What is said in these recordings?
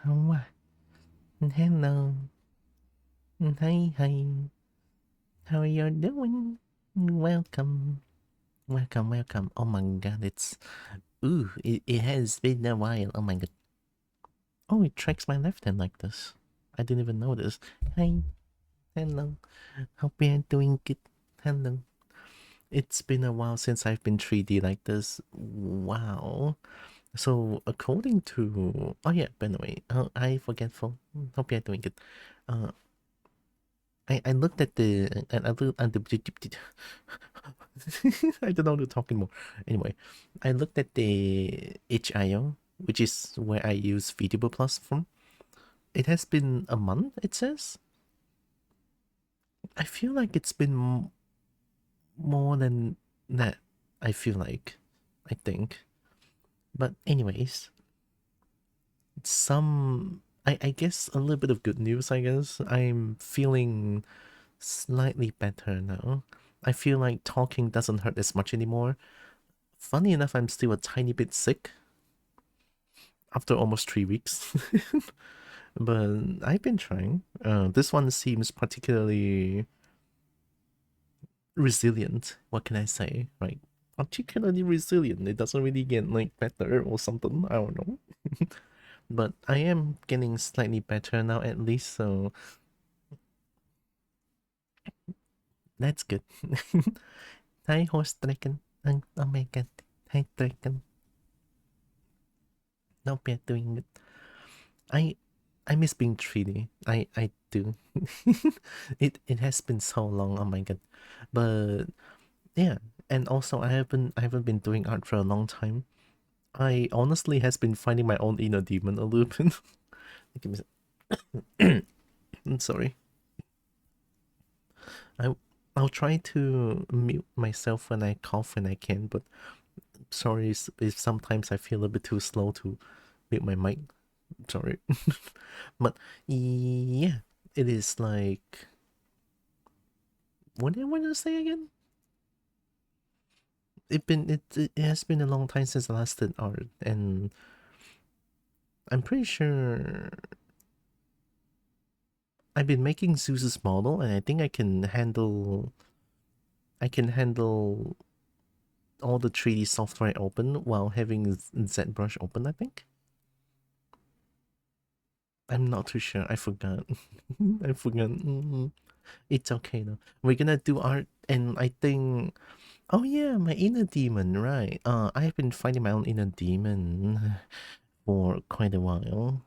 Oh, hello. Hi, hi. How are you doing? Welcome. Welcome, welcome. Oh my god, it has been a while. Oh my god. Oh, it tracks my left hand like this. I didn't even notice. Hi, hello. Hope you're doing good. Hello. It's been a while since I've been 3D like this. Wow. So, according to... Oh yeah, by the way, I forgetful. Hope you're doing good. Uh, I looked at the I looked at the I don't know how to talk anymore. Anyway, I looked at the HIO, which is where I use VTuber Plus from. It has been a month, it says. I feel like it's been more than that. I feel like, I think. But anyways, I guess a little bit of good news. I guess I'm feeling slightly better now. I feel like talking doesn't hurt as much anymore. Funny enough, I'm still a tiny bit sick after almost 3 weeks. But I've been trying. This one seems particularly resilient. What can I say? Right? Particularly resilient. It doesn't really get like better or something. I don't know. But I am getting slightly better now at least, so that's good. Hi, horse dragon. Oh my god. Hi, dragon. Hope you're doing it. I I miss being 3D. I do. It has been so long. Oh my god. But yeah, and also I haven't been doing art for a long time. I honestly has been finding my own inner demon a little bit. Give me I'm sorry. I I'll try to mute myself when I cough when I can, but sorry if sometimes I feel a bit too slow to mute my mic. Sorry. But yeah, it is like what did I want to say again? It has been a long time since I last did art, and I'm pretty sure I've been making Zeus's model, and I think I can handle all the 3D software open while having ZBrush open, I think. I'm not too sure. I forgot. I forgot. It's okay though. We're gonna do art, and I think. Oh yeah, my inner demon, right? I've been finding my own inner demon for quite a while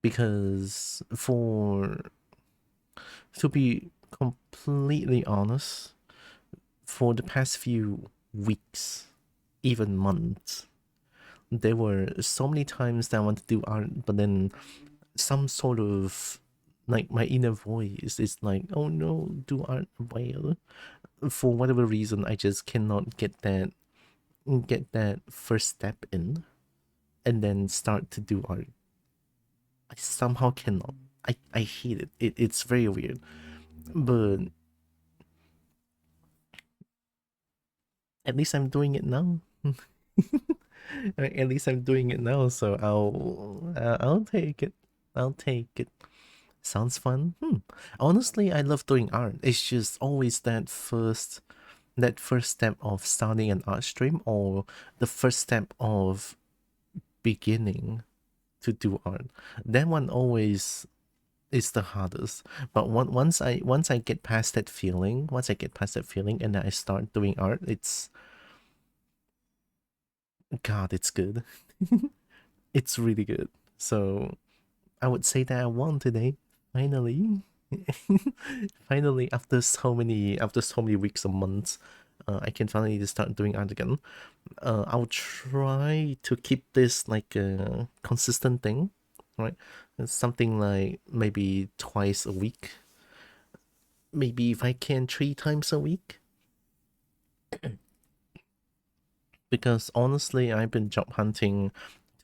because to be completely honest, for the past few weeks, even months, there were so many times that I want to do art, but then some sort of like my inner voice is like, oh no, do art well. For whatever reason, I just cannot get that first step in and then start to do art. I somehow cannot. I hate it. It's very weird. But at least I'm doing it now. At least I'm doing it now, so I'll take it. I'll take it. Sounds fun. Honestly, I love doing art. It's just always that first step of starting an art stream, or the first step of beginning to do art. That one always is the hardest. But once I get past that feeling, and then I start doing art, it's God, it's good. It's really good. So I would say that I won today. Finally. Finally, after so many weeks or months, I can finally just start doing art again. I'll try to keep this like a consistent thing, right? It's something like maybe twice a week, maybe if I can 3 times a week. Because honestly, I've been job hunting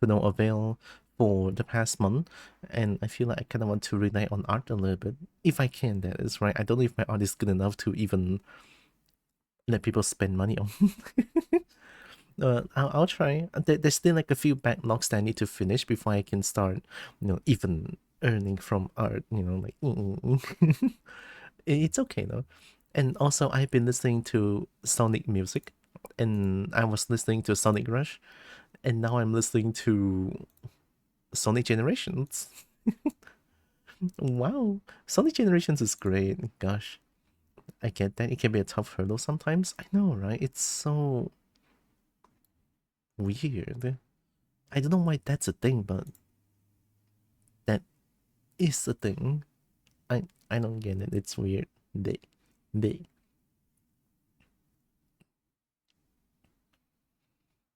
to no avail for the past month, and I feel like I kind of want to rely on art a little bit, if I can. That is right. I don't know if my art is good enough to even let people spend money on. I'll try. There's still like a few backlogs that I need to finish before I can start, even earning from art. Like it's okay though. And also, I've been listening to Sonic music, and I was listening to Sonic Rush, and now I'm listening to Sonic Generations. Wow, Sonic Generations is great. Gosh, I get that it can be a tough hurdle sometimes. I know, right? It's so weird. I don't know why that's a thing, but that is a thing. I don't get it. It's weird. They.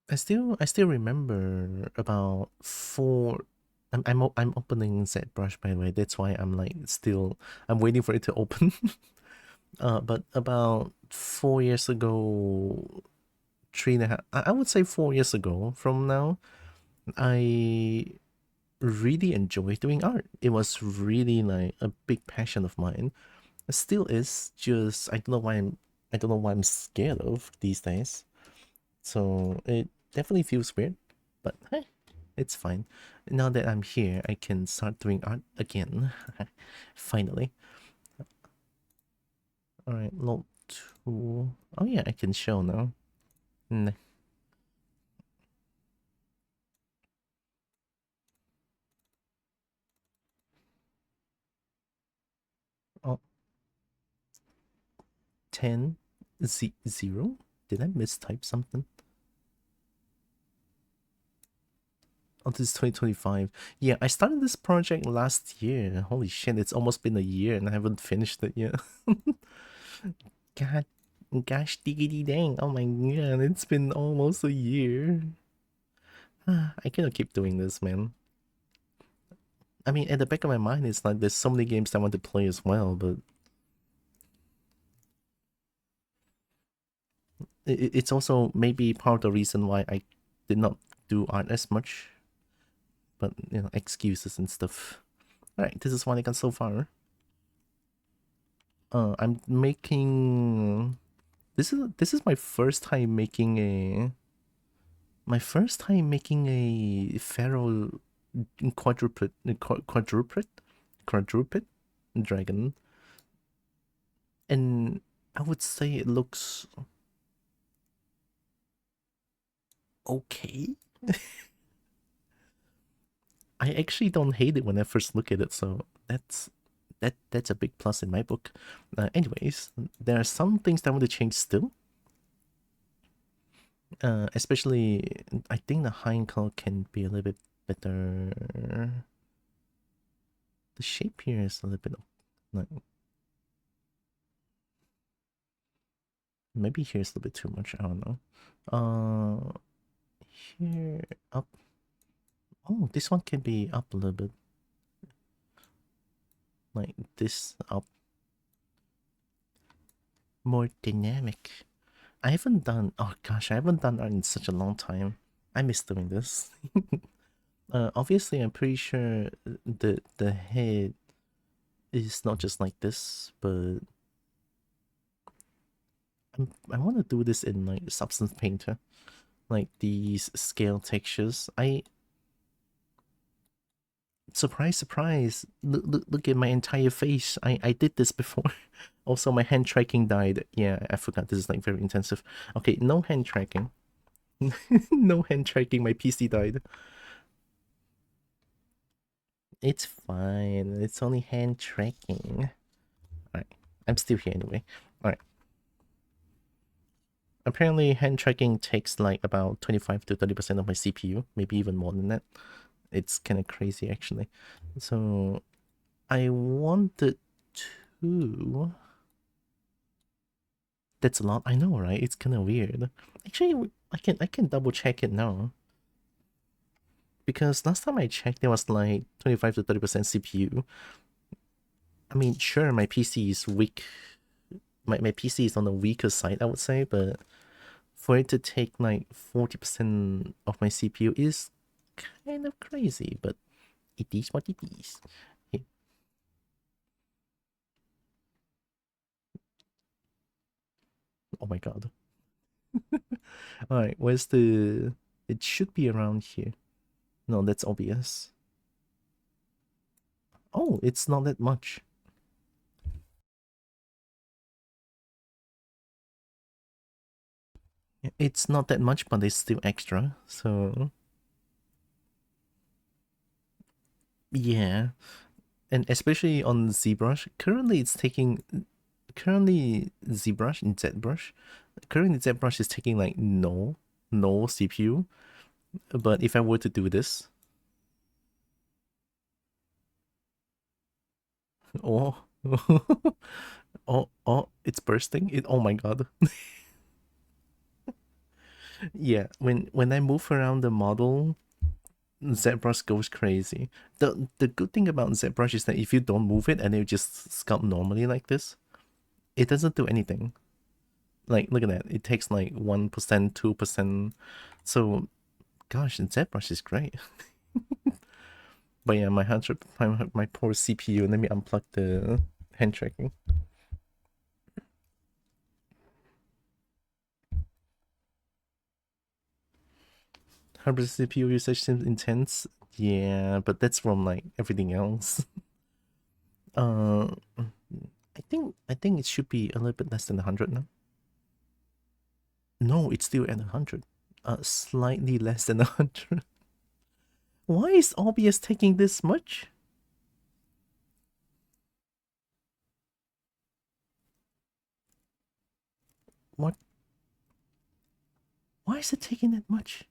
I still remember about four. I'm opening ZBrush, by the way. That's why I'm like still I'm waiting for it to open. But about 4 years ago, 3.5. I would say 4 years ago from now, I really enjoy doing art. It was really like a big passion of mine. It still is. Just I don't know why I'm scared of these days. So it definitely feels weird, but hey, it's fine. Now that I'm here, I can start doing art again. Finally. All right, load tool. Oh yeah, I can show now. N- oh, 10 0. Did I mistype something? Oh, this is 2025. Yeah, I started this project last year. Holy shit, it's almost been a year and I haven't finished it yet. God, gosh, diggity dang. Oh my god, it's been almost a year. I cannot keep doing this, man. I mean, at the back of my mind, it's like there's so many games I want to play as well, but it's also maybe part of the reason why I did not do art as much. But, excuses and stuff. Alright, this is what I got so far. I'm making... This is my first time making a feral quadruped dragon, and I would say it looks okay. I actually don't hate it when I first look at it, so that's a big plus in my book. Anyways, there are some things that I want to change still. Especially, I think the hind claw can be a little bit better. The shape here is a little bit like maybe here's a little bit too much. I don't know. Uh, here up. Oh, this one can be up a little bit, like this up, more dynamic. I haven't done. Oh gosh, I haven't done that in such a long time. I miss doing this. Obviously, I'm pretty sure the head is not just like this, but I want to do this in like Substance Painter, like these scale textures. Surprise, surprise! Look at my entire face. I did this before. Also, my hand tracking died. Yeah, I forgot this is like very intensive. Okay, no hand tracking. No hand tracking. My PC died. It's fine. It's only hand tracking. Alright, I'm still here anyway. Alright. Apparently, hand tracking takes like about 25 to 30% of my CPU, maybe even more than that. It's kind of crazy actually. So I wanted to. That's a lot. I know, right? It's kind of weird. Actually, I can double check it now because last time I checked, there was like 25 to 30% CPU. I mean, sure, my PC is weak. My PC is on the weaker side, I would say, but for it to take like 40% of my CPU is kind of crazy. But it is what it is. Oh my god. All right, where's the? It should be around here. No, that's obvious. Oh, it's not that much. It's not that much, but it's still extra. So yeah, and especially on ZBrush, currently it's taking. Currently ZBrush and ZBrush. Currently ZBrush is taking like no CPU. But if I were to do this, oh, oh, it's bursting. Oh my god. Yeah, when I move around the model, ZBrush goes crazy. The good thing about ZBrush is that if you don't move it and you just sculpt normally like this, it doesn't do anything. Like look at that, it takes like 1%, 2%. So gosh, ZBrush is great. But yeah, my poor CPU. Let me unplug the hand tracking. Hybrid CPU usage seems intense. Yeah, but that's from like everything else. I think it should be a little bit less than 100 now. No, it's still at 100. Slightly less than 100. Why is OBS taking this much? What? Why is it taking that much?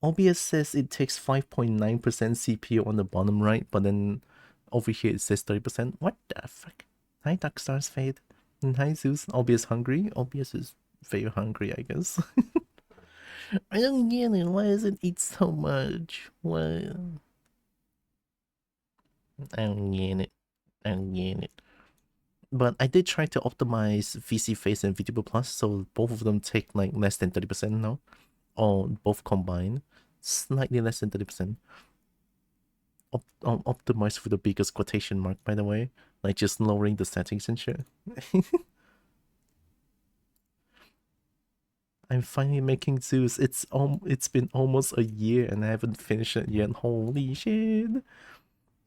OBS says it takes 5.9% CPU on the bottom right, but then over here it says 30%. What the fuck? Hi, Dark Stars Fade. And hi, Zeus. OBS hungry? OBS is very hungry, I guess. I don't get it. Why does it eat so much? What? I don't get it. I don't get it. But I did try to optimize VC Face and VTube Plus, so both of them take like less than 30% now. Or both combined. Slightly less than 30%. Optimized for the biggest quotation mark, by the way. Like just lowering the settings and shit. I'm finally making Zeus. It's been almost a year and I haven't finished it yet. Holy shit.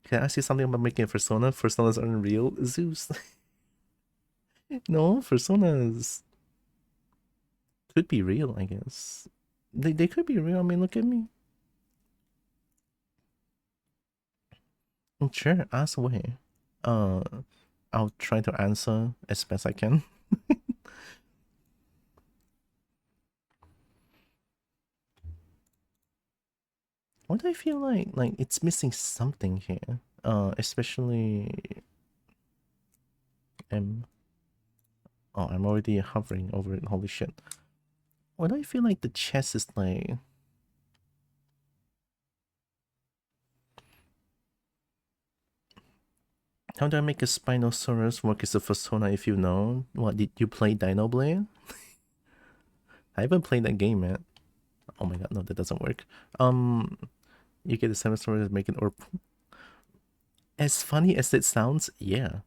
Can I ask you something about making a Persona? Personas aren't real. Zeus. No, Personas could be real, I guess. They could be real. I mean, look at me. Sure, ask away. Uh, I'll try to answer as best I can. Why do I feel like it's missing something here? Especially oh, I'm already hovering over it. Holy shit. Why do I feel like the chest is like... How do I make a Spinosaurus work as a persona if you know? What, did you play Dino Blade? I haven't played that game yet. Oh my god, no, that doesn't work. You get the Spinosaurus and make it or... As funny as it sounds, yeah.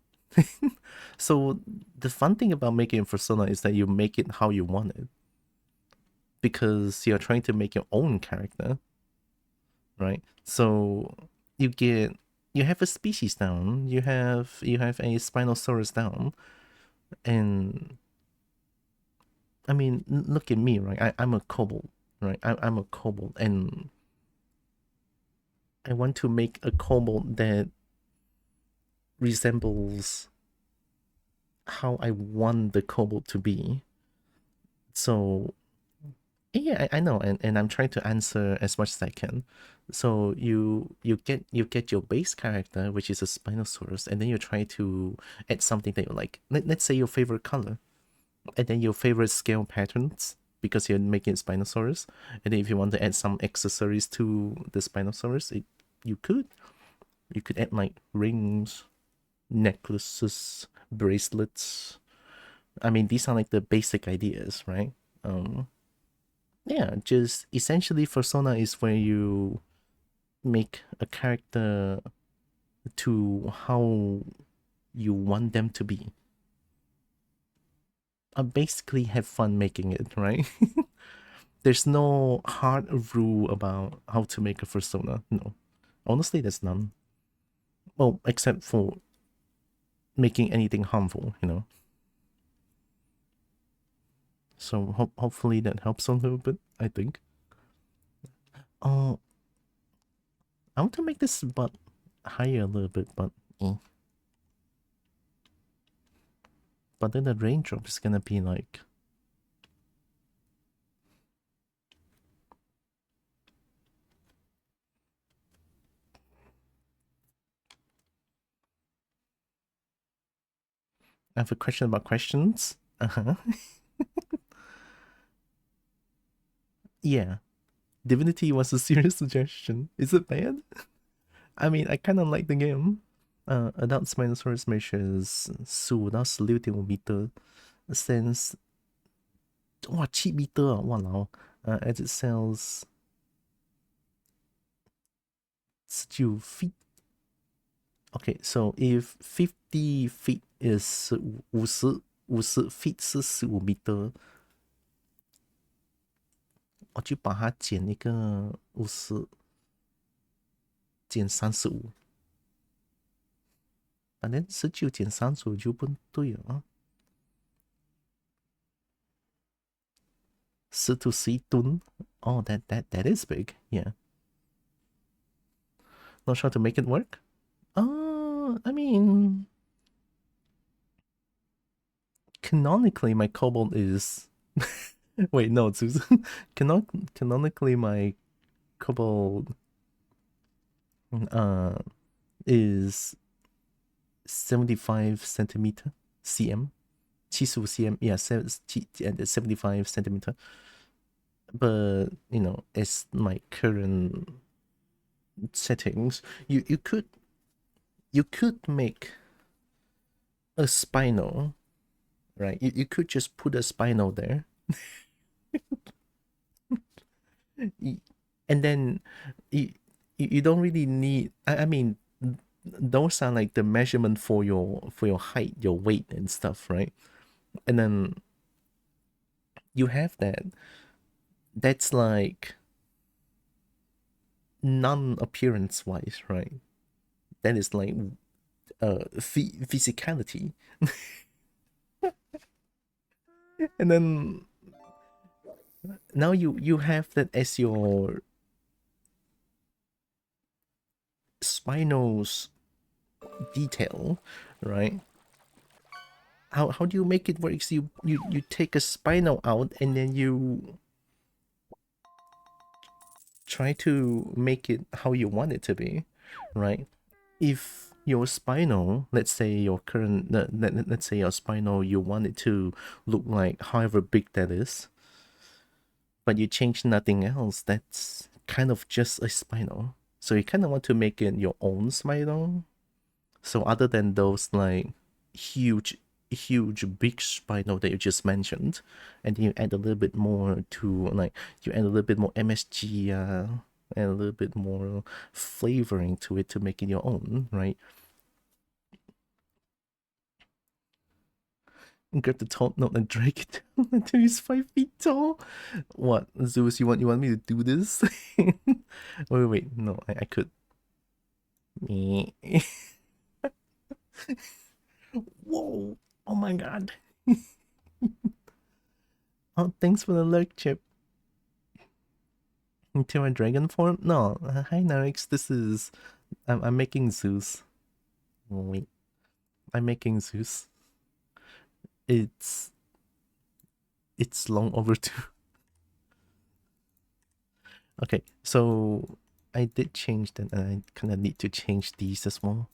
So the fun thing about making a persona is that you make it how you want it. Because you're trying to make your own character. Right? So you have a species down, you have a Spinosaurus down, and I mean, look at me, right? I'm a kobold, right? I'm a kobold, and I want to make a kobold that resembles how I want the kobold to be. So yeah, I know, and I'm trying to answer as much as I can. So you get your base character, which is a Spinosaurus, and then you try to add something that you like. Let's say your favorite color, and then your favorite scale patterns, because you're making Spinosaurus. And then if you want to add some accessories to the Spinosaurus, you could add like rings, necklaces, bracelets. I mean, these are like the basic ideas, right? Yeah, just essentially persona is where you make a character to how you want them to be. Basically have fun making it, right? there's no hard rule about how to make a persona. No, honestly, there's none. Well, except for making anything harmful, you know. So hopefully that helps a little bit. I think. Oh, I want to make this but higher a little bit, but but then the raindrop is gonna be like. I have a question about questions. Yeah, Divinity was a serious suggestion. Is it bad? I mean, I kind of like the game. Adult Spinosaurus measures 15到16.5 meter, stands 7 meter 啊，walao. As it sells 19 feet. Okay, so if 50 feet is 50 feet 是15 meter，我就把它减一个50，减35。反正19减35就不对了啊。10 to 11 吨。Oh, that is big. Yeah. Not sure how to make it work. I mean, canonically, my kobold is. Wait, no, Susan. Canonically, my kobold is 75 centimeter cm. 75 cm, yeah, 75 centimeter. But you know, it's my current settings. You could make a spinal, right? You could just put a spinal there. And then you don't really need, I mean, those are like the measurement for your height, your weight and stuff, right? And then you have that's like non-appearance wise, right? That is like physicality. And then now you have that as your spinals detail, right? How do you make it work? So you take a spinal out and then you try to make it how you want it to be, right? If your spinal, let's say your current, let's say your spinal, you want it to look like however big that is, but you change nothing else, that's kind of just a spinal. So you kind of want to make it your own spinal. So other than those like huge, huge big spinal that you just mentioned, and you add a little bit more to like you add a little bit more MSG, and a little bit more flavoring to it to make it your own, right? And grab the top note and drag it down until he's 5 feet tall. What, Zeus? You want me to do this? Wait, no, I could. Whoa! Oh my god! Oh, thanks for the lurk, Chip. Into my dragon form? No. Hi, Narix. This is. I'm making Zeus. Wait. I'm making Zeus. It's. It's long overdue. Okay, so I did change that, and I kind of need to change these as well.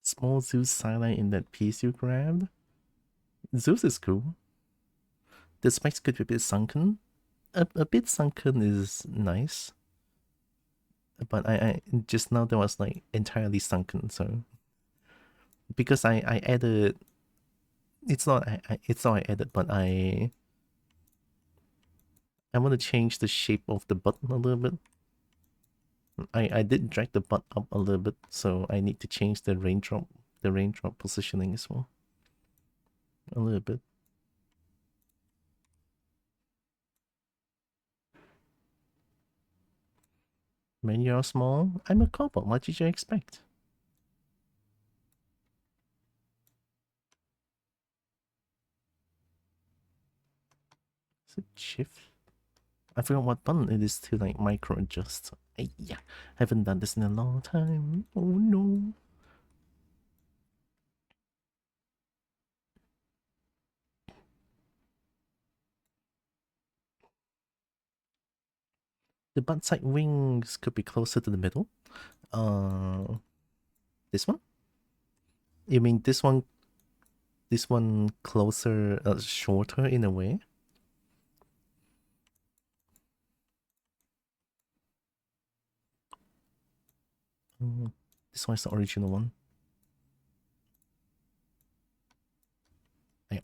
Small Zeus sideline in that piece you grabbed. Zeus is cool. The spikes could be a bit sunken. A bit sunken is nice. But I just now that was like entirely sunken, so because I added it's not I added, but I want to change the shape of the button a little bit. I did drag the butt up a little bit, so I need to change the raindrop positioning as well. A little bit. When you're small, I'm a Kobo. What did you expect? Is it shift? I forgot what button it is to like micro adjust. Yeah, haven't done this in a long time. Oh no. The butt side wings could be closer to the middle. This one? You mean this one? This one closer, shorter in a way? This one is the original one. Yeah.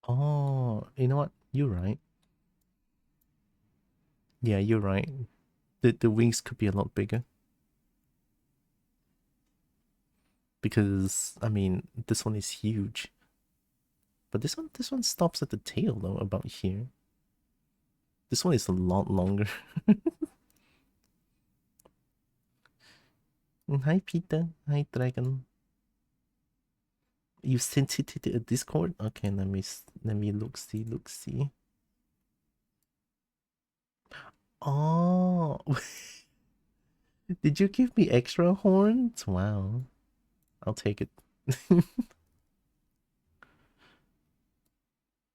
Oh, you know what? You're right. Yeah, you're right. The wings could be a lot bigger. Because I mean this one is huge. But this one stops at the tail though, about here. This one is a lot longer. Hi Peter. Hi Dragon. You sent it to a Discord? Okay, let me look see. Oh, did you give me extra horns? Wow. I'll take it.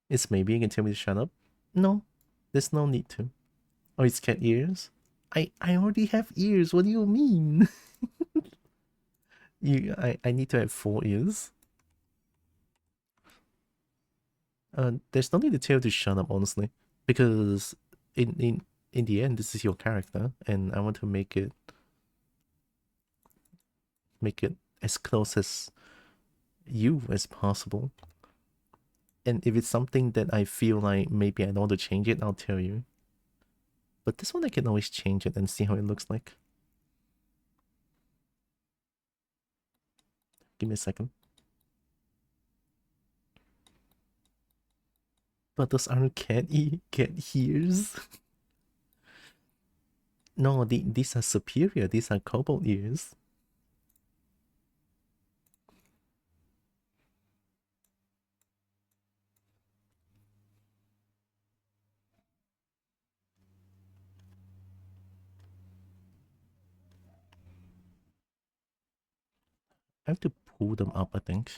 It's maybe you can tell me to shut up? No, there's no need to. Oh, it's cat ears? I already have ears. What do you mean? I need to have 4 ears. There's no need to tell you to shut up, honestly, because in the end, this is your character, and I want to make it as close as you as possible. And if it's something that I feel like maybe I don't want to change it, I'll tell you. But this one I can always change it and see how it looks like. Give me a second. But those aren't cat ears. No, these are superior. These are cobalt ears. I have to pull them up, I think.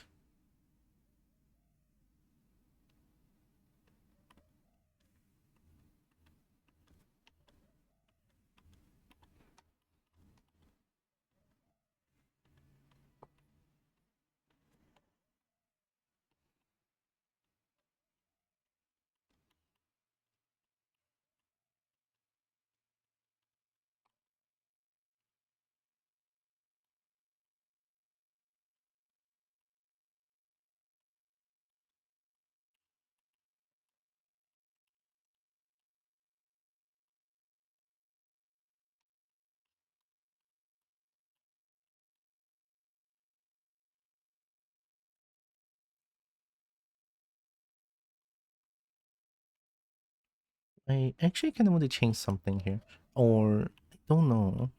I actually kind of want to change something here. Or, I don't know.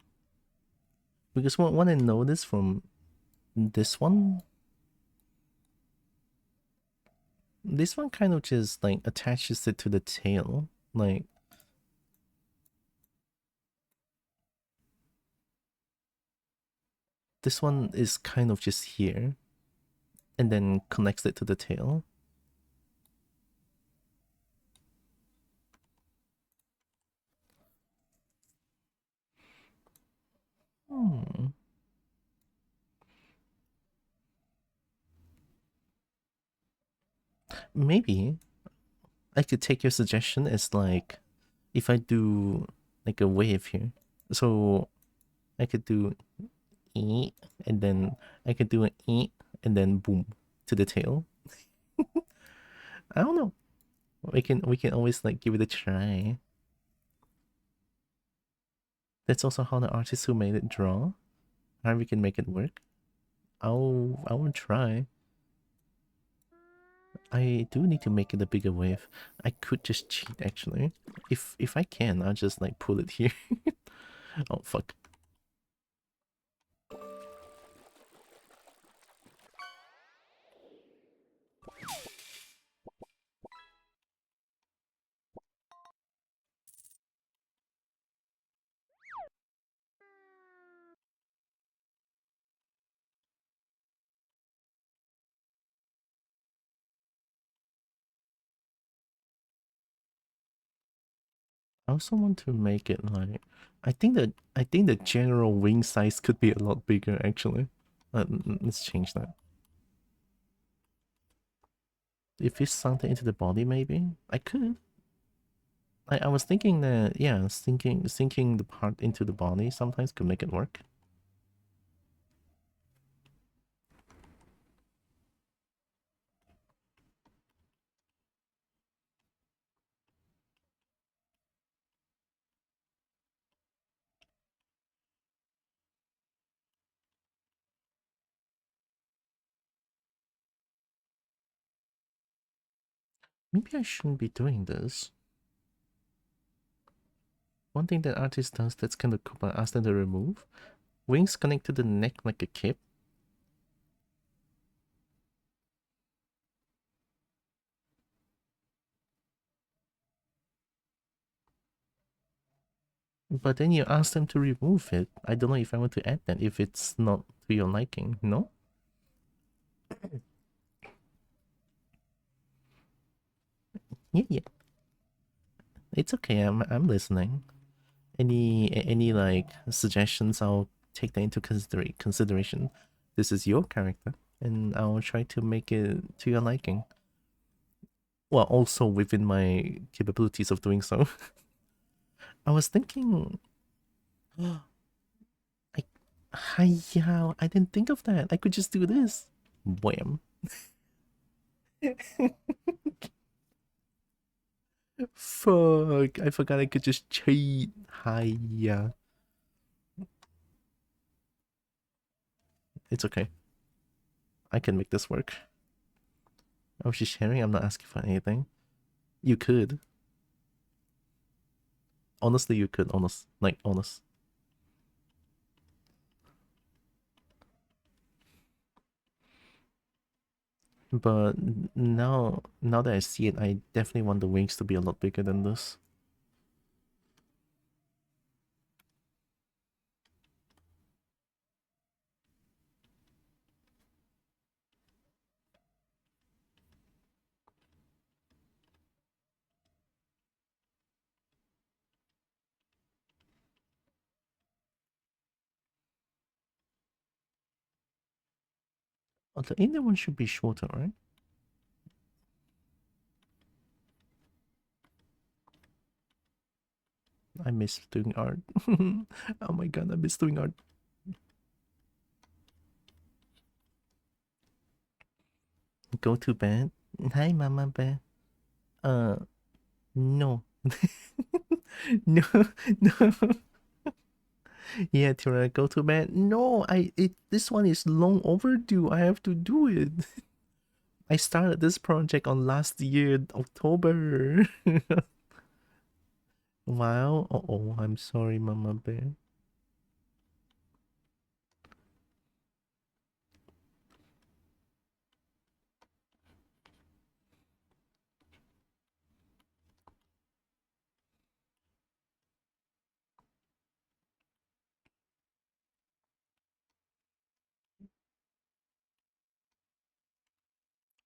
Because what I noticed from this one This one kind of just like attaches it to the tail. Like this one is kind of just here and then connects it to the tail. Hmm. Maybe I could take your suggestion as like if I do like a wave here. So I could do eat and then I could do an eat and then boom to the tail. I don't know. We can always like give it a try. That's also how the artist who made it draw. How we can make it work. I will try. I do need to make it a bigger wave. I could just cheat actually. If I can, I'll just like pull it here. Oh fuck. I also want to make it like I think the general wing size could be a lot bigger actually. Let's change that. If it's something into the body, maybe I could. I was thinking that yeah, sinking the part into the body sometimes could make it work. Maybe I shouldn't be doing this. One thing that artist does that's kind of cool, but ask them to remove wings connect to the neck like a cape. But then you ask them to remove it. I don't know if I want to add that if it's not to your liking. No? Yeah, yeah. It's okay. I'm listening. Any like suggestions? I'll take that into consideration. This is your character, and I'll try to make it to your liking. Well, also within my capabilities of doing so. I was thinking, yeah, I didn't think of that. I could just do this. Wham. Fuck, I forgot I could just cheat. Hiya. It's okay. I can make this work. Oh, she's sharing? I'm not asking for anything. You could. Honestly, you could. Honest. Like, honest. But now that I see it, I definitely want the wings to be a lot bigger than this. Oh, the inner one should be shorter, right? I miss doing art. Oh my god, I miss doing art. Go to bed. Hi, Mama Bear. Uh, no. No, no. Yeah, Tira, go to bed. No, this one is long overdue. I have to do it. I started this project on last year, October. Wow. Oh, I'm sorry, Mama Bear.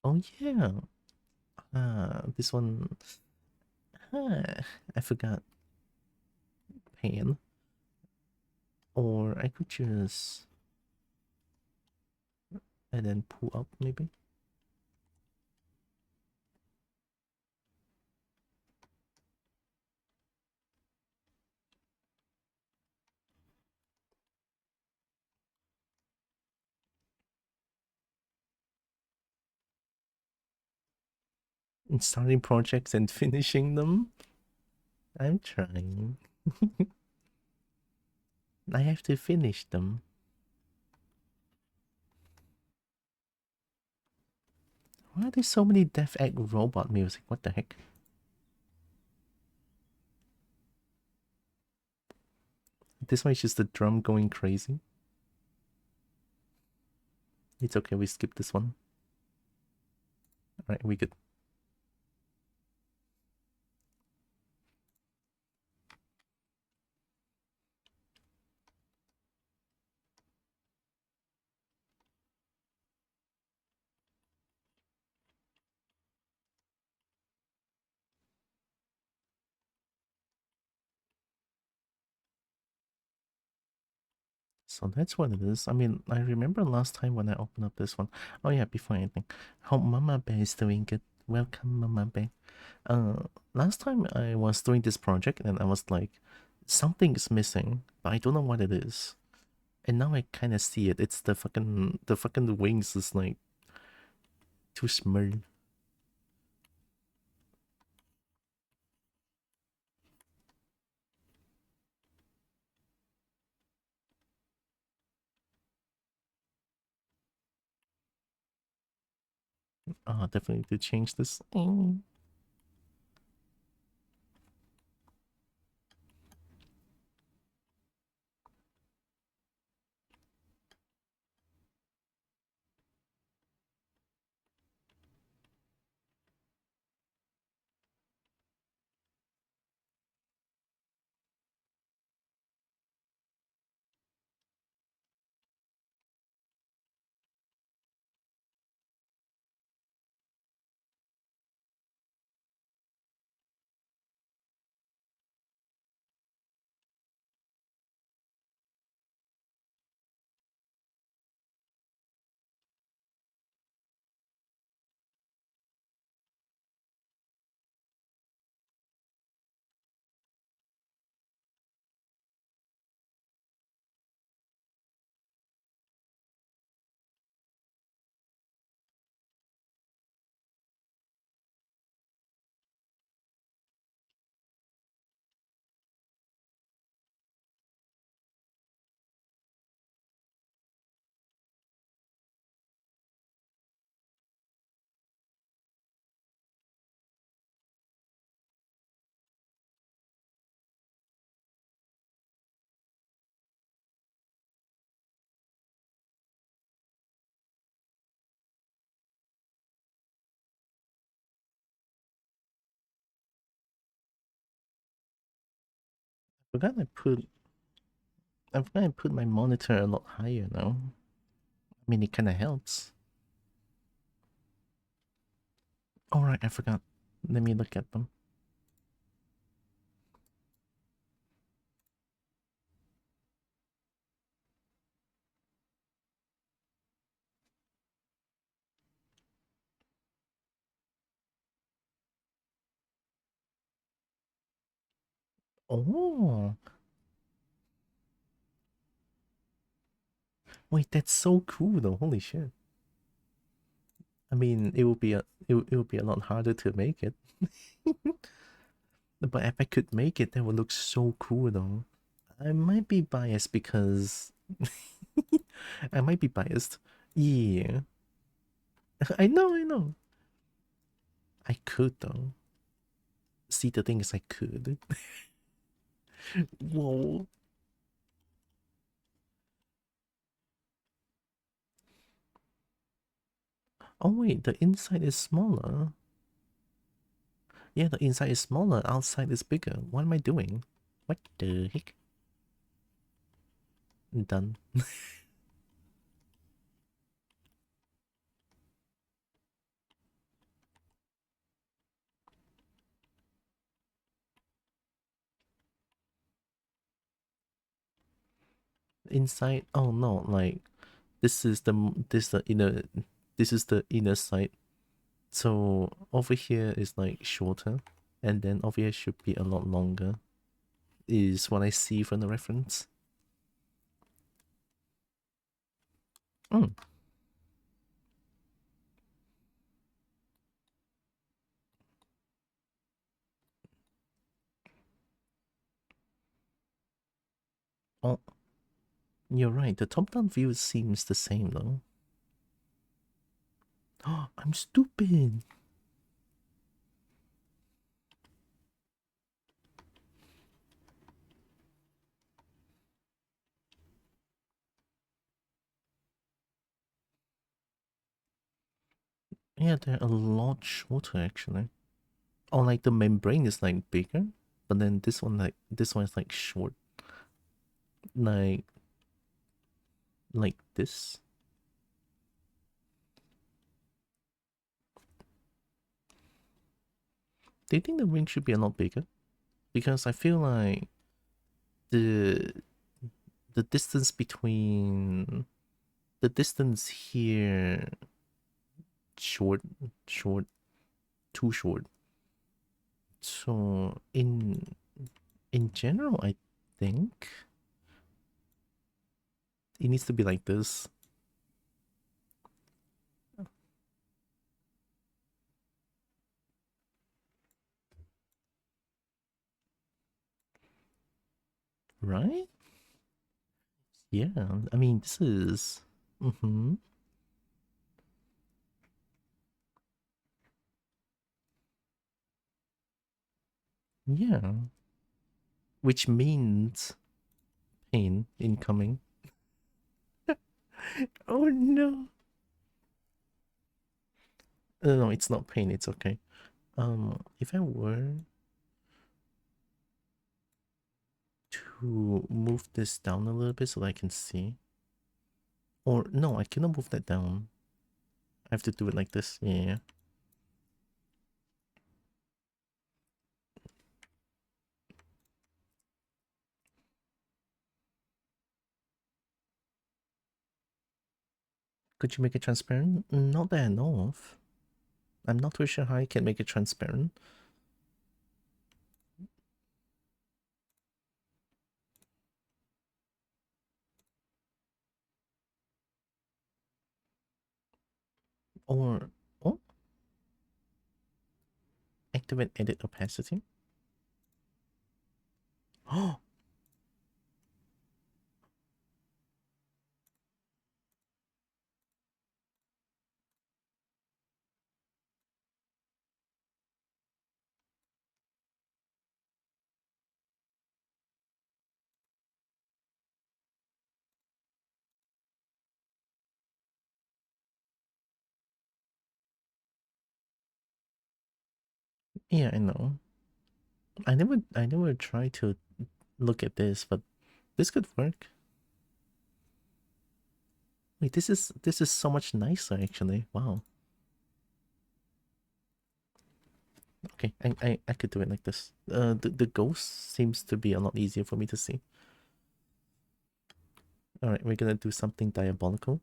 Oh yeah. This one. I forgot. Pan. Or I could just and then pull up maybe. And starting projects and finishing them. I'm trying. I have to finish them. Why are there so many Death Egg robot music? What the heck? This one is just the drum going crazy. It's okay, we skip this one. Alright, we good. So that's what it is. I mean, I remember last time when I opened up this one. Oh yeah, before anything. Hope Mama Bear is doing good. Welcome, Mama Bear. Last time I was doing this project and I was like, something is missing, but I don't know what it is. And now I kind of see it. It's the fucking wings is like too small. Definitely need to change this. I forgot I put my monitor a lot higher now. I mean, it kind of helps. All right, I forgot. Let me look at them. Oh, wait, that's so cool though. Holy shit. I mean, it would be a lot harder to make it. But if I could make it, that would look so cool though. I might be biased because I might be biased. Yeah. I know. I could though. See, the thing is I could. Whoa. Oh wait, the inside is smaller. Yeah, the inside is smaller, outside is bigger. What am I doing? What the heck? Done. inside. Oh no, like this is the inner side. So over here is like shorter, and then over here should be a lot longer. Is what I see from the reference. Mm. Oh, you're right. The top-down view seems the same though. Oh, I'm stupid. Yeah, they're a lot shorter actually. Or like the membrane is like bigger, but then this one is like short, like this. Do you think the ring should be a lot bigger? Because I feel like the the distance between the distance here short, short, too short. So in general, I think it needs to be like this, right? Yeah, I mean this is. Mm-hmm. Yeah, which means pain incoming. Oh no. No, it's not pain, it's okay. If I were to move this down a little bit so that I can see. Or no, I cannot move that down. I have to do it like this. Yeah. Could you make it transparent? Not that I know of. I'm not too sure how I can make it transparent. Or oh, activate edit opacity. Oh, yeah, I know. I never tried to look at this, but this could work. Wait, this is so much nicer actually. Wow. Okay, I could do it like this. The ghost seems to be a lot easier for me to see. All right, we're gonna do something diabolical.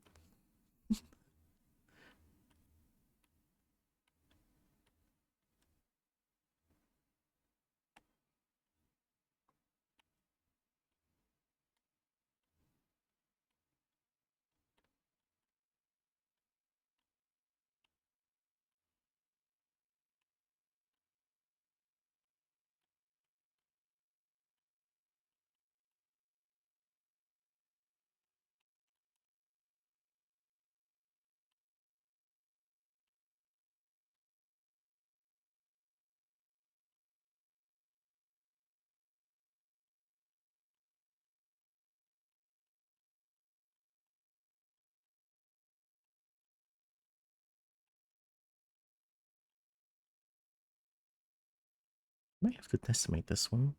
Might have to decimate this one.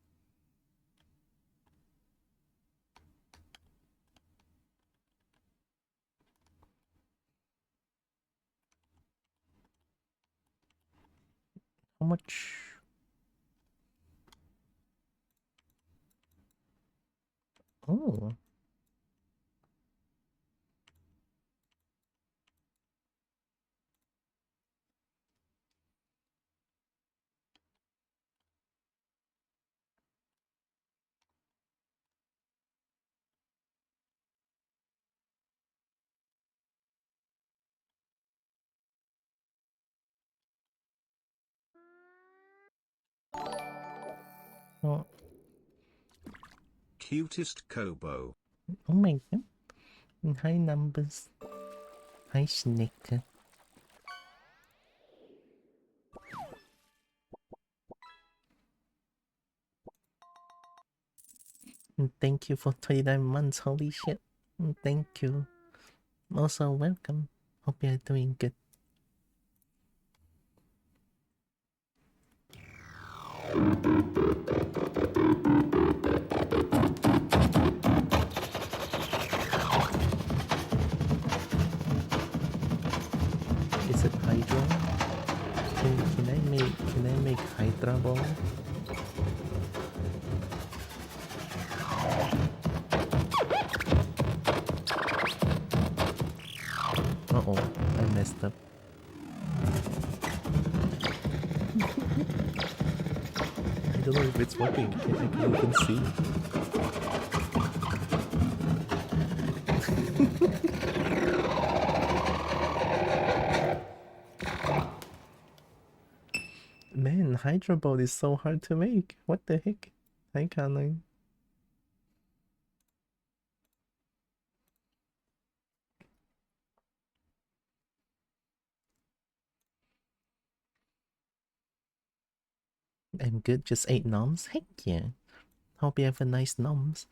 How much? Oh, Oh, Cutest Kobo. oh my god. Hi, Numbers. Hi, Snake. And thank you for 29 months. Holy shit. Thank you. Also, welcome. Hope you're doing good. Is it Hydra? Can I make Hydra ball? Uh-oh, I messed up. I don't know if it's working. I can't even see. Man, Hydra ball is so hard to make. What the heck? Hi, Caroline. I'm good, just 8 noms? Heck yeah. Hope you have a nice noms.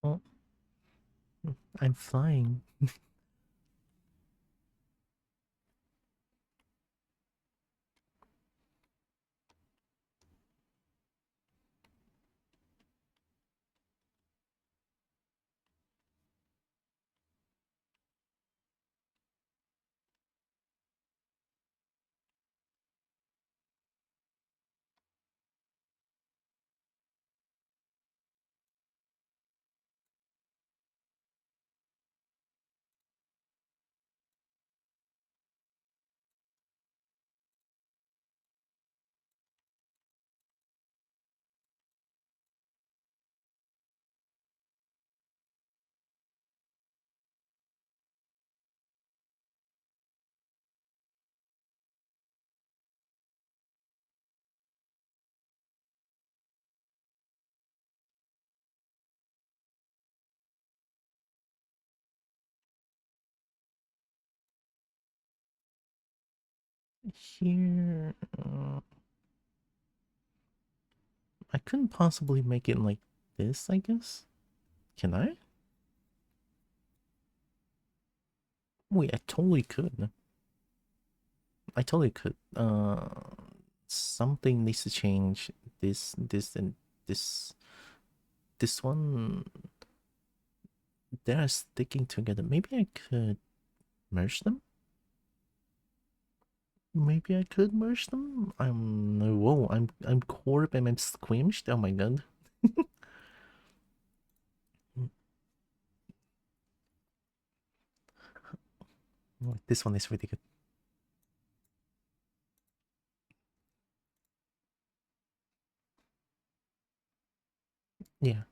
Oh, I'm flying. Here. I couldn't possibly make it like this, I guess. Can I? Wait, I totally could. I totally could. Something needs to change. And this. This one. They're sticking together. Maybe I could merge them? Maybe I could merge them? Whoa, I'm Corp and I'm squished? Oh my god. This one is really good. Yeah.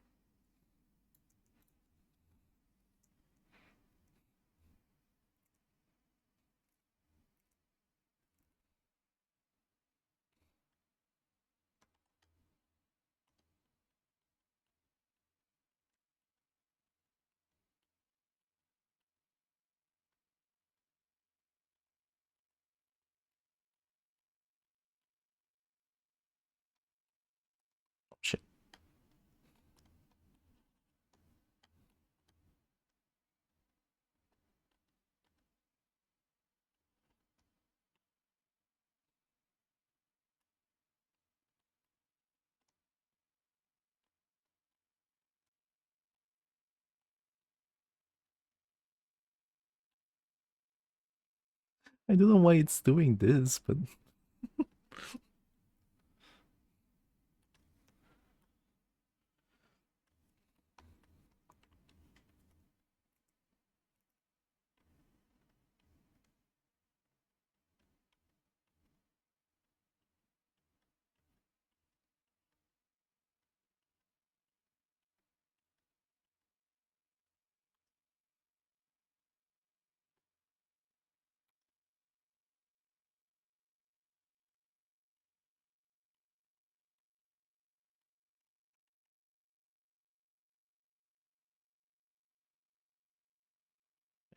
I don't know why it's doing this, but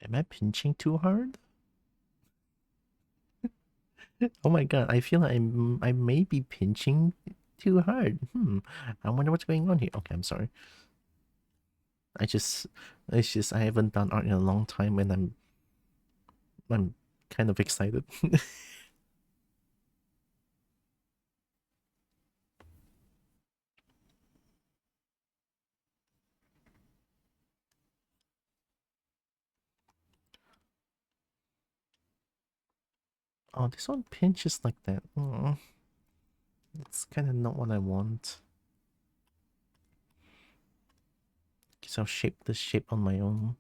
am I pinching too hard? Oh my god, I feel like I may be pinching too hard. I wonder what's going on here. Okay, I'm sorry. I just it's just I haven't done art in a long time and I'm kind of excited. Oh, this one pinches like that. Oh, it's kind of not what I want. Guess I'll shape this shape on my own.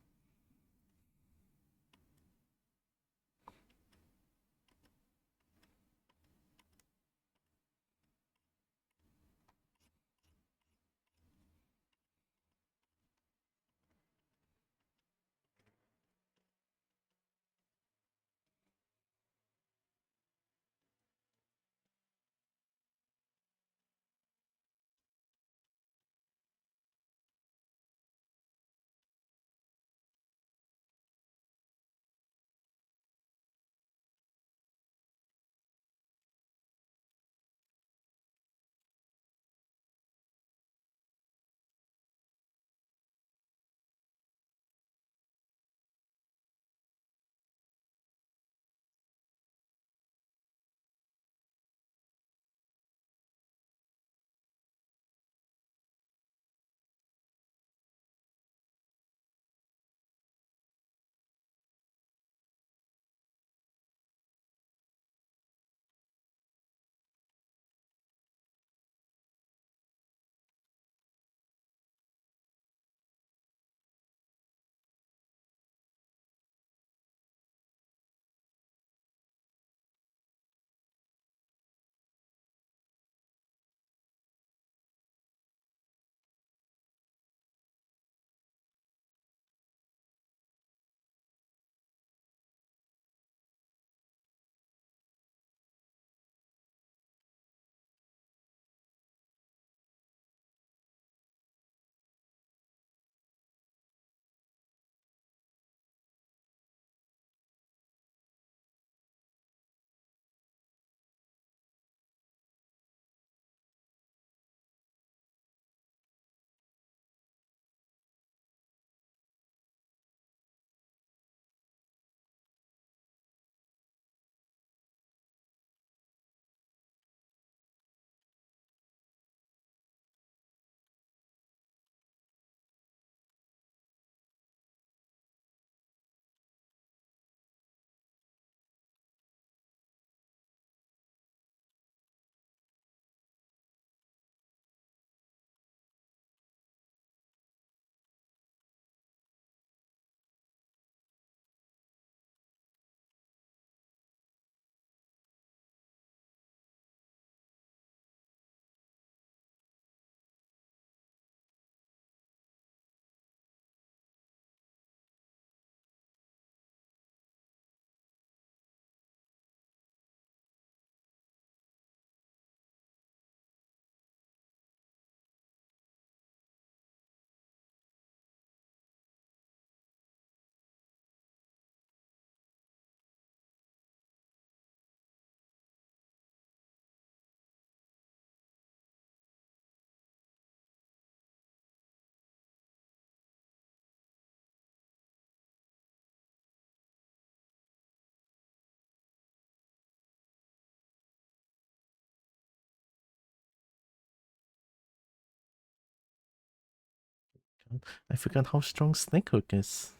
I forgot how strong Snake Hook is.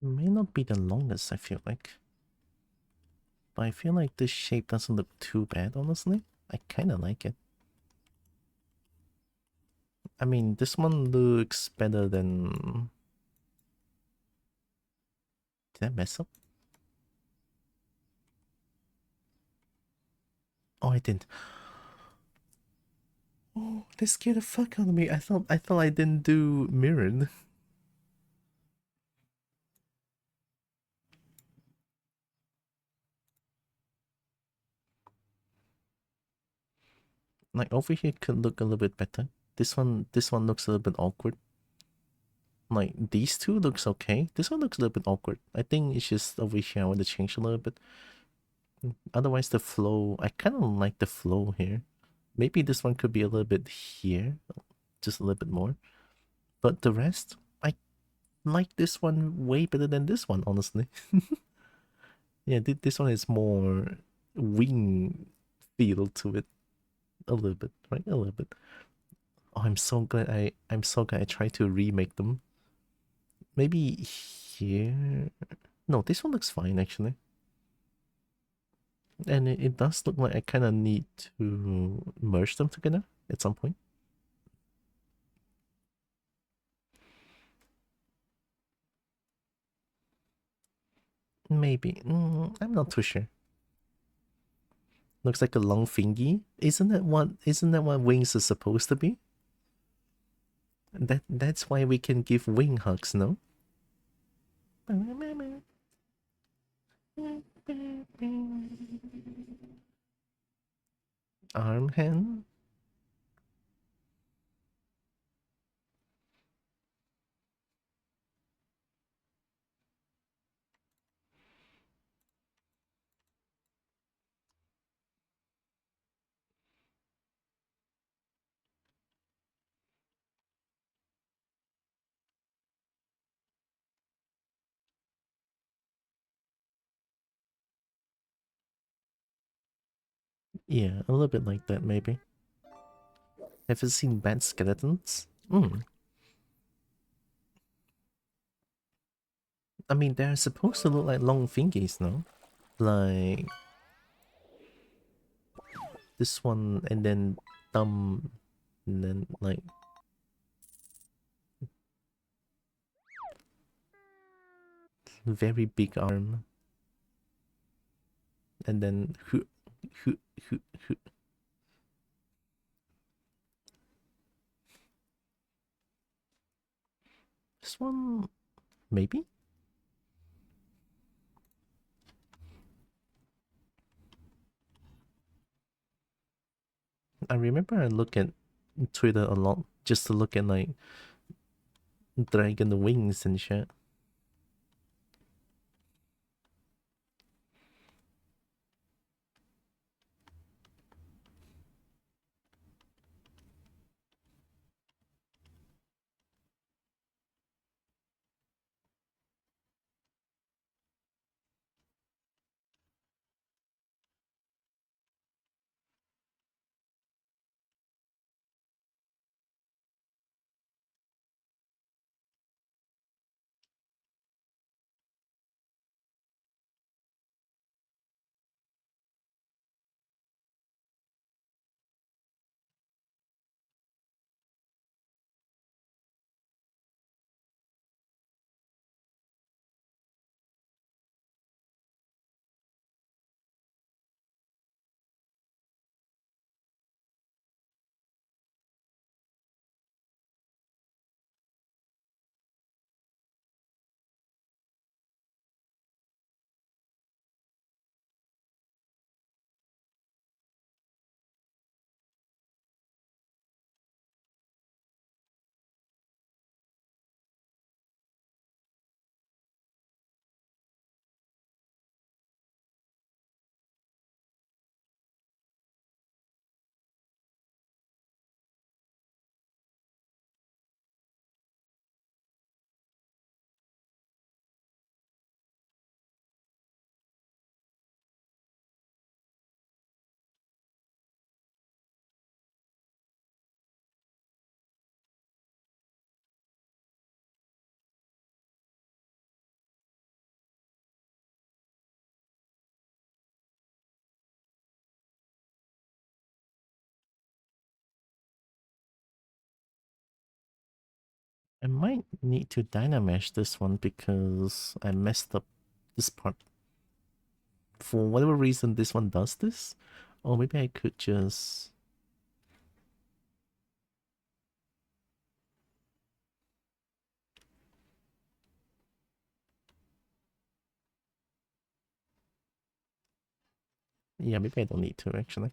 May not be the longest, I feel like. But I feel like this shape doesn't look too bad, honestly. I kinda like it. I mean, this one looks better than... Did I mess up? Oh, I didn't. Oh, they scared the fuck out of me. I thought I didn't do mirrored. Like over here could look a little bit better. This one looks a little bit awkward. Like these two looks okay. This one looks a little bit awkward. I think it's just over here I want to change a little bit. Otherwise the flow, I kind of like the flow here. Maybe this one could be a little bit here, just a little bit more. But the rest, I like this one way better than this one, honestly. Yeah, this one is more wing feel to it. A little bit, right? A little bit. Oh, I'm so glad I tried to remake them. Maybe here. No, this one looks fine actually. And it does look like I kind of need to merge them together at some point. Maybe. I'm not too sure. Looks like a long fingy. Isn't that what wings are supposed to be? That's why we can give wing hugs, no? Arm hand. Yeah, a little bit like that maybe. Have you seen bad skeletons? I mean, they're supposed to look like long fingies, no? Like this one, and then thumb, and then like very big arm, and then hu, hu. This one, maybe? I remember I look at Twitter a lot just to look at like dragon wings and shit. I might need to dynamesh this one because I messed up this part. For whatever reason, this one does this. Or maybe I could just... Yeah, maybe I don't need to, actually.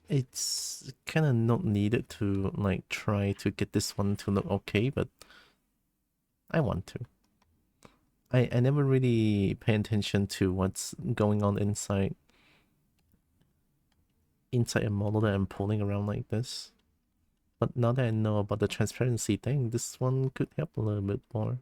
It's kind of not needed to, like, try to get this one to look okay, but I want to. I never really pay attention to what's going on inside a model that I'm pulling around like this. But now that I know about the transparency thing, this one could help a little bit more.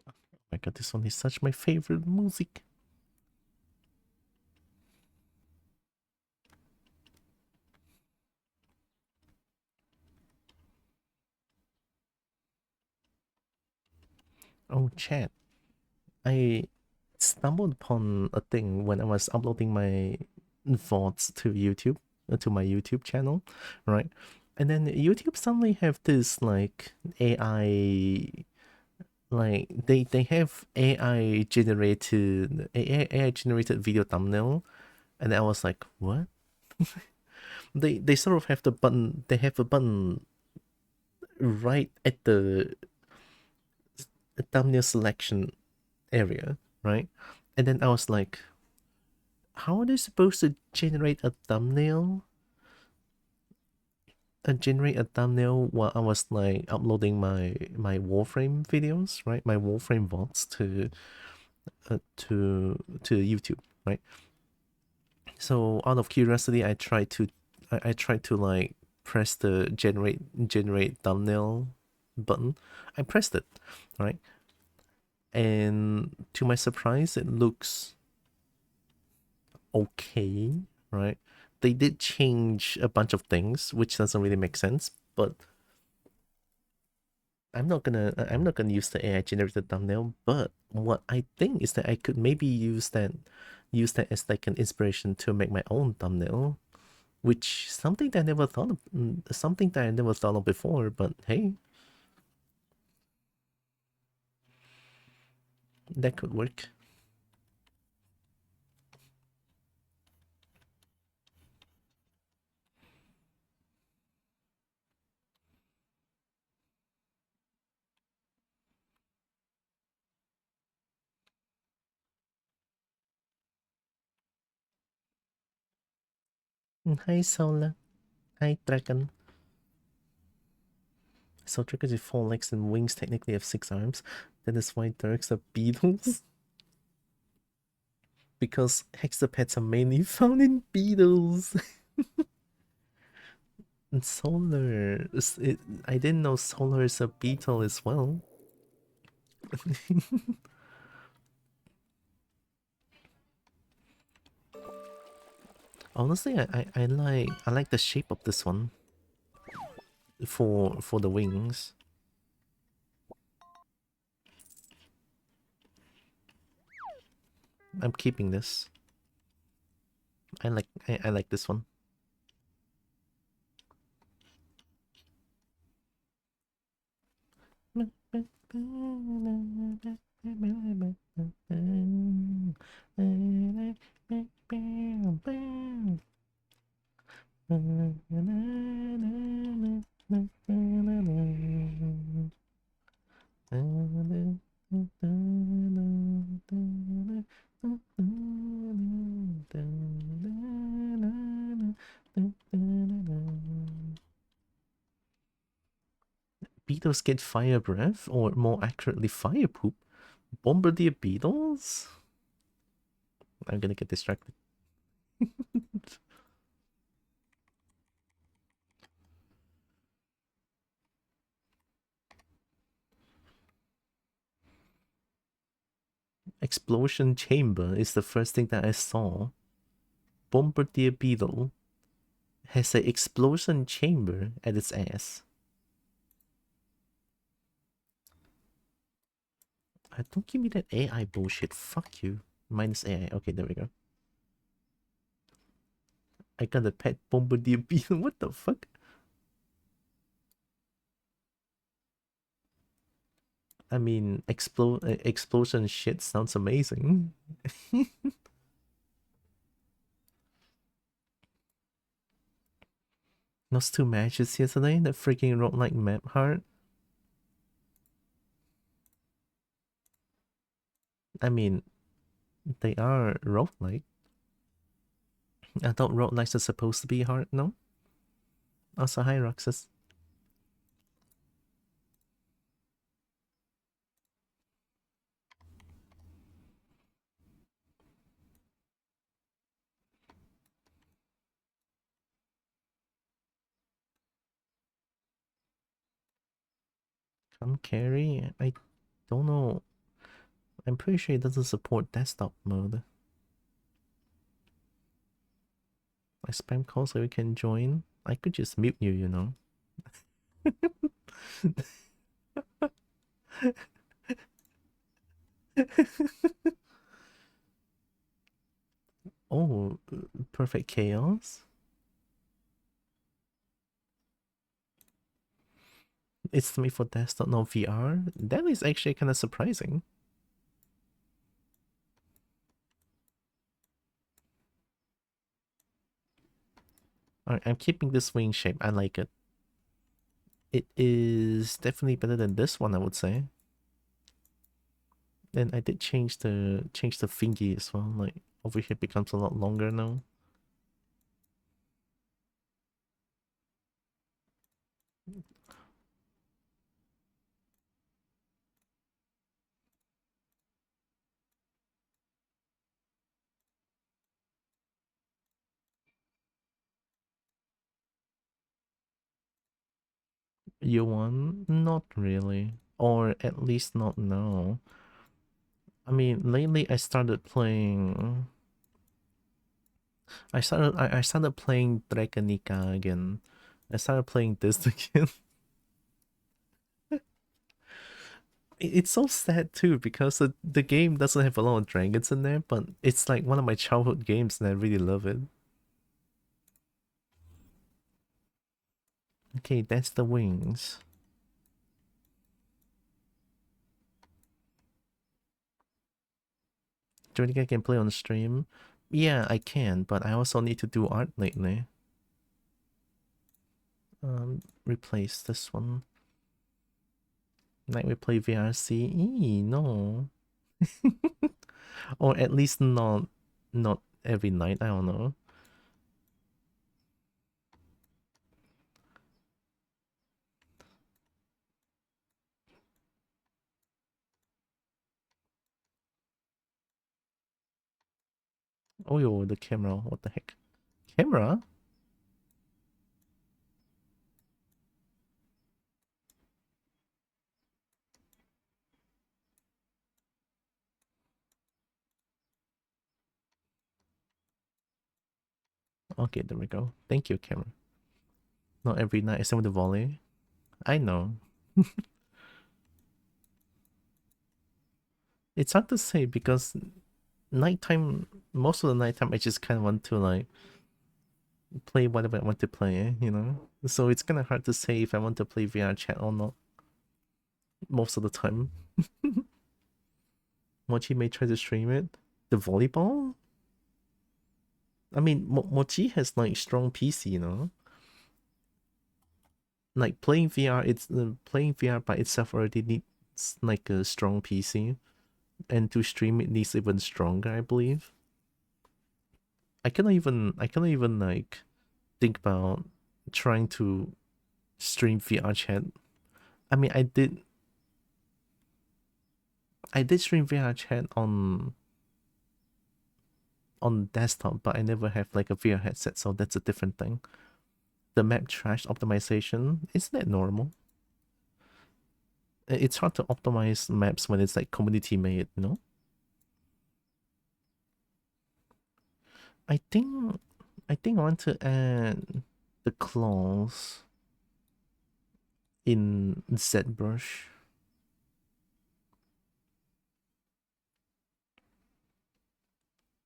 Oh my god, this one is such my favorite music. Oh, chat. I stumbled upon a thing when I was uploading my VODs to YouTube, to my YouTube channel, right? And then YouTube suddenly have this like AI, like they have AI generated video thumbnail, and I was like, what? They sort of have the button. They have a button right at the thumbnail selection area, right? And then I was like, how are they supposed to generate a thumbnail? Generate a thumbnail while I was like uploading my Warframe videos, right? My Warframe VODs to YouTube, right? So out of curiosity, I tried to like press the generate thumbnail button. I pressed it, right? And to my surprise, it looks okay, right? They did change a bunch of things, which doesn't really make sense, but I'm not gonna use the AI generated thumbnail. But what I think is that I could maybe use that as like an inspiration to make my own thumbnail, which something that I never thought of before. But hey, that could work. Hi Sola, hi Dragon. So Dragon with 4 legs and wings technically have 6 arms. That is why Dirks are beetles. Because hexapets are mainly found in beetles. And Solar, I didn't know Solar is a beetle as well. Honestly, I like the shape of this one for the wings. I'm keeping this. I like this one. Beetles get fire breath, or more accurately, fire poop. Bombardier beetles? I'm gonna get distracted. Explosion chamber is the first thing that I saw. Bombardier beetle has an explosion chamber at its ass. Don't give me that AI bullshit. Fuck you. Minus AI. Okay, there we go. I got a pet bombardier beetle. What the fuck? I mean, explosion shit sounds amazing. Those two matches yesterday, the freaking roguelike map heart. I mean, they are roguelike. I thought roguelikes are supposed to be hard, no? Also, hi Roxas. Come carry? I don't know. I'm pretty sure it doesn't support desktop mode. I spam call so you can join. I could just mute you, you know. Oh, perfect chaos. It's made for desktop, no VR. That is actually kind of surprising. Alright, I'm keeping this wing shape. I like it. It is definitely better than this one, I would say. And I did change the thingy as well. Like over here becomes a lot longer now. You want? Not really. Or at least not now. I mean, lately I started playing. I started playing Draganica again. I started playing this again. It's so sad too because the game doesn't have a lot of dragons in there, but it's like one of my childhood games and I really love it. Okay, that's the wings. Do you think I can play on stream? Yeah, I can, but I also need to do art lately. Replace this one. Like we play VRC. No. Or at least not every night, I don't know. Oh yo, the camera, what the heck? Camera? Okay, there we go. Thank you, camera. Not every night, except with the volley. I know. It's hard to say because nighttime, most of the nighttime, I just kind of want to like play whatever I want to play, you know? So it's kind of hard to say if I want to play VR chat or not most of the time. Mochi may try to stream it. The volleyball? I mean, Mochi has like strong PC, you know? Like playing VR, it's playing VR by itself already needs like a strong PC. And to stream it needs even stronger, I believe. I cannot even like think about trying to stream VR chat. I mean, I did stream VR chat on desktop, but I never have like a VR headset, so that's a different thing. The map trash optimization, isn't that normal? It's hard to optimize maps when it's like community made, you know? I think I want to add the claws in ZBrush.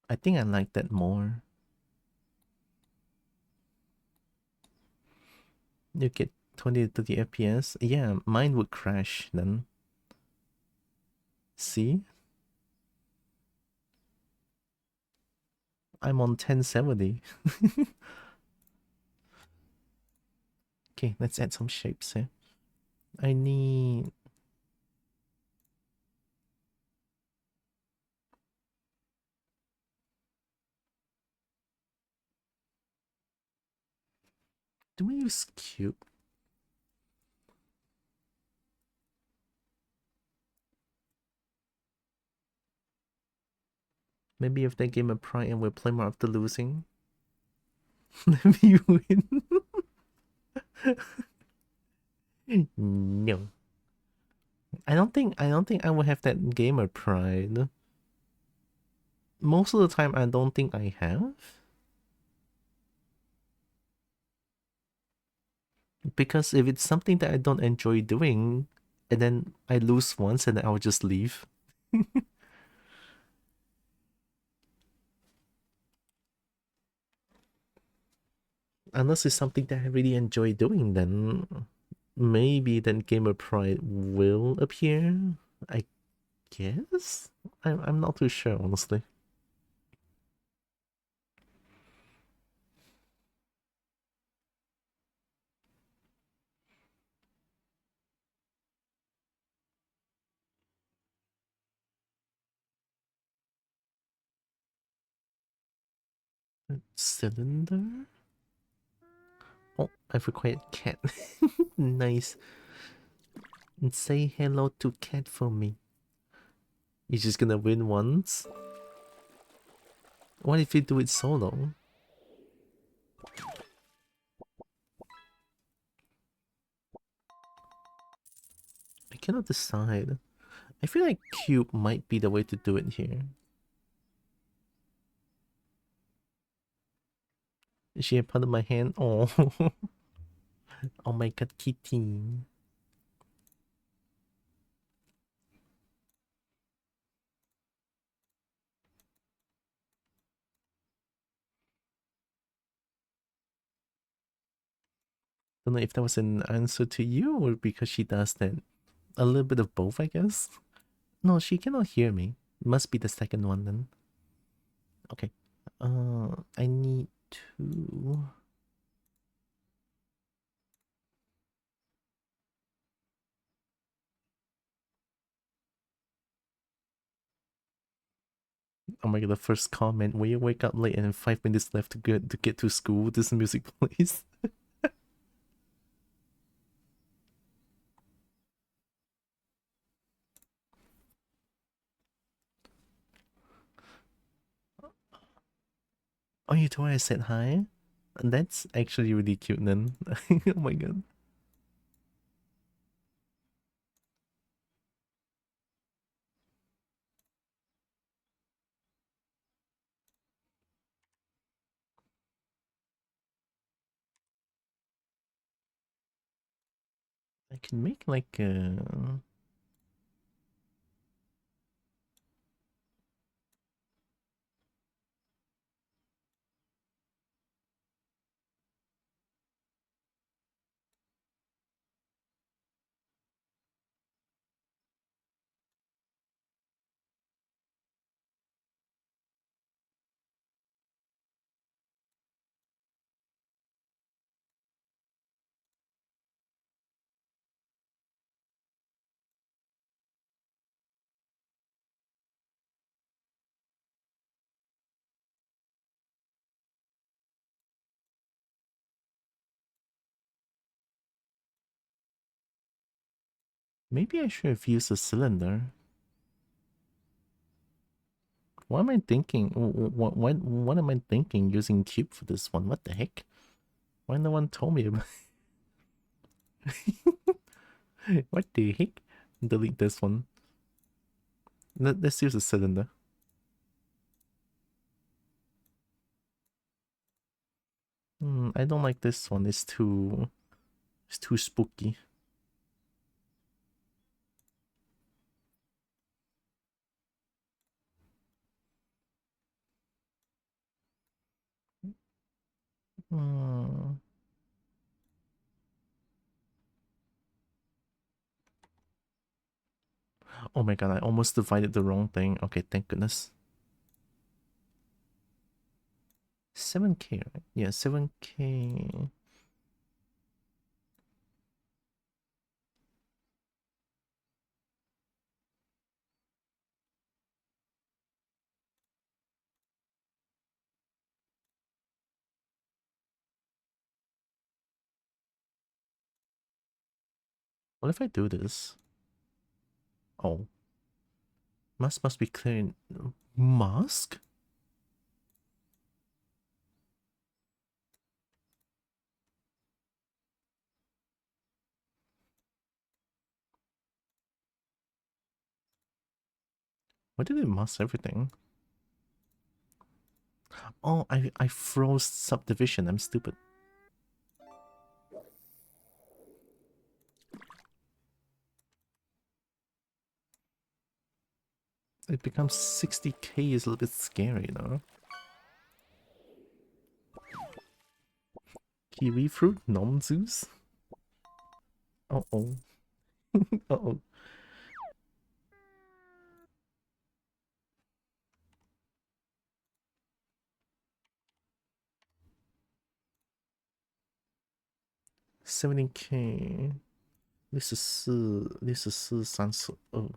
I think I like that more. You get 20 to 30 FPS. Yeah, mine would crash then. See? I'm on 1070. Okay, let's add some shapes here. I need... Do we use cube? Maybe if they game a pride and we play more after losing. Let me win. No. I don't think I will have that gamer pride. Most of the time I don't think I have. Because if it's something that I don't enjoy doing, and then I lose once and then I'll just leave. Unless it's something that I really enjoy doing, then maybe then gamer pride will appear. I guess? I'm not too sure, honestly. Cylinder? Oh, I've required cat. Nice. And say hello to cat for me. You're just gonna win once? What if you do it solo? I cannot decide. I feel like cube might be the way to do it here. Is she a part of my hand? Oh, oh my god, kitty. Don't know if that was an answer to you or because she does that. A little bit of both, I guess. No, she cannot hear me. Must be the second one then. Okay. I need to. Oh my god, the first comment. Will you wake up late and 5 minutes left to get to school? This music plays. Oh, you told her I said hi? That's actually really cute then. Oh my god. I can make like a... Maybe I should have used a cylinder. What am I thinking? What am I thinking using cube for this one? What the heck? Why no one told me about... What the heck? Delete this one. Let's use a cylinder. I don't like this one. It's too spooky. Hmm. Oh my god, I almost divided the wrong thing. Okay, thank goodness. 7K, right? Yeah, 7K. What if I do this? Oh. Must be clear. Mask? Why did it mask everything? Oh, I froze subdivision. I'm stupid. It becomes 60K is a little bit scary, though. Kiwi fruit? Non-Zeus? Uh-oh. Uh-oh. $70K. 64 32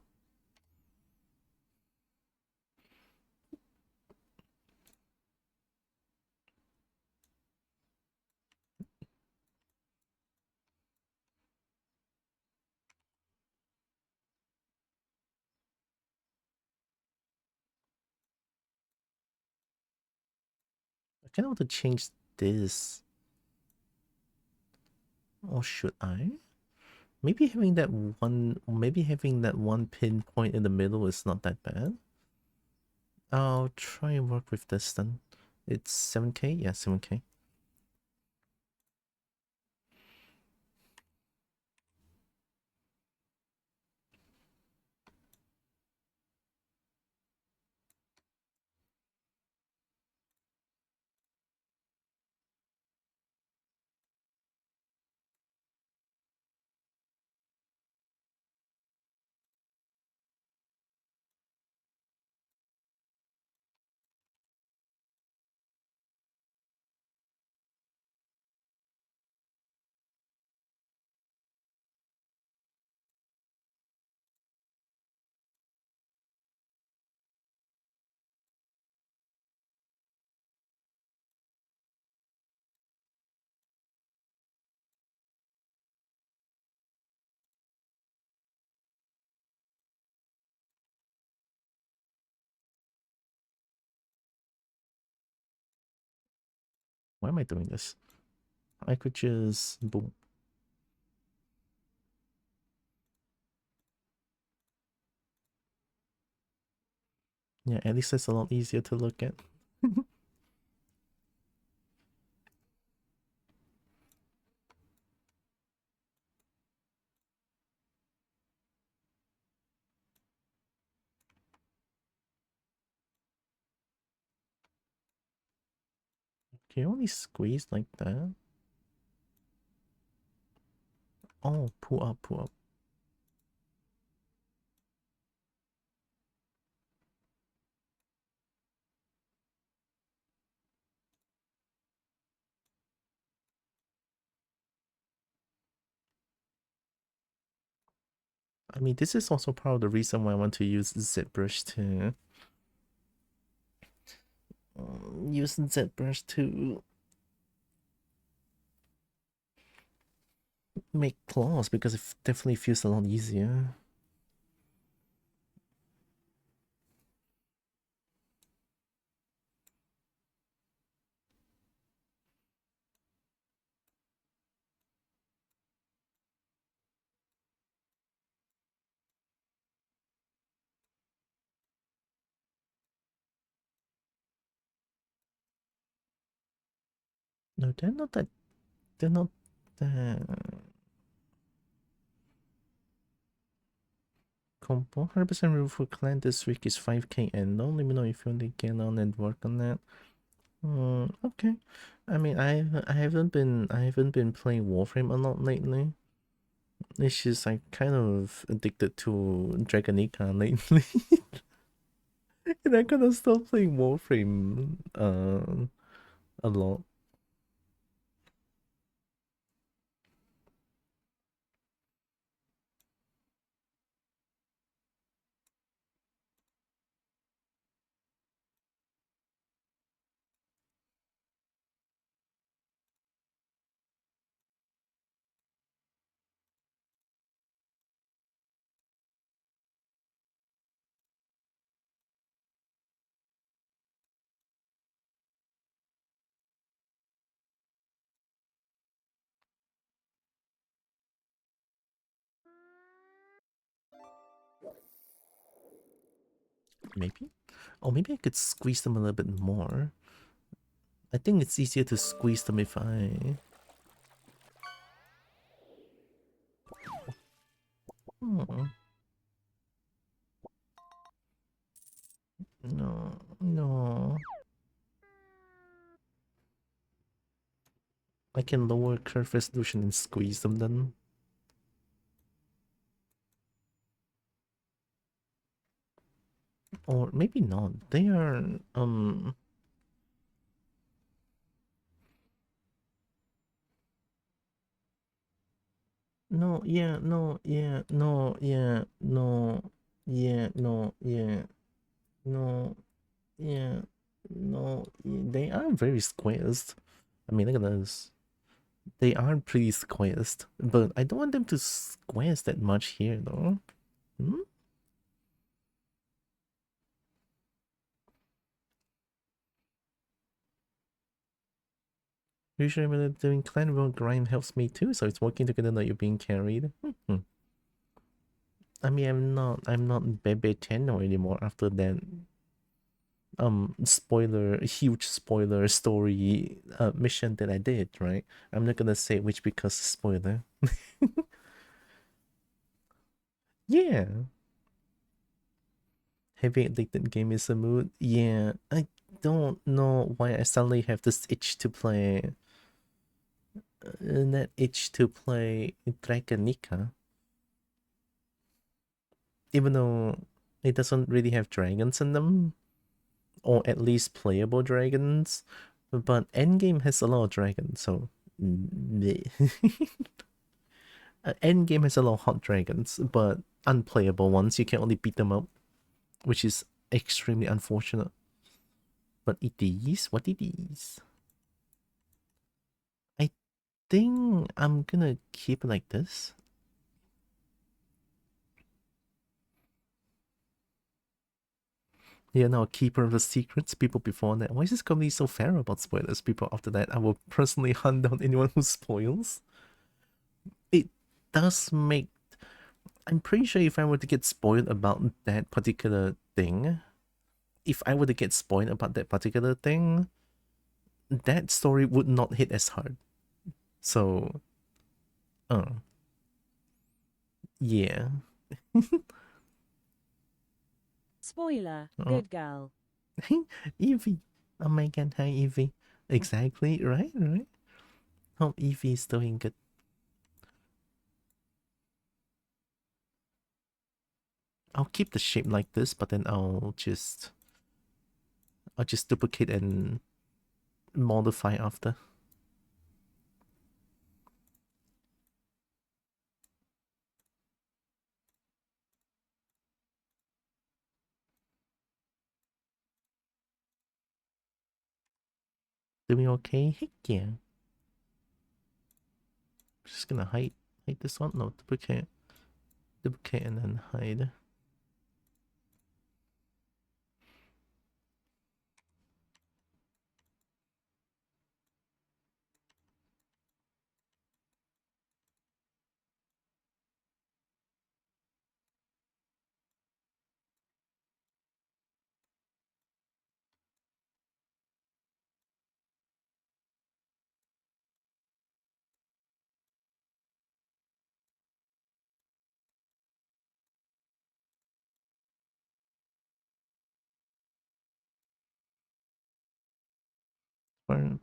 I kind of want to change this. Or should I? Maybe having that one pinpoint in the middle is not that bad. I'll try and work with this then. It's 7K? Yeah, 7K. Why am I doing this? I could just boom. Yeah, at least it's a lot easier to look at. Can you only squeeze like that? Oh, pull up, pull up. I mean, this is also part of the reason why I want to use ZBrush to make claws because it definitely feels a lot easier. No, they're not that. They're not that. Combo 100% rule for clan this week is 5k and don't let me know if you want to get on and work on that. Okay. I mean, I haven't been playing Warframe a lot lately. It's just I kind of addicted to Dragonica lately, and I kind of stopped playing Warframe a lot. Maybe, or maybe I could squeeze them a little bit more. I think it's easier to squeeze them if I. Hmm. No, no. I can lower curve resolution and squeeze them then. Or maybe not. They are, no, yeah, no, yeah, no, yeah, no, yeah, no, yeah, no, yeah, no, yeah. They are very squares. I mean, look at this. They are pretty squares, but I don't want them to squares that much here, though. Hmm? Usually when I'm doing clan world, grind helps me too, so it's working together that you're being carried. I mean, I'm not Bebe Tenno anymore after that spoiler, huge spoiler story mission that I did, right? I'm not gonna say which because spoiler. Yeah. Heavy addicted game is a mood. Yeah, I don't know why I suddenly have this itch to play that itch to play Draganica. Even though it doesn't really have dragons in them, or at least playable dragons, but Endgame has a lot of dragons, so Endgame has a lot of hot dragons, but unplayable ones. You can only beat them up, which is extremely unfortunate. But it is what it is. I think I'm gonna keep it like this. Yeah, now keeper of the secrets. People before that. Why is this company so fair about spoilers? People after that, I will personally hunt down anyone who spoils. It does make. I'm pretty sure if I were to get spoiled about that particular thing, if I were to get spoiled about that particular thing, that story would not hit as hard. So, uh, yeah. Spoiler, Oh, good girl. Evie. Oh my god, hi Evie. Exactly, right, right. Hope Evie is doing good. I'll keep the shape like this, but then I'll just duplicate and modify after. Doing okay? Heck yeah. Just gonna hide this one. No, duplicate and then hide.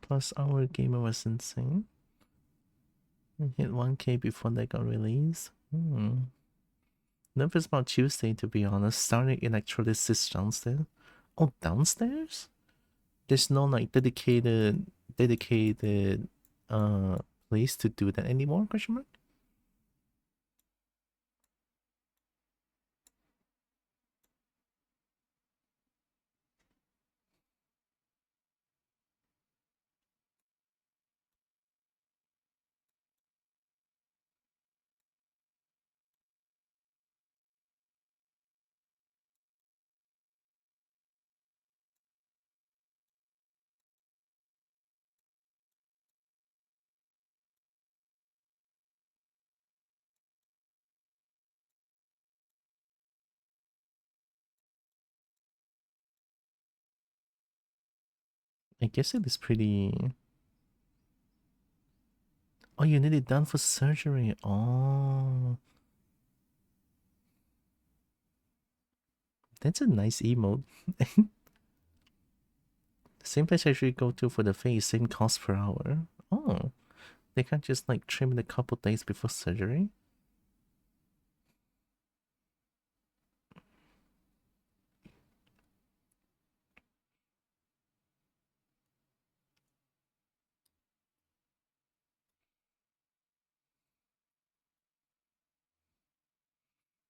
plus our gamer was insane. We hit 1K before they got released. Nervous about Tuesday, to be honest. Starting electrolysis downstairs. Oh, downstairs? There's no like dedicated place to do that anymore? Question mark. I guess it is pretty. Oh, you need it done for surgery. Oh, that's a nice emote. Same place I should go to for the face, same cost per hour. Oh, they can't just like trim it a couple days before surgery.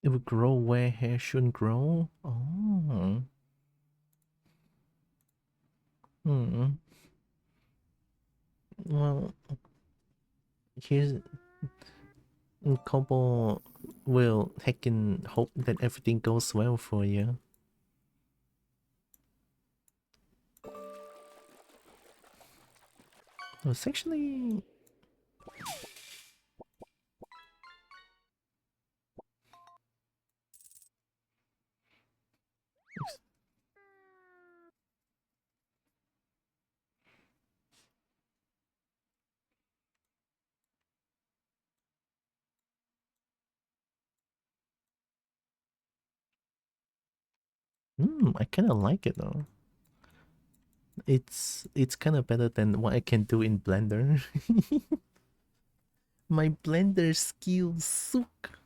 It would grow where hair shouldn't grow. Oh, hmm. Well, here's Kobo will heckin' hope that everything goes well for you. Oh, it's actually. I kind of like it though. It's kind of better than what I can do in Blender. My Blender skills suck.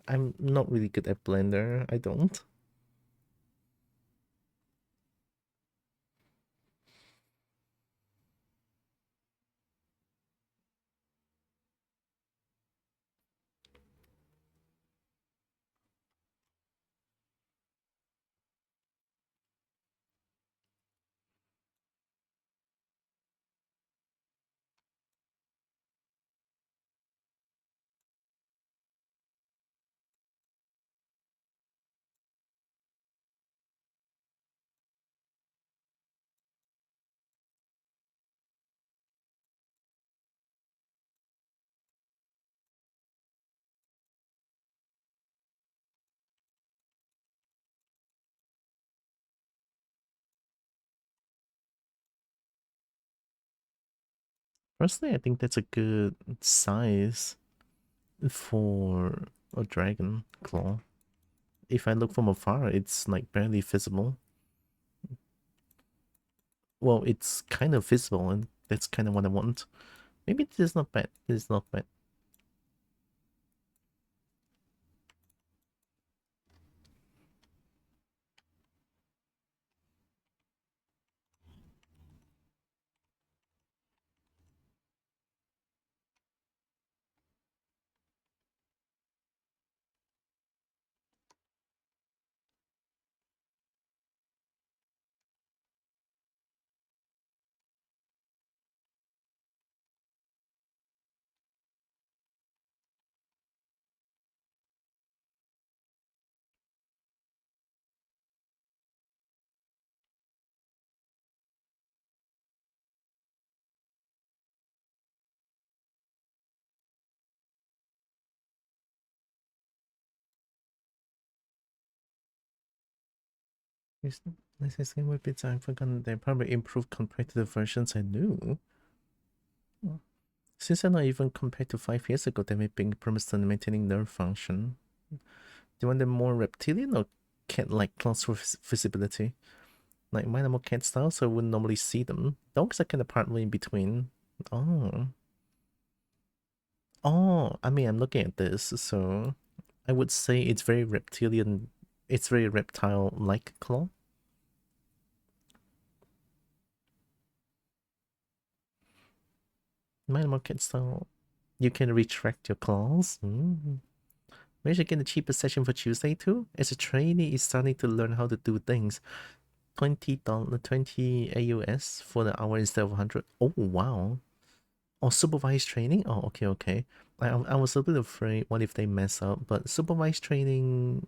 I'm not really good at Blender. I don't. Personally, I think that's a good size for a dragon claw. If I look from afar, it's like barely visible. Well, it's kind of visible, and that's kind of what I want. Maybe it is not bad. It is not bad. It's nice as game with pizza. I've forgotten they probably improved compared to the versions I knew. Since I know even compared to 5 years ago, they may be improvements on maintaining nerve function. Do you want them more reptilian or cat-like close visibility? like my animal cat style, so I wouldn't normally see them. Dogs are kind of partly in between. Oh. Oh, I mean, I'm looking at this, so I would say it's very reptilian. It's very reptile-like claw. My animal cat style, you can retract your claws. Where should get the cheapest session for Tuesday too? As a trainee is starting to learn how to do things. $20, 20 AUS for the hour instead of 100. Oh, wow. Oh, supervised training? Oh, okay, okay. I was a bit afraid, what if they mess up? But supervised training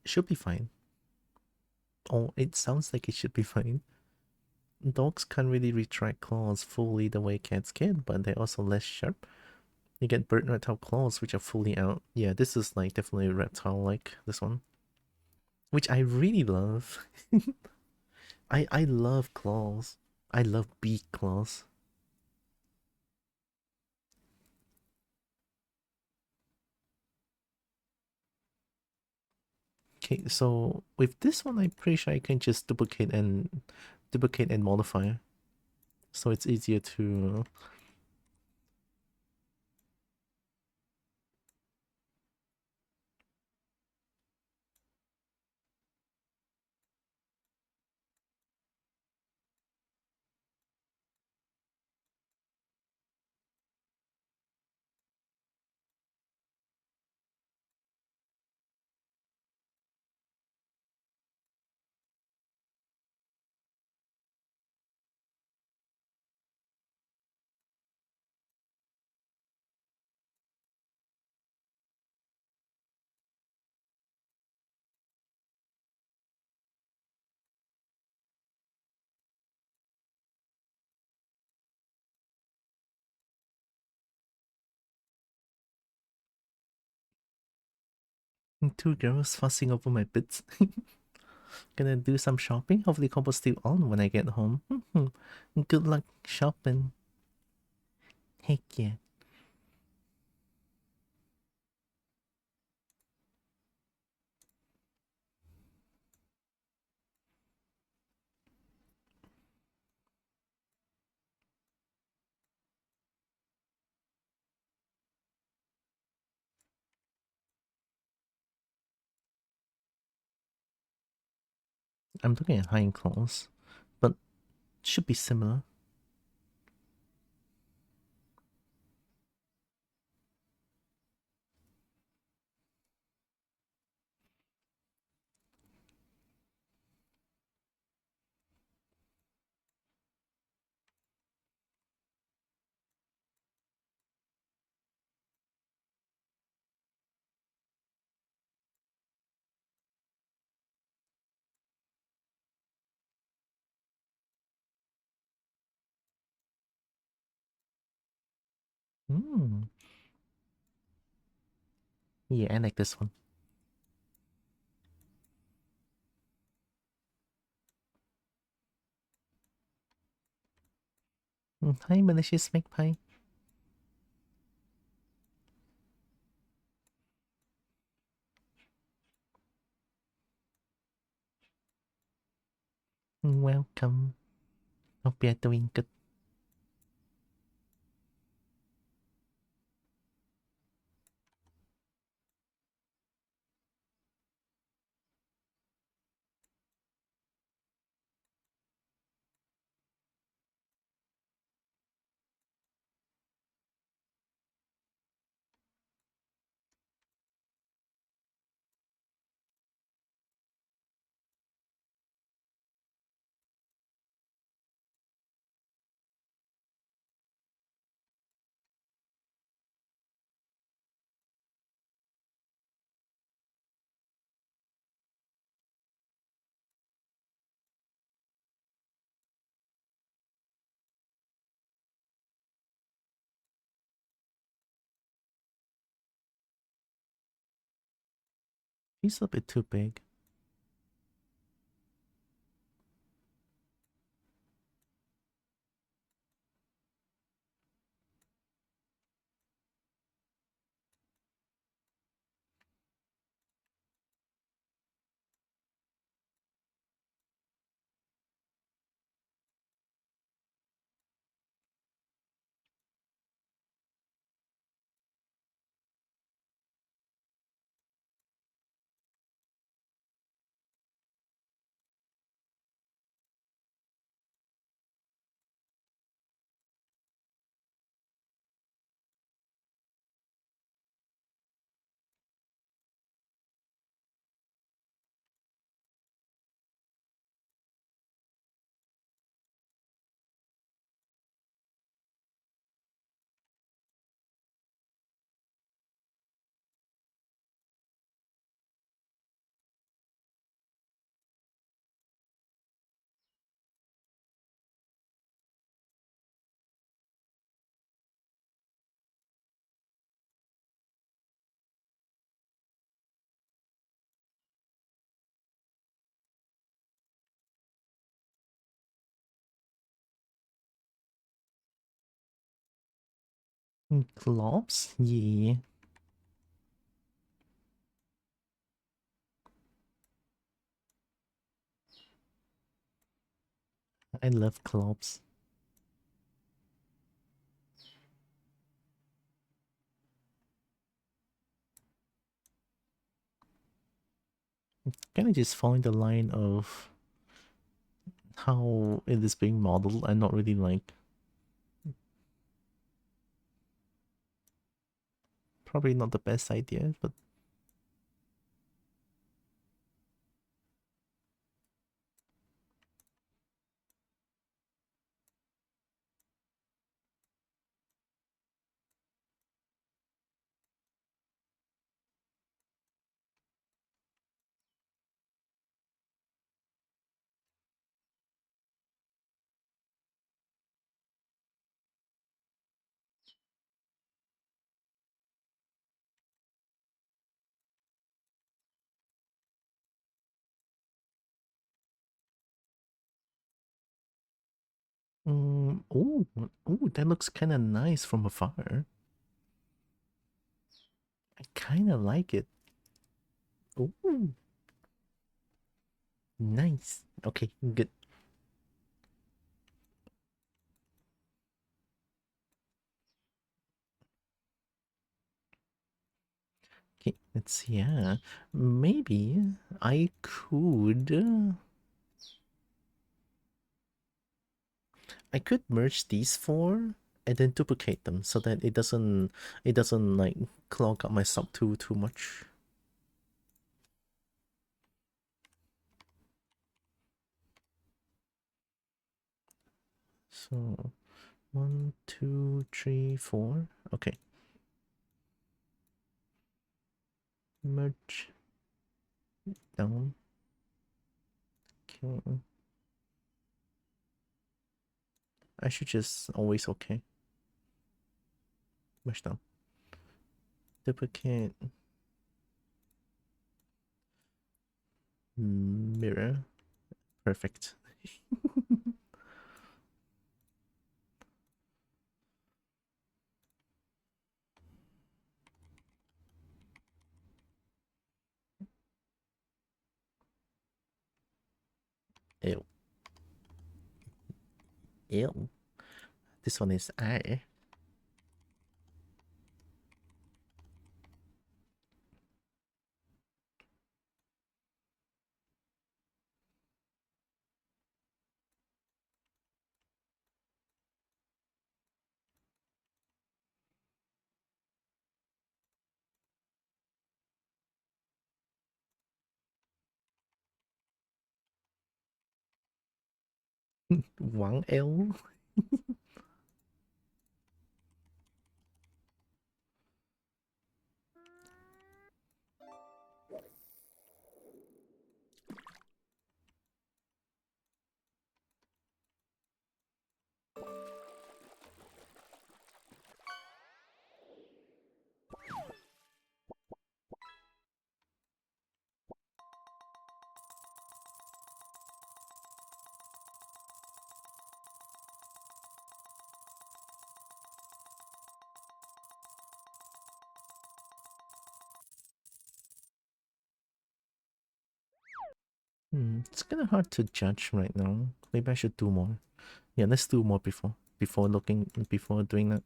should be fine. Oh, it sounds like it should be fine. Dogs can't really retract claws fully the way cats can, but they're also less sharp. You get bird reptile claws, which are fully out. Yeah, this is like definitely reptile-like, this one. Which I really love. I love claws. I love beak claws. Okay, so with this one, I'm pretty sure I can just duplicate and modify, so it's easier to. Two girls fussing over my bits. Gonna do some shopping. Hopefully, Kobo's still on when I get home. Good luck shopping. Heck yeah. I'm looking at hind claws, but should be similar. Hmm. Yeah, I like this one. Hi, malicious magpie. Welcome. Hope you're doing good. He's a bit too big. Gloves? Yeah. I love gloves. Can I just find the line of how it is being modeled? I'm not really like... Probably not the best idea, but... Oh, that looks kind of nice from afar. I kind of like it. Oh, nice. Okay, good. Okay, let's see. Yeah, maybe I could. I could merge these four and then duplicate them so that it doesn't like clog up my sub too much. So 1, 2, 3, 4. Okay, merge down. Okay, I should just always okay. Merge down. Duplicate. Mirror. Perfect. Ew. Ew. This one is I. Wang L. It's kind of hard to judge right now. Maybe I should do more. Yeah, let's do more before doing that.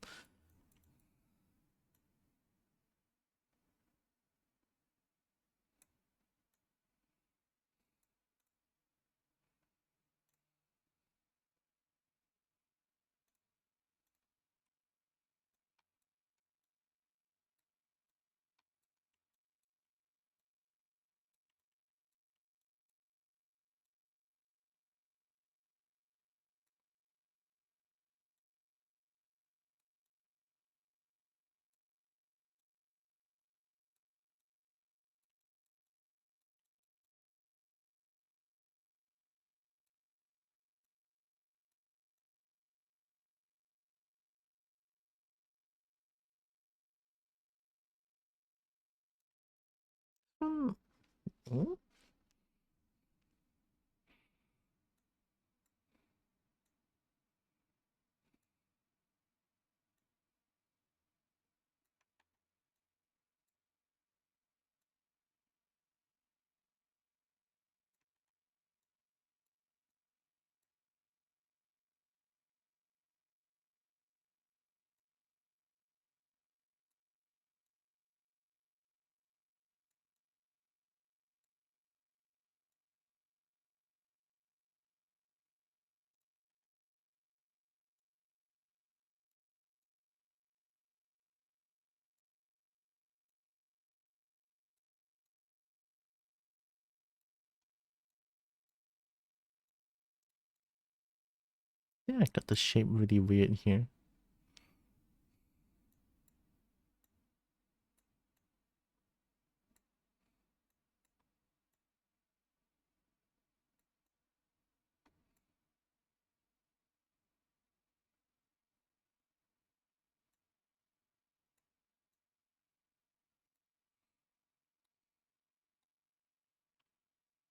Hmm. hmm, Yeah, I got the shape really weird here.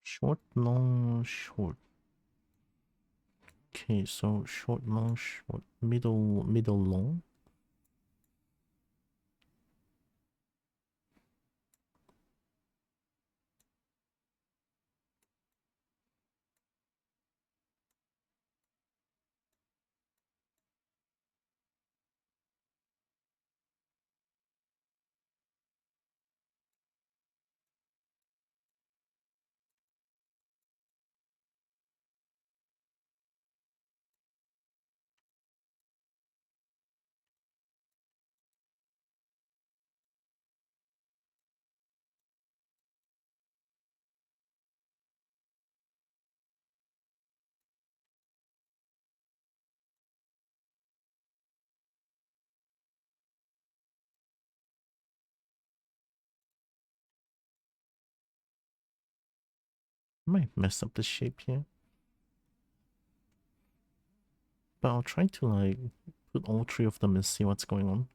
Short, long, short. Okay, so short, long, short, middle, middle, long. Might mess up the shape here. But I'll try to like put all three of them and see what's going on.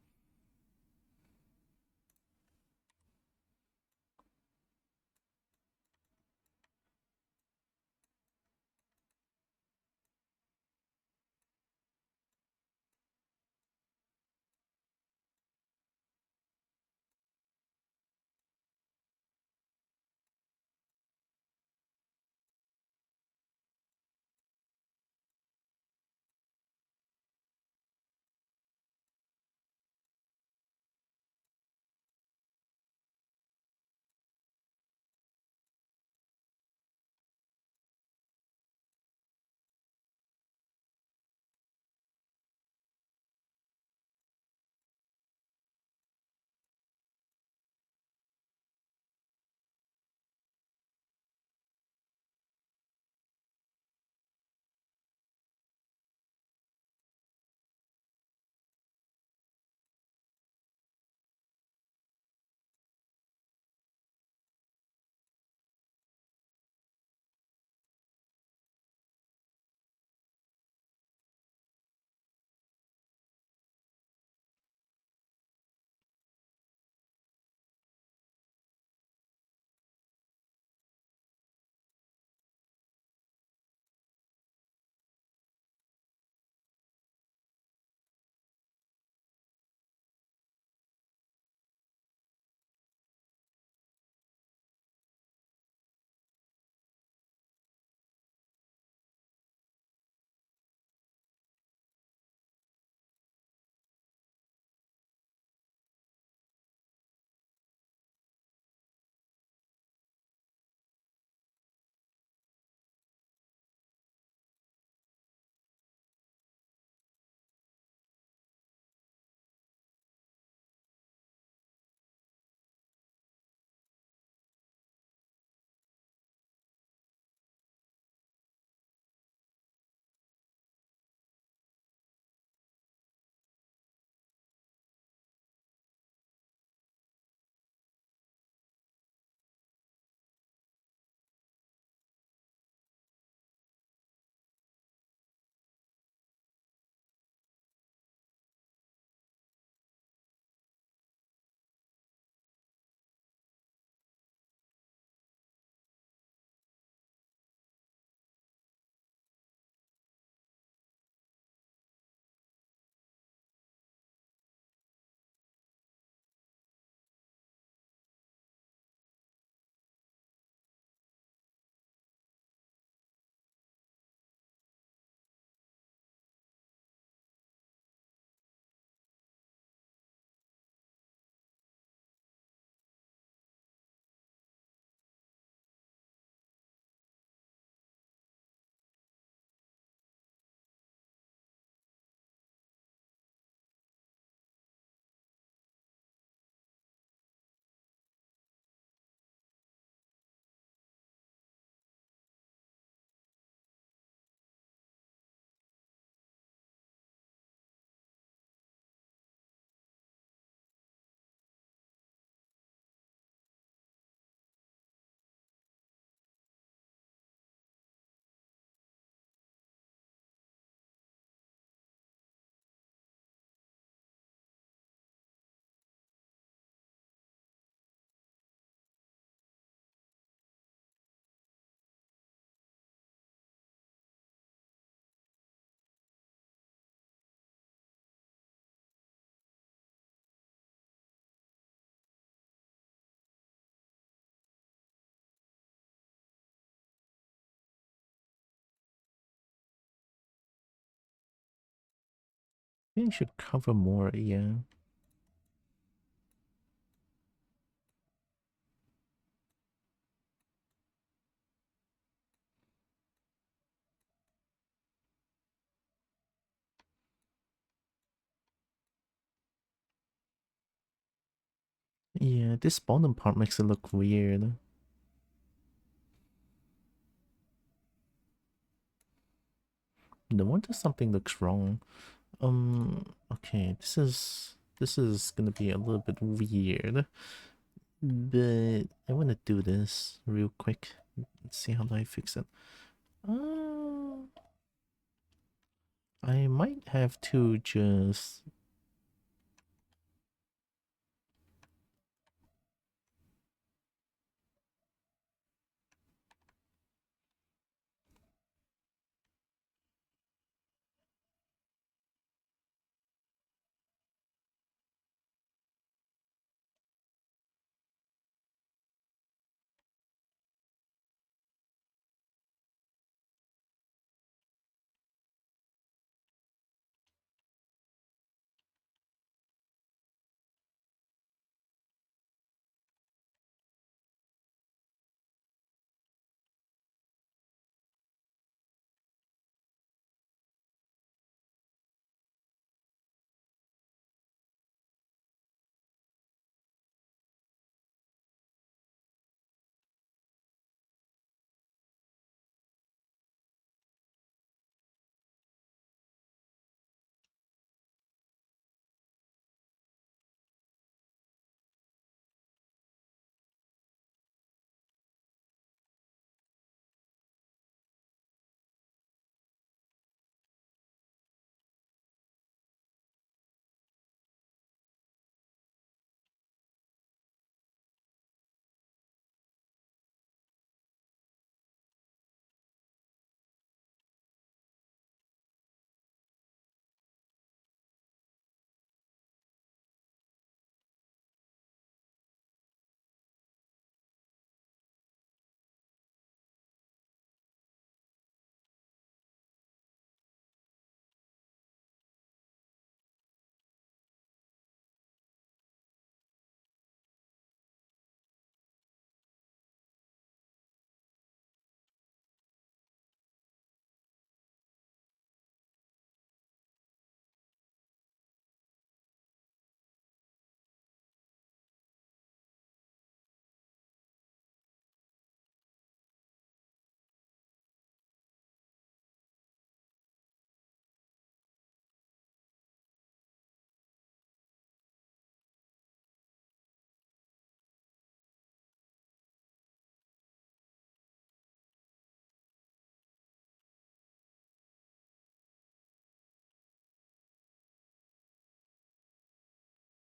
think I should cover more, yeah. Yeah, this bottom part makes it look weird. No wonder something looks wrong. Okay, this is gonna be a little bit weird, but I want to do this real quick. Let's see how do I fix it. Uh, I might have to just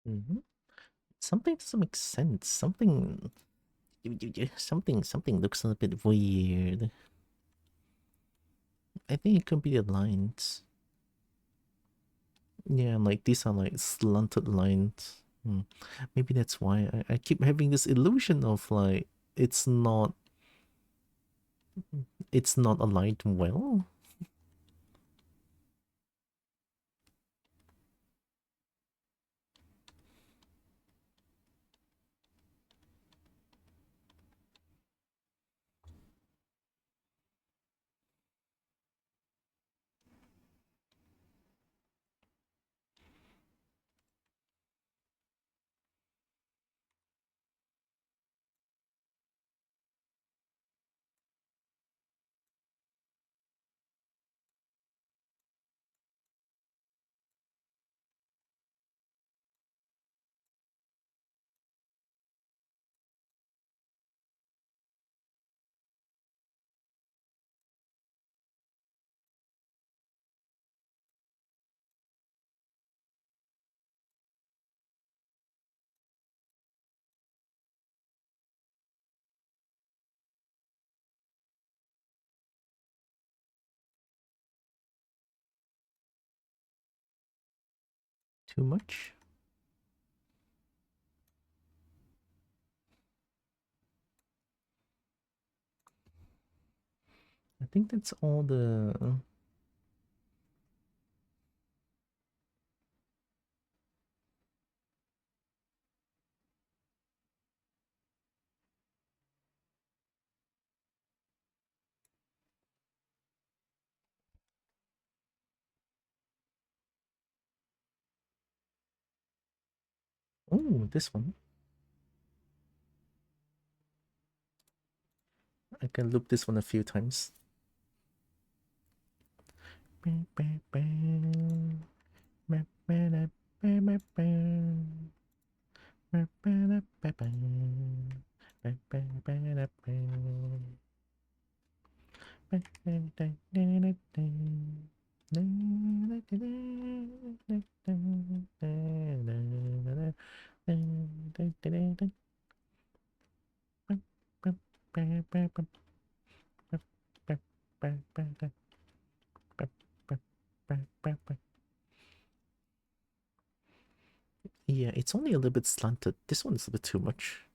Mhm. Something doesn't make sense. Something looks a little bit weird. I think it could be the lines. Yeah, like these are like slanted lines. Maybe that's why I keep having this illusion of like it's not it's not aligned well. Too much? I think that's all the Oh, this one. I can loop this one a few times. Yeah, it's only a little bit slanted. This one is a bit too much.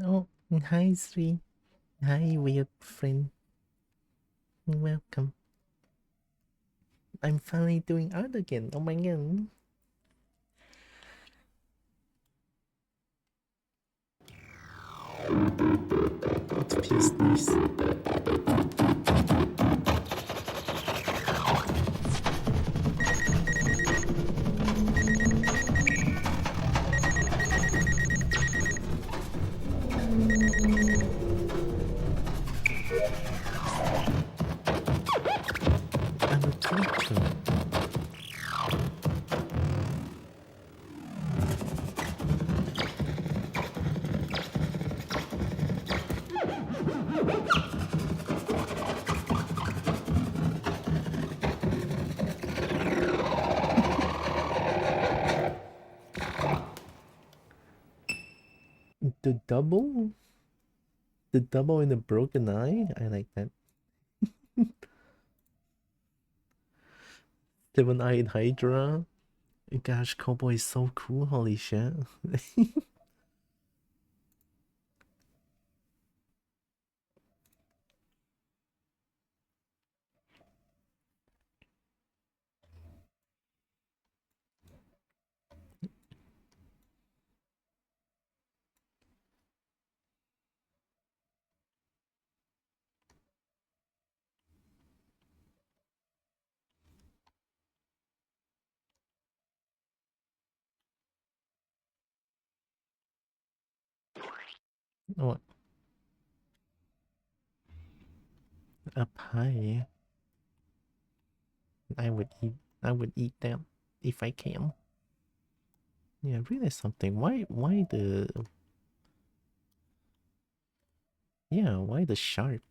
Oh, hi, Sri. Hi, weird friend. Welcome. I'm finally doing art again. Oh my god. It feels nice. I'm a creature. The double? The double in the broken eye? I like that. Seven-eyed Hydra. Gosh, Kobo is so cool. Holy shit. What? Up high. I would eat. I would eat them if I can. Yeah, really something. Why the? Yeah, why the sharp?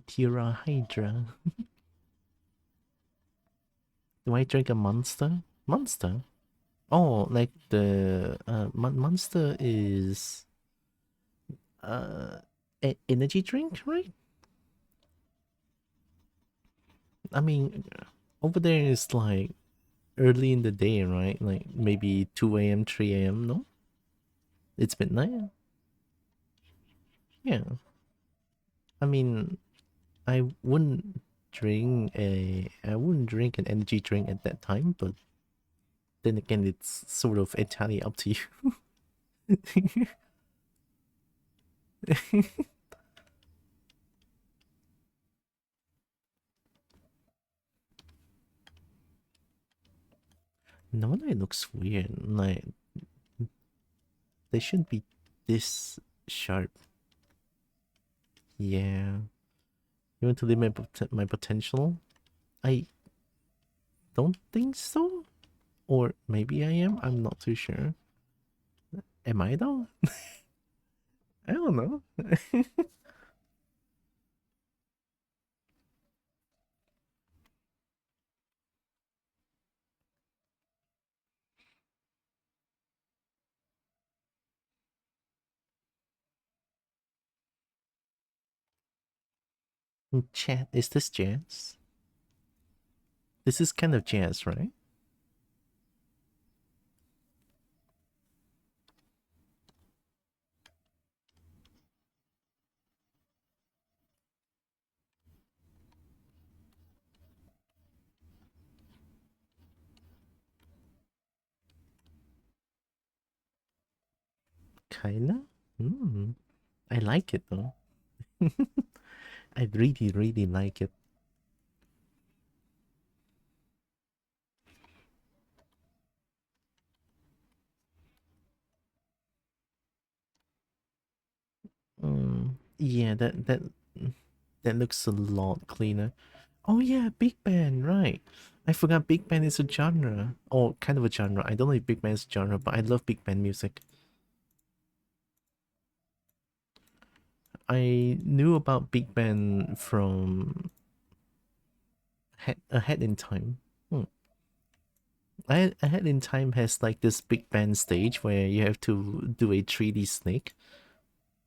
Tira Hydra. Do I drink a monster? Monster? Oh, like the monster is uh energy drink, right? I mean, over there is like early in the day, right? Like maybe 2 a.m., 3 a.m. No, it's midnight. Yeah, I mean, I wouldn't drink an energy drink at that time, but then again, it's sort of entirely up to you. No wonder it looks weird. Like they should be this sharp. Yeah. You want to limit my potential? I don't think so. Or maybe I am. I'm not too sure. Am I though? I don't know. Chat, is this jazz? This is kind of jazz, right? Kinda. Hmm. I like it though. I really, really like it. Yeah, that That looks a lot cleaner. Oh yeah, big band, right. I forgot big band is a genre. Or kind of a genre. I don't know if big band is a genre, but I love big band music. I knew about big band from Ahead in Time. Hmm. Ahead in Time has like this big band stage where you have to do a 3D snake.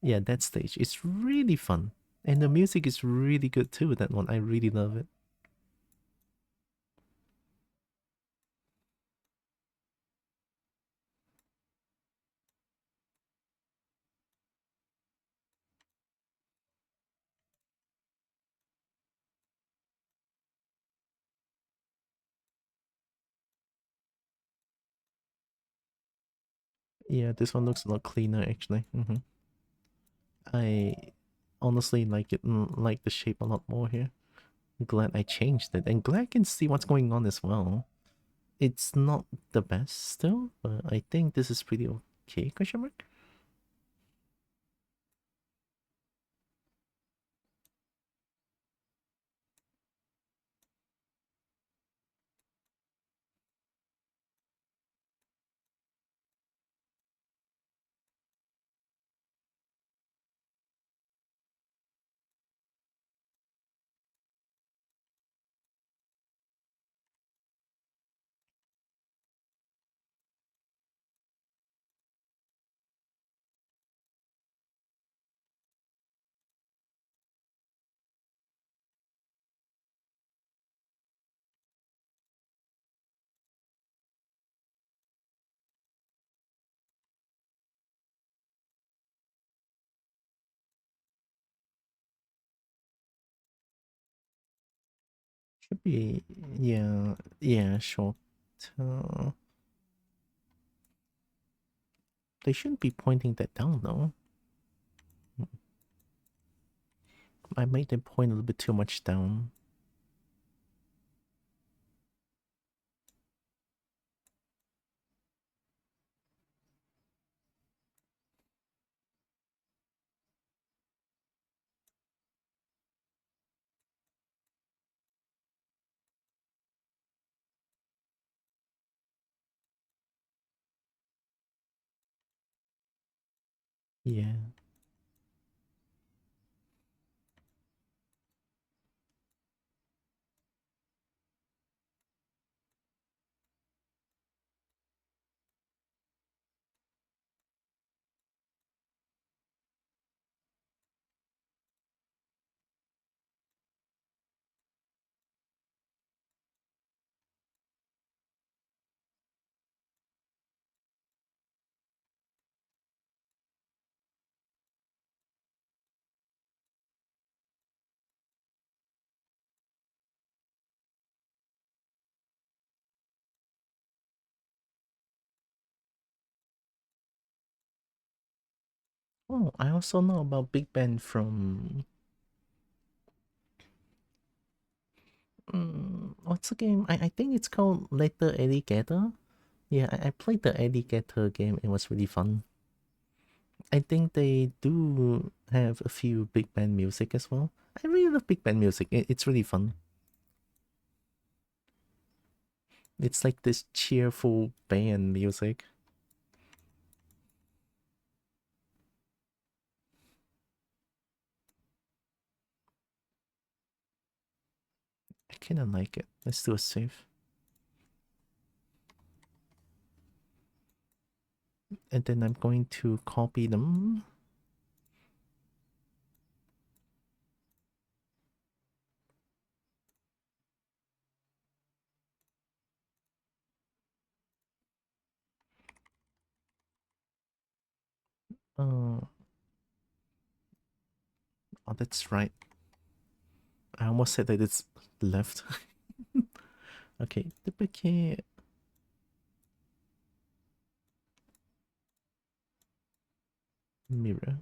Yeah, that stage. It's really fun. And the music is really good too, that one. I really love it. Yeah, this one looks a lot cleaner actually. I honestly like it, like the shape a lot more here. Glad I changed it, and glad I can see what's going on as well. It's not the best still, but I think this is pretty okay, question mark? Should be, yeah, yeah, sure. Uh, they shouldn't be pointing that down though. I made them point a little bit too much down. Yeah. Oh, I also know about Big Ben from what's the game? I think it's called Later Alligator. Yeah, I played the Alligator game. It was really fun. I think they do have a few big band music as well. I really love big band music. It's really fun. It's like this cheerful band music. I kind of like it. Let's do a save. And then I'm going to copy them. Oh, oh, that's right. I almost said that it's left. Okay, duplicate. Mirror.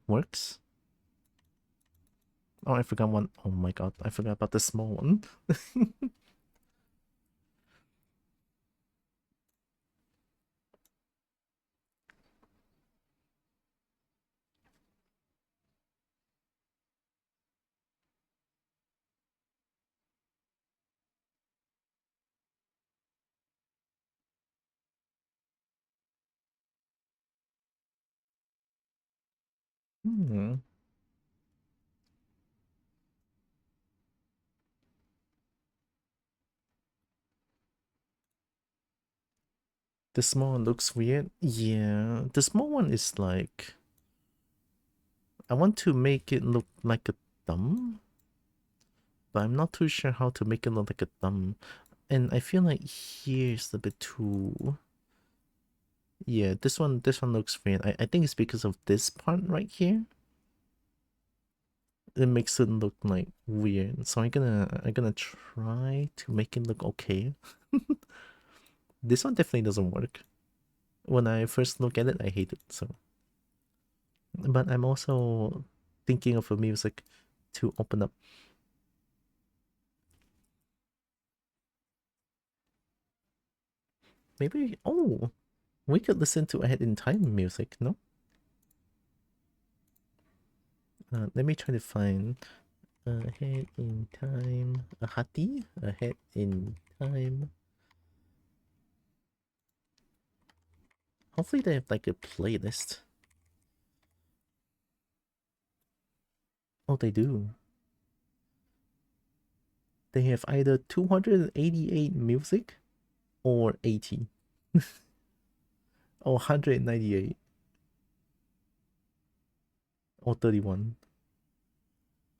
works. Oh, I forgot one. Oh my god, I forgot about the small one. Hmm. The small one looks weird. Yeah, the small one is like... I want to make it look like a thumb, but I'm not too sure how to make it look like a thumb. And I feel like here's a bit too... Yeah, this one looks weird. I think it's because of this part right here. It makes it look like weird. So I'm gonna try to make it look okay. This one definitely doesn't work. When I first look at it, I hate it. So, but I'm also thinking of a music to open up. Maybe, oh, we could listen to Ahead in Time music, no? Let me try to find Ahead in Time, a hati, Ahead in Time. Hopefully they have like a playlist. Oh, they do. They have either 288 music or 80 or 198 or 31.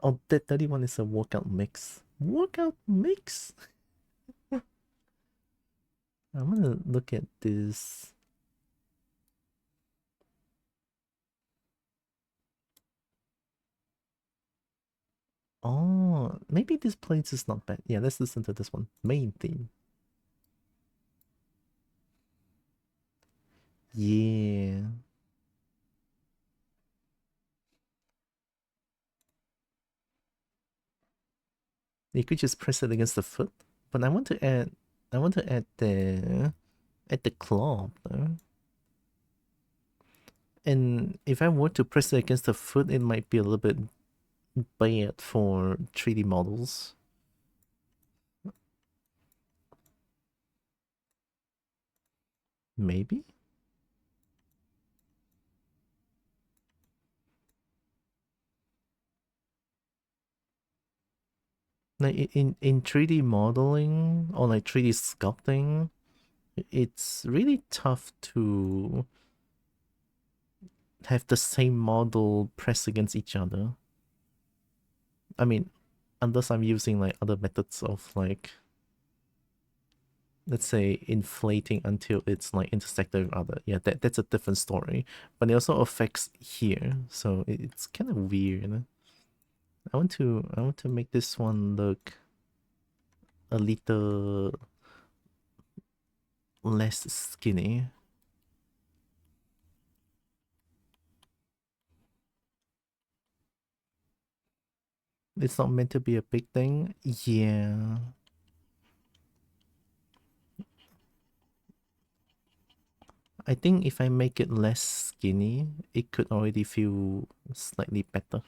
Oh, that 31 is a workout mix. Workout mix? I want to look at this. Oh, maybe this place is not bad. Yeah, let's listen to this one. Main theme. Yeah. You could just press it against the foot. But I want to add the claw though. And if I were to press it against the foot, it might be a little bit bad for 3D models. Maybe? Like in 3D modeling or like 3D sculpting, it's really tough to have the same model press against each other. I mean, unless I'm using like other methods of like, let's say, inflating until it's like intersected with other. Yeah, that's a different story. But it also affects here, so it's kind of weird. I want to make this one look a little less skinny. It's not meant to be a big thing. Yeah. I think if I make it less skinny, it could already feel slightly better.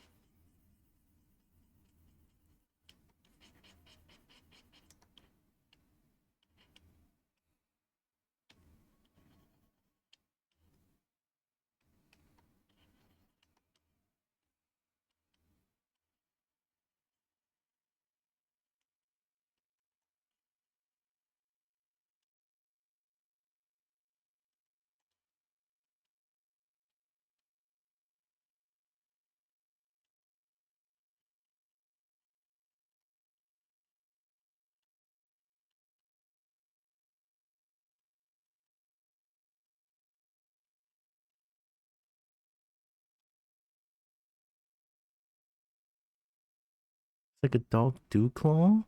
It's like a dog dew claw.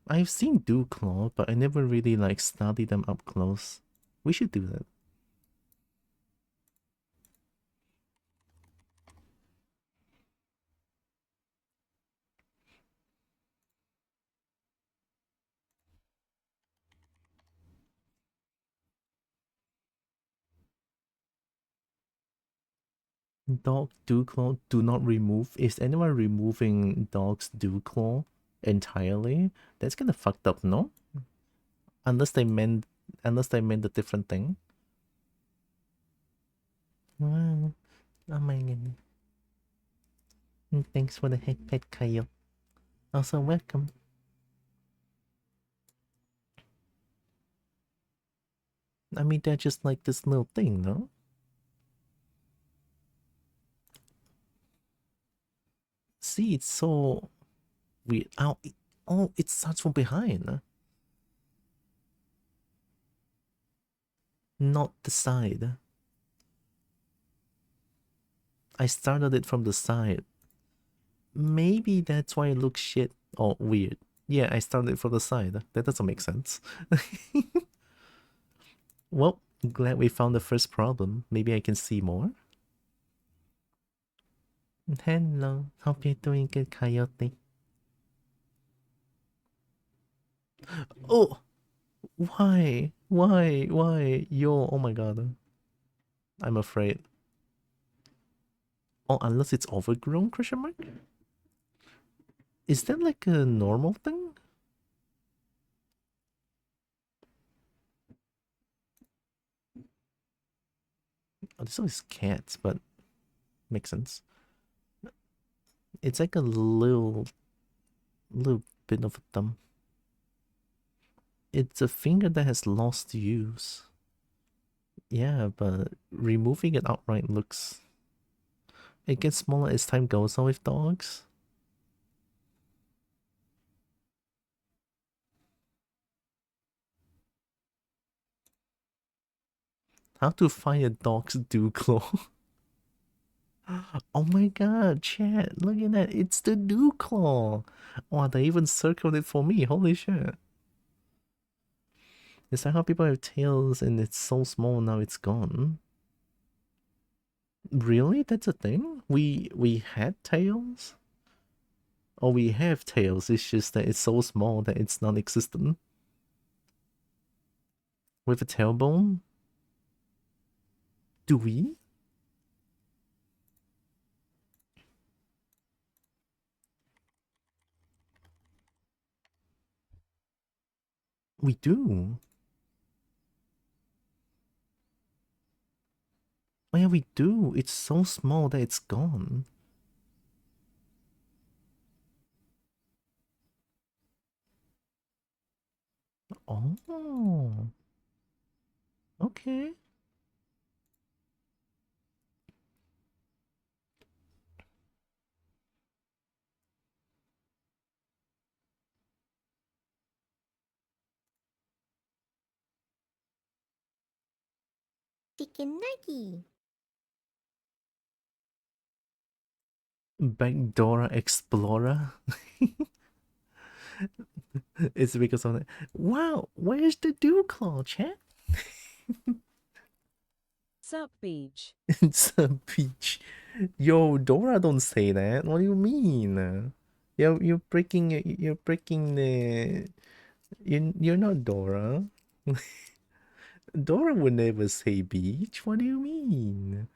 I've seen dew claw, but I never really like studied them up close. We should do that. Dog dew claw, do not remove. Is anyone removing dog's dew claw entirely? That's kind of fucked up, no? Unless they meant a different thing. Wow. Oh my goodness. Thanks for the head pet, Kyle. Also welcome. I mean, they're just like this little thing, no? See, it's so weird. Oh, it starts from behind. Not the side. I started it from the side. Maybe that's why it looks shit or weird. Yeah, I started it from the side. That doesn't make sense. Well, glad we found the first problem. Maybe I can see more. Hello, hope you're doing good, Coyote. Oh, why? Why? Yo, oh my god. I'm afraid. Oh, unless it's overgrown, question mark? Is that like a normal thing? Oh, this one is cats, but makes sense. It's like a little bit of a thumb. It's a finger that has lost use. Yeah, but removing it outright looks... It gets smaller as time goes on with dogs. How to find a dog's dew claw? Oh my god, chat, look at that. It's the dew claw. Wow, they even circled it for me. Holy shit. Is that how people have tails and it's so small now it's gone? Really? That's a thing? We had tails? Or we have tails, it's just that it's so small that it's non-existent. With a tailbone? Do we? We do. Oh yeah, we do. It's so small that it's gone. Oh. Okay. Chicken nuggy. Backdoor Explorer. It's because of that. Wow, where's the dew claw, chat? Sup beach. It's a peach. Yo, Dora, don't say that. What do you mean? You're breaking the. You're not Dora. Dora would never say beach. What do you mean?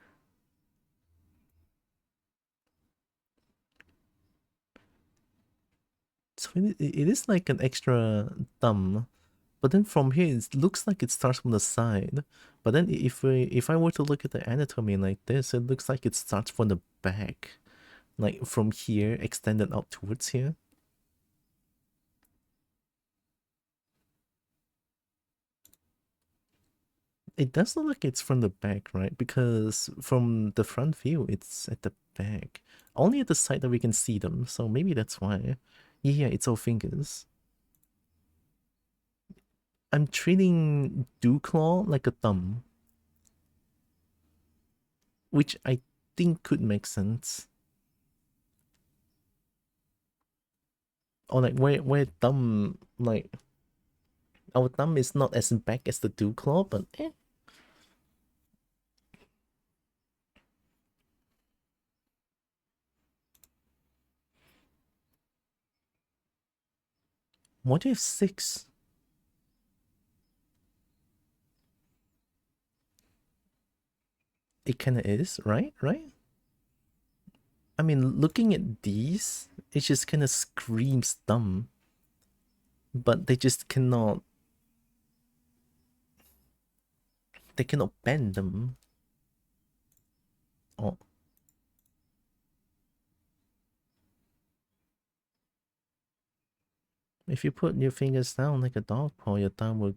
So it is like an extra thumb, but then from here it looks like it starts from the side. But then if I were to look at the anatomy like this, it looks like it starts from the back, like from here extended out towards here. It does look like it's from the back, right? Because from the front view, it's at the back. Only at the side that we can see them, so maybe that's why. Yeah, it's all fingers. I'm treating Dewclaw like a thumb, which I think could make sense. Or like where thumb, like our thumb is not as back as the Dewclaw, but eh. What if 6? It kinda is, right? Right? I mean, looking at these, it just kind of screams dumb. But they just cannot. They cannot bend them. Oh. If you put your fingers down like a dog paw, your thumb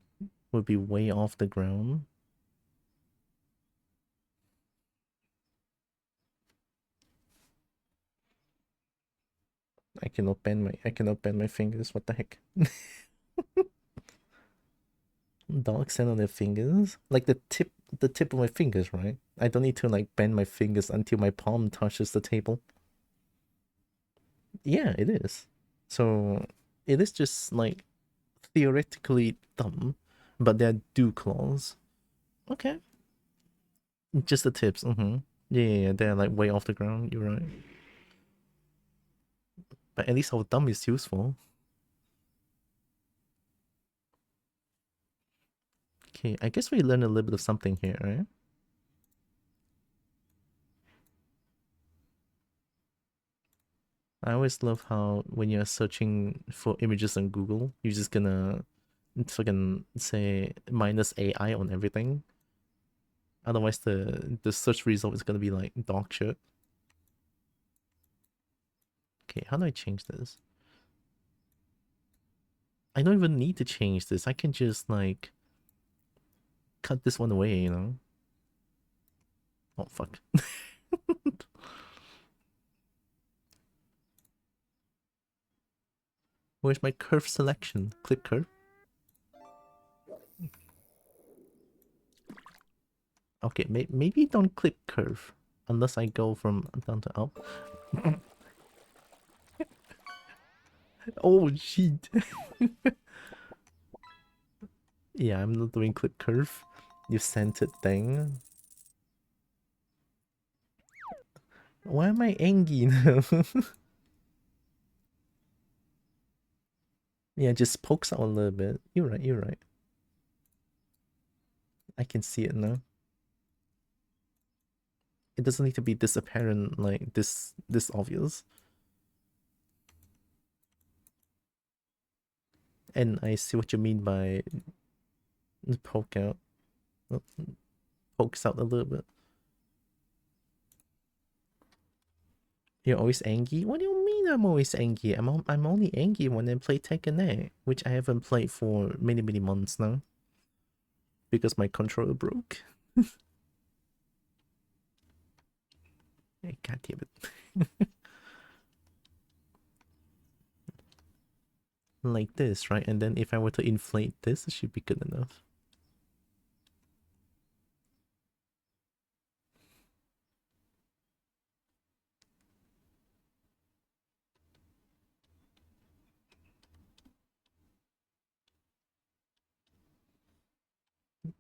would be way off the ground. I cannot bend my fingers. What the heck? Dogs stand on their fingers, like the tip of my fingers, right? I don't need to like bend my fingers until my palm touches the table. Yeah, it is. So it is just like theoretically dumb, but they're dew claws. Okay, just the tips. Mm-hmm. Yeah, they're like way off the ground. You're right. But at least our thumb is useful. Okay, I guess we learned a little bit of something here, right? I always love how when you're searching for images on Google, you're just gonna fucking say minus AI on everything. Otherwise, the search result is gonna be like dog shit. Okay, how do I change this? I don't even need to change this. I can just like cut this one away, you know? Oh fuck. Where's my curve selection? Click curve. Okay, maybe don't click curve unless I go from down to up. Oh shit. Yeah, I'm not doing click curve. You scented thing. Why am I angry now? Yeah, just pokes out a little bit. You're right, you're right. I can see it now. It doesn't need to be this apparent, like this obvious. And I see what you mean by poke out. Pokes out a little bit. You're always angry? What do you mean I'm always angry? I'm only angry when I play Tekken 8, which I haven't played for many months now. Because my controller broke. God damn it. Like this, right? And then if I were to inflate this, it should be good enough.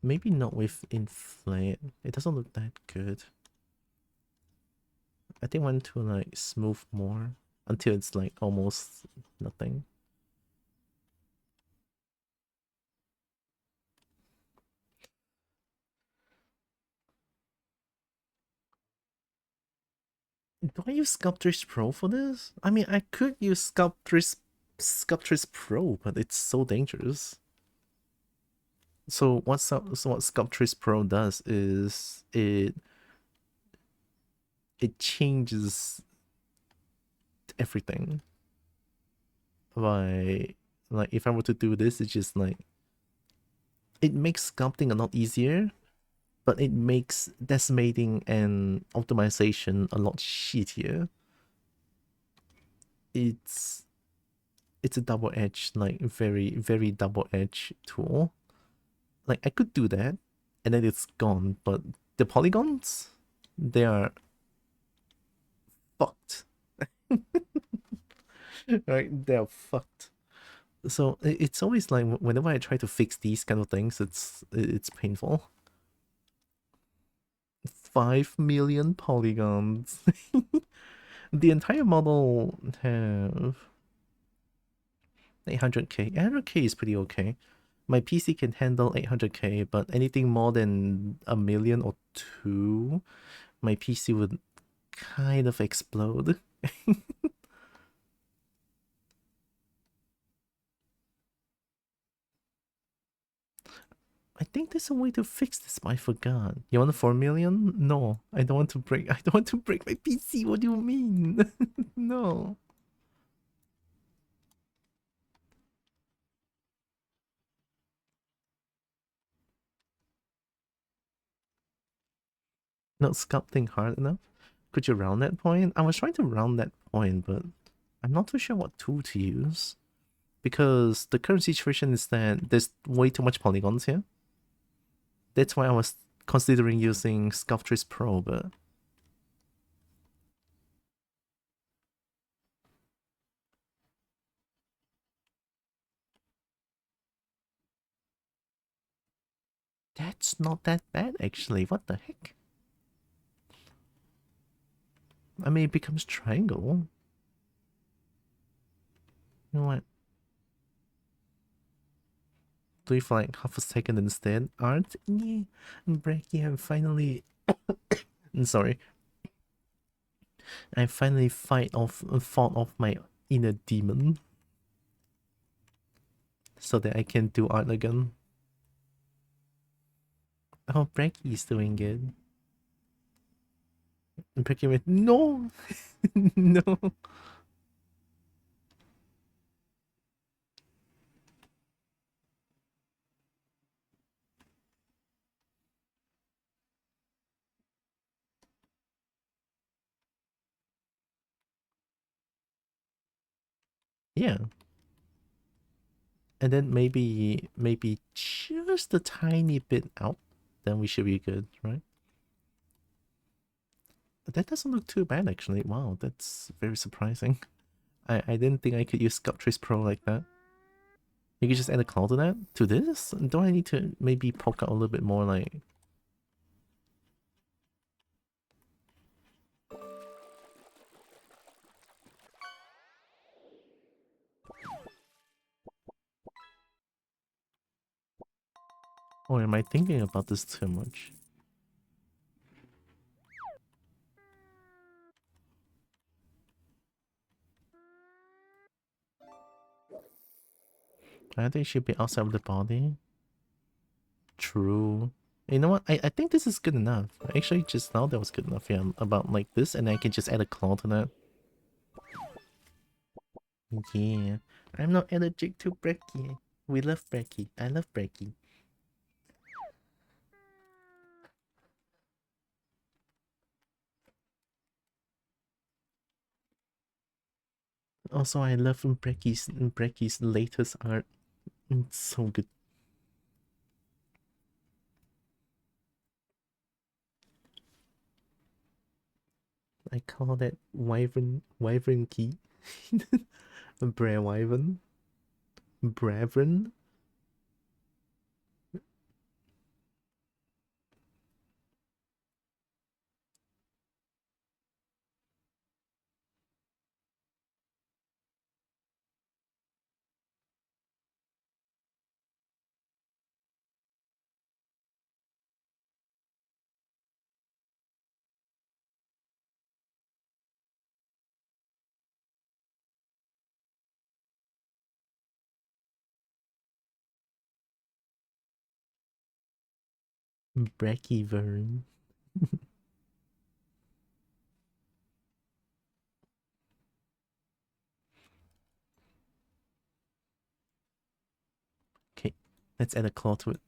Maybe not with inflate. It doesn't look that good. I think I want to like smooth more until it's like almost nothing. Do I use Sculptris Pro for this? I mean, I could use Sculptris Pro, but it's so dangerous. So what Sculptris Pro does is it changes everything. By like if I were to do this, it's just like it makes sculpting a lot easier, but it makes decimating and optimization a lot shittier. It's it's a double-edged, like very double-edged tool. Like I could do that and then it's gone, but the polygons, they are fucked. Right? They're fucked. So it's always like whenever I try to fix these kind of things, it's painful. 5 million polygons. The entire model have 800k. 800k is pretty okay. My PC can handle 800k, but anything more than a million or two, my PC would kind of explode. I think there's a way to fix this, but I forgot. You want a 4 million? No, I don't want to break. I don't want to break my PC. What do you mean? No. Not sculpting hard enough. Could you round that point? I was trying to round that point, but I'm not too sure what tool to use. Because the current situation is that there's way too much polygons here. That's why I was considering using Sculptress Pro, but that's not that bad actually. What the heck? I mean, it becomes triangle. You know what? Do it for like half a second instead. Art? Yeah. Brecky, I'm finally... sorry. I finally fought off my inner demon. So that I can do art again. Oh, Brecky's doing good. And Brecky went, no! No! Yeah. And then maybe just a tiny bit out, then we should be good, right? But that doesn't look too bad actually. Wow, that's very surprising. I didn't think I could use Sculptress Pro like that. You could just add a cloud to that? To this? Do I need to maybe poke out a little bit more like... Or am I thinking about this too much? I think it should be outside of the body. True. You know what? I think this is good enough. Actually, just now that was good enough. Yeah, about like this, and I can just add a claw to that. Yeah. I'm not allergic to brekkie. We love brekkie. I love brekkie. Also, I love Brekkie's latest art. It's so good. I call that wyvern key. Brer wyvern. Bravern. Breckievern. Okay, let's add a claw to it.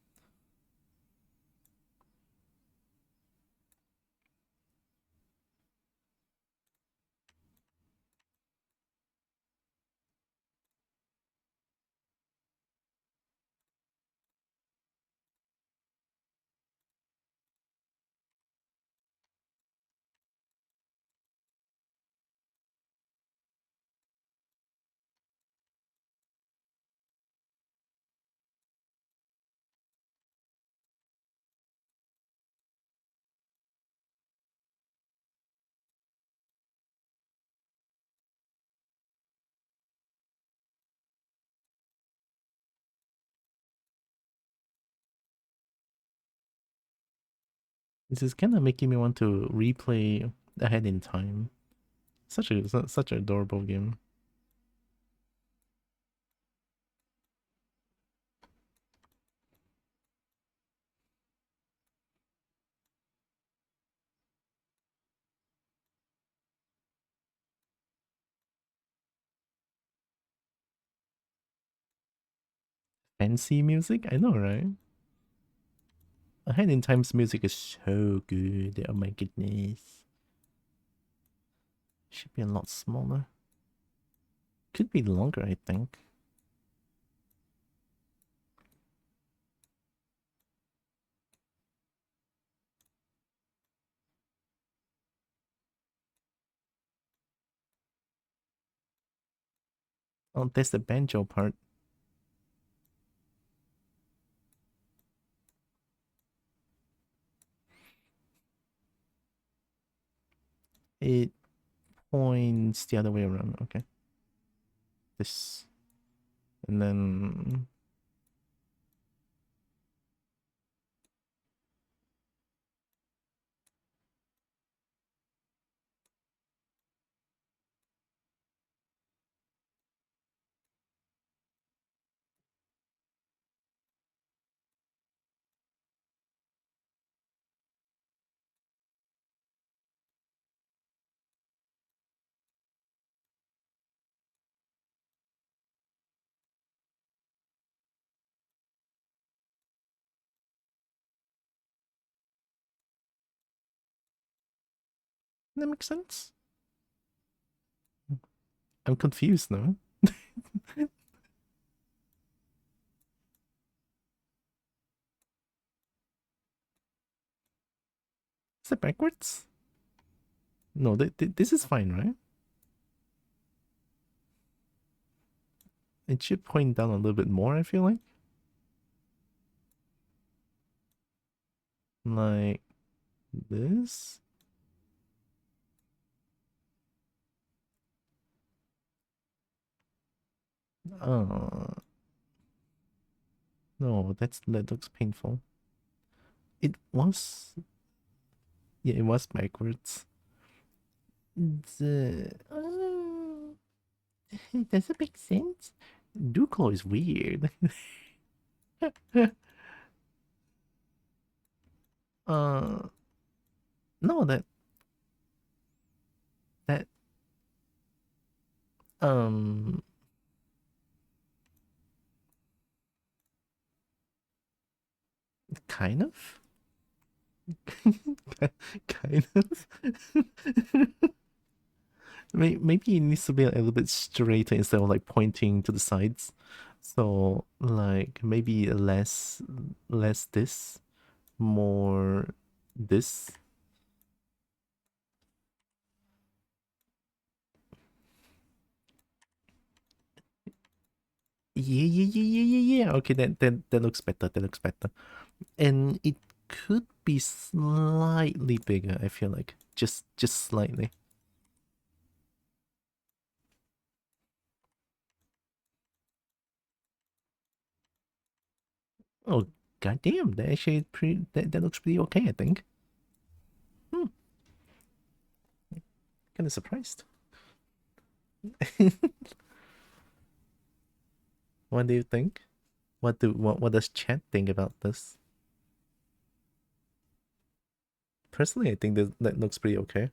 This is kind of making me want to replay Ahead in Time. Such an adorable game. Fancy music? I know, right? Ahead in Time's music is so good. Oh my goodness. Should be a lot smaller. Could be longer, I think. Oh, there's the banjo part. It points the other way around. Okay. This. And then... That makes sense. I'm confused now. Is it backwards? No, this is fine, right? It should point down a little bit more, I feel like. Like this. Uh, no, that looks painful. It was, yeah, it was backwards. Does it make sense? Duclo is weird. uh, no, that um, kind of, kind of. Maybe it needs to be a little bit straighter instead of like pointing to the sides. So like maybe less this, more this. Yeah. Okay, that looks better. That looks better. And it could be slightly bigger, I feel like. Just slightly. Oh goddamn, that actually pretty that looks pretty okay, I think. Hmm, kinda surprised. What do you think? What does chat think about this? Personally, I think that looks pretty okay.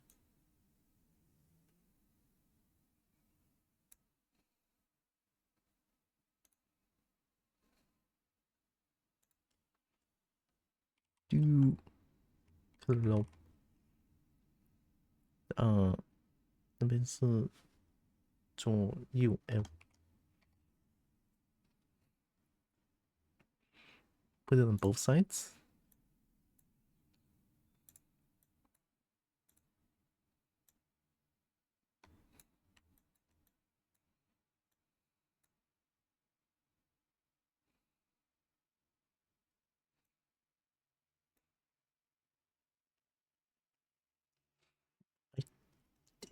Do 那边是左右 L. Put it on both sides.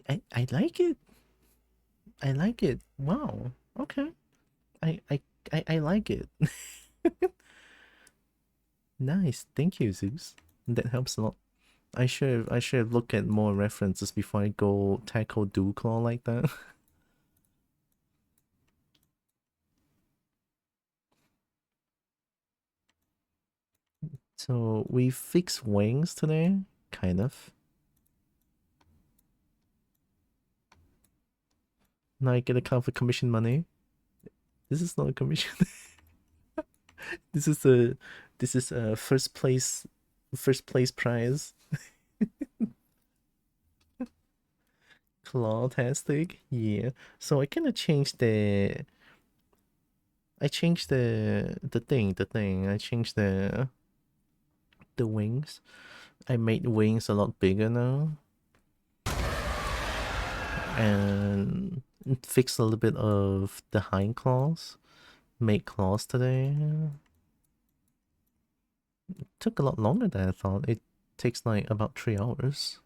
I like it. I like it. Wow. Okay. I I I like it. Nice. Thank you, Zeus. That helps a lot. I should look at more references before I go tackle Dew Claw like that. So we fixed wings today, kind of. Now I get a count for commission money. This is not a commission. this is a first place prize. Clawtastic. Yeah. So I kinda changed the the thing. I changed the wings. I made wings a lot bigger now. And fixed a little bit of the hind claws. Made claws today. Took a lot longer than I thought. It takes like about 3 hours.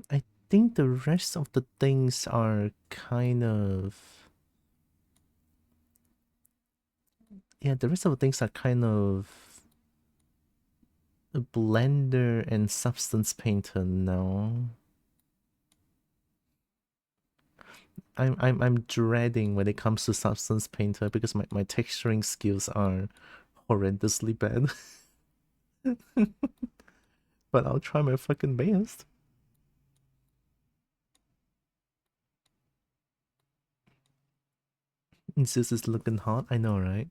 I think the rest of the things are kind of... Yeah, the rest of the things are kind of Blender and Substance Painter now. I'm dreading when it comes to Substance Painter because my texturing skills are horrendously bad. But I'll try my fucking best. Zeus is looking hot, I know, right?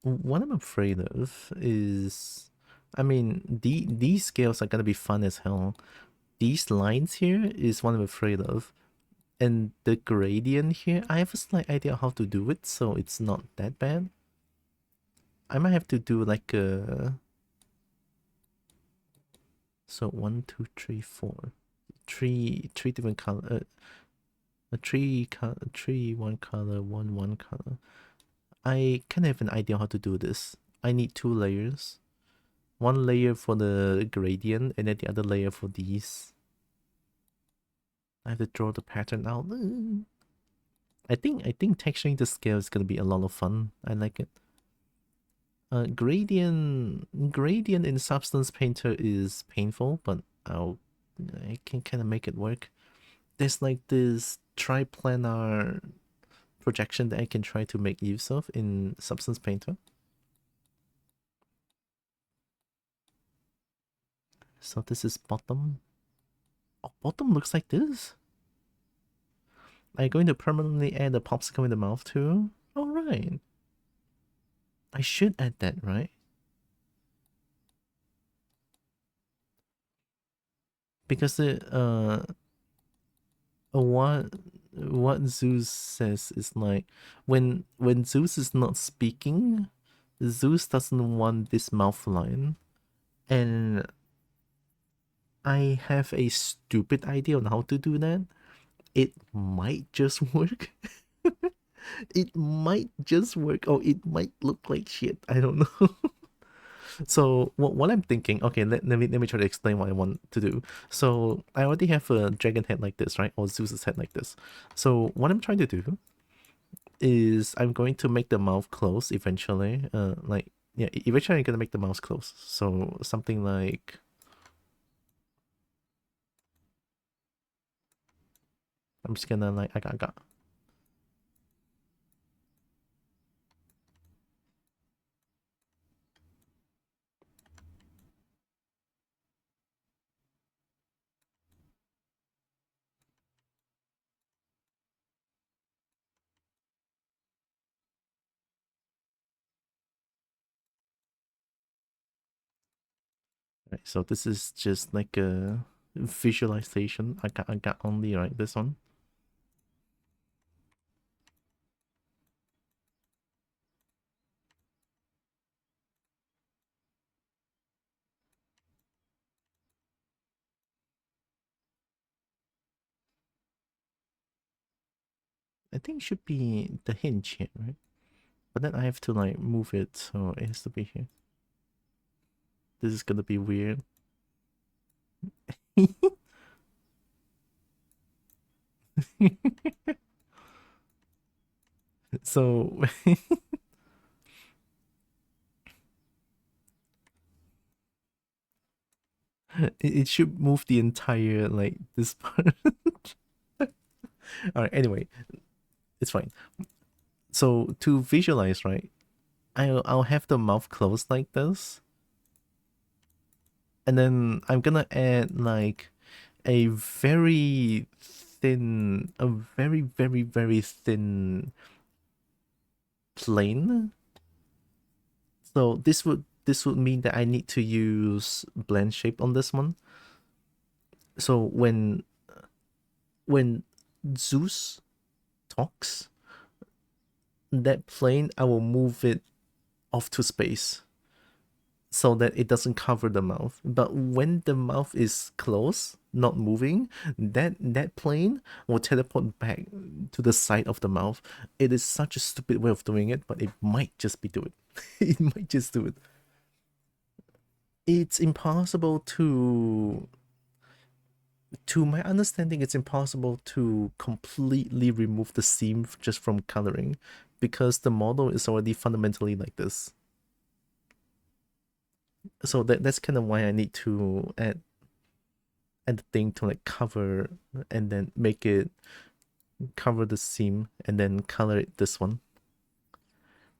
What I'm afraid of is, I mean, these scales are gonna be fun as hell. These lines here is what I'm afraid of. And the gradient here, I have a slight idea how to do it, so it's not that bad. I might have to do like a... So 1, 2, 3, 4. Three different color. Three one color, one color. I kind of have an idea how to do this. I need 2 layers. One layer for the gradient and then the other layer for these. I have to draw the pattern out. I think texturing the scale is gonna be a lot of fun. I like it. Gradient in Substance Painter is painful, but I can kind of make it work. There's like this triplanar projection that I can try to make use of in Substance Painter. So this is bottom. Oh, bottom looks like this. Are you going to permanently add a popsicle in the mouth too? Alright. I should add that, right? Because what Zeus says is like when Zeus is not speaking, Zeus doesn't want this mouth line. And I have a stupid idea on how to do that. It might just work. It might just work. Or it might look like shit. I don't know. So what I'm thinking, okay, let me try to explain what I want to do. So I already have a dragon head like this, right? Or Zeus's head like this. So what I'm trying to do is I'm going to make the mouth close eventually. Eventually I'm gonna make the mouth close. So something like... I'm just gonna like I got. Right, so this is just like a visualization. I got only right this one. I think it should be the hinge here, right? But then I have to like move it, so it has to be here. This is gonna be weird. So it should move the entire like this part. All right. Anyway, it's fine. So to visualize, right? I'll have the mouth closed like this, and then I'm gonna add like a very thin, a very thin plane. So this would mean that I need to use blend shape on this one. So when Zeus talks, that plane I will move it off to space so that it doesn't cover the mouth. But when the mouth is closed, not moving, that plane will teleport back to the side of the mouth. It is such a stupid way of doing it, but it might just be do it. It might just do it. It's impossible to my understanding, it's impossible to completely remove the seam just from coloring because the model is already fundamentally like this. So that's kind of why I need to add the thing to like cover and then make it cover the seam and then color it this one.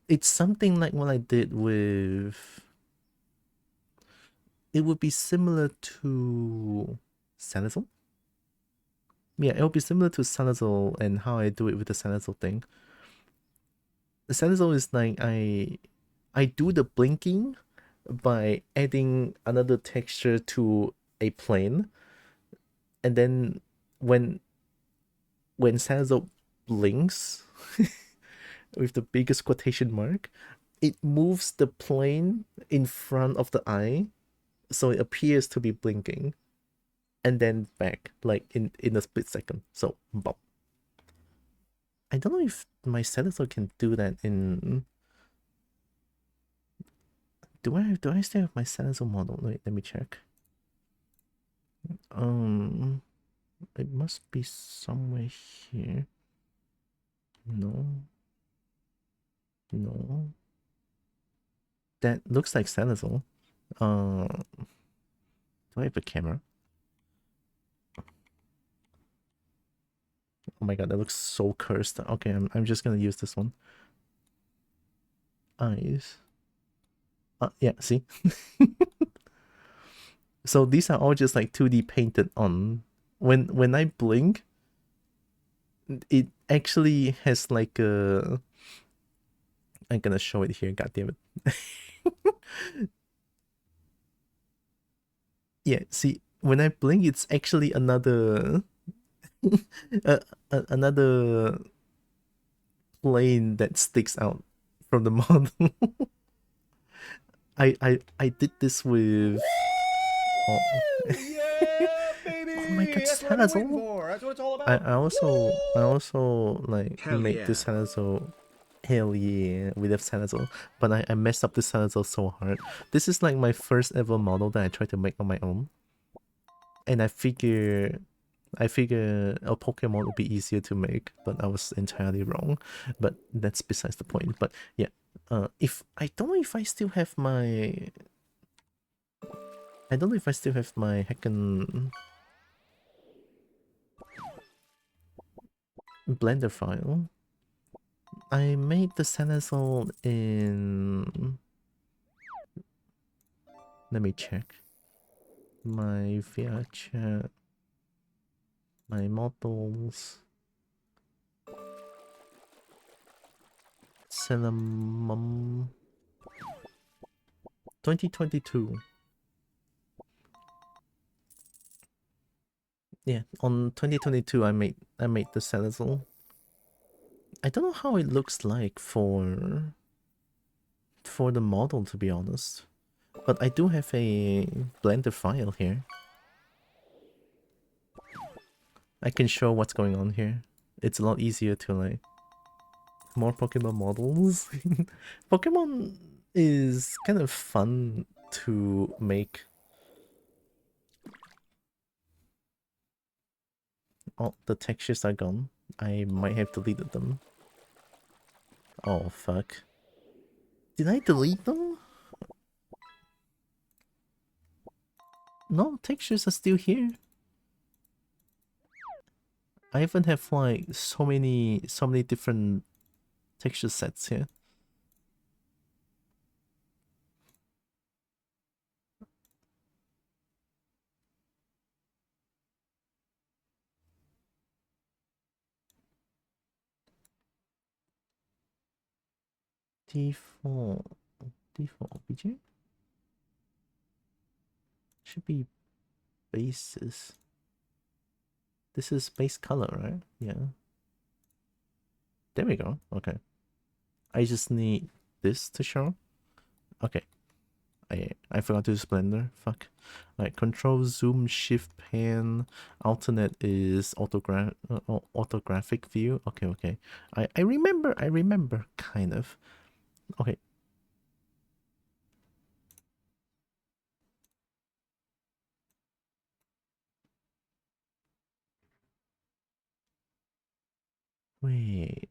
It's something like what I did with, it would be similar to Salizzle. Yeah, it would be similar to Salizzle and how I do it with the Salizzle thing. The Salizzle is like I do the blinking by adding another texture to a plane, and then when Salizzle blinks with the biggest quotation mark, it moves the plane in front of the eye so it appears to be blinking, and then back like in a split second. So bop. I don't know if my Salizzle can do that in. Do I still have my Salizzle model? Wait, let me check. It must be somewhere here. No. No. That looks like Salizzle. Do I have a camera? Oh my god, that looks so cursed. Okay, I'm just gonna use this one. Eyes. Yeah, see? So these are all just like 2D painted on. When I blink, it actually has like a... I'm gonna show it here, god damn it. Yeah, see, when I blink, it's actually another another plane that sticks out from the model. I did this with... Oh, Yeah, baby! oh my god, That's what I've been waiting Salizzle! for. That's what it's all about. I also like Hell made yeah. this Salizzle. Hell yeah, we love Salizzle. But I messed up this Salizzle so hard. This is like my first ever model that I tried to make on my own. And I figure a Pokemon would be easier to make, but I was entirely wrong. But that's besides the point. But yeah, if I don't know if I still have my... I don't know if I still have my heckin' Blender file. I made the Salizzle in... Let me check. My VR chat. My models. Cinnamon. 2022. Yeah, on 2022 I made the Salizzle. I don't know how it looks like for the model, to be honest. But I do have a Blender file here. I can show what's going on here. It's a lot easier to like... More Pokemon models. Pokemon is kind of fun to make... Oh, the textures are gone. I might have deleted them. Oh, fuck. Did I delete them? No, textures are still here. I even have like so many different texture sets here. Default OBJ should be bases. This is base color, right? Yeah. There we go. Okay. I just need this to show. Okay. I forgot to use Blender. Fuck. Like control, zoom, shift, pan. Alternate is orthographic view. Okay, okay. I remember kind of. Okay. Wait.